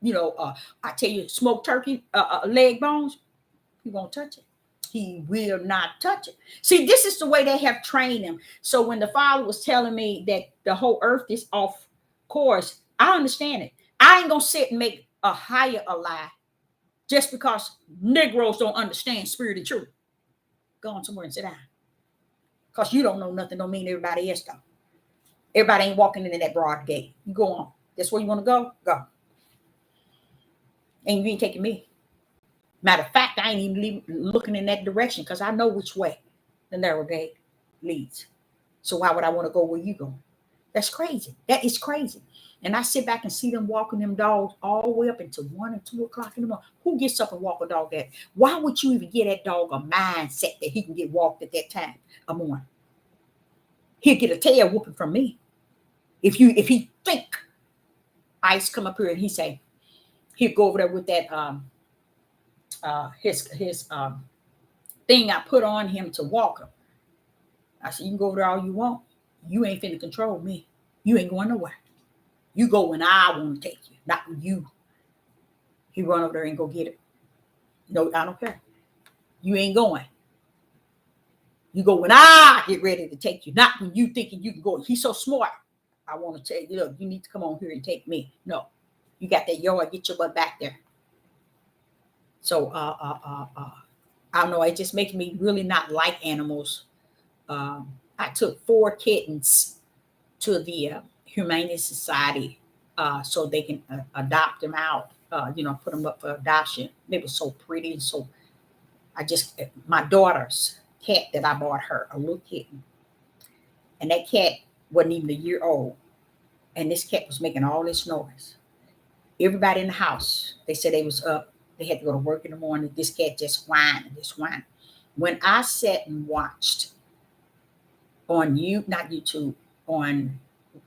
I tell you, smoked turkey leg bones. He won't touch it. He will not touch it. See, this is the way they have trained him. So when the father was telling me that the whole earth is off course, I understand it. I ain't gonna sit and make Ahayah a lie just because Negroes don't understand spirit and truth. Go on somewhere and sit down. Because you don't know nothing don't mean everybody else don't. Everybody ain't walking into that broad gate. You go on. That's where you want to go? Go. And you ain't taking me. Matter of fact, I ain't even looking in that direction because I know which way the narrow gate leads. So why would I want to go where you go? That's crazy. That is crazy. And I sit back and see them walking them dogs all the way up until 1 and 2 o'clock in the morning. Who gets up and walk a dog at? Why would you even get that dog a mindset that he can get walked at that time of morning? He'll get a tail whooping from me. If he think Ice come up here and he say, he'll go over there with that his thing I put on him to walk him. I said, you can go over there all you want. You ain't finna control me. You ain't going nowhere. You go when I want to take you, not when you. He run over there and go get it. No, I don't care. You ain't going. You go when I get ready to take you, not when you thinking you can go. He's so smart. I want to tell you, look, you need to come on here and take me. No, you got that yard. Get your butt back there. So, I don't know. It just makes me really not like animals. I took 4 kittens to the Humane Society so they can adopt them out, put them up for adoption. They were so pretty. And so my daughter's cat that I bought her, a little kitten. And that cat wasn't even a year old. And this cat was making all this noise. Everybody in the house, they said they was up. They had to go to work in the morning. This cat just whined and just whined. When I sat and watched on not YouTube, on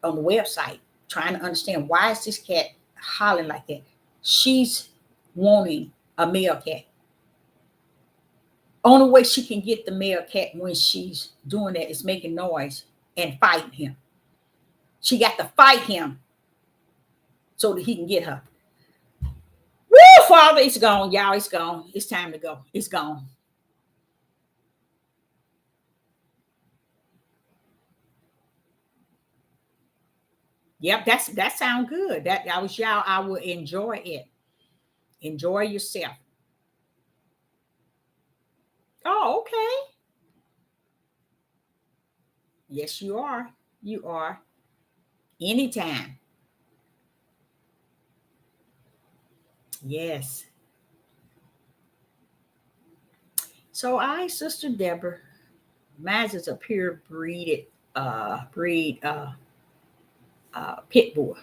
the website, trying to understand why is this cat hollering like that? She's wanting a male cat. Only way she can get the male cat when she's doing that is making noise and fighting him. She got to fight him so that he can get her. Woo, Father, it's gone, y'all. It's gone. It's time to go. It's gone. Yep, that sounds good. That I was y'all. I will enjoy it. Enjoy yourself. Oh, okay. Yes, you are. You are. Anytime. Yes. So Sister Deborah, mine is a pure breed pit bull.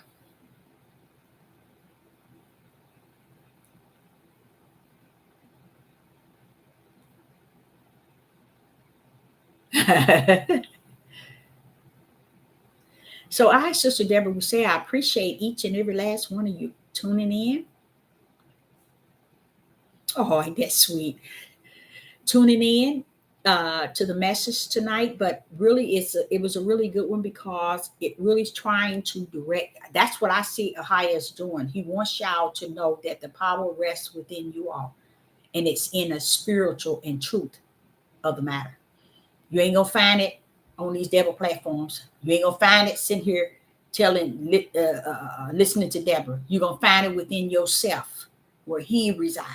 So I, Sister Deborah, will say I appreciate each and every last one of you tuning in. Oh, ain't that sweet? Tuning in to the message tonight, but really it was a really good one because it really is trying to direct. That's what I see Ahayah is doing. He wants y'all to know that the power rests within you all, and it's in a spiritual and truth of the matter. You ain't gonna find it on these devil platforms. You ain't gonna find it sitting here listening to Deborah. You're gonna find it within yourself where he resides.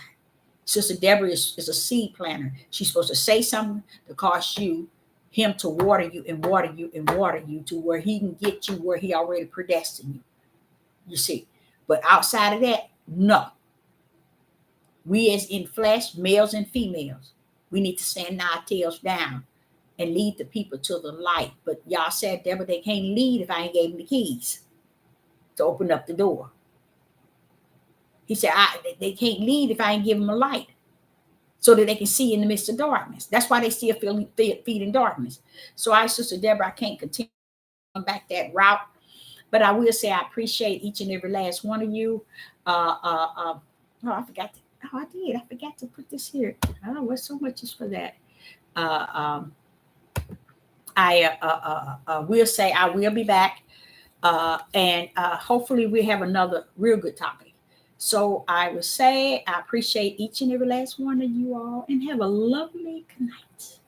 Sister Deborah is a seed planter. She's supposed to say something to cause him to water you and water you and water you to where he can get you where he already predestined you. You see. But outside of that, no. We as in flesh, males and females, we need to stand our tails down and lead the people to the light. But y'all said, Deborah, they can't lead if I ain't gave them the keys to open up the door. He said, they can't lead if I ain't give them a light so that they can see in the midst of darkness. That's why they still feed in darkness. So Sister Deborah, I can't continue on back that route. But I will say I appreciate each and every last one of you. Oh, I forgot to. Oh, I did. I forgot to put this here. Oh, what's so much is for that. I will say I will be back, and hopefully we have another real good topic. So I will say I appreciate each and every last one of you all, and have a lovely night.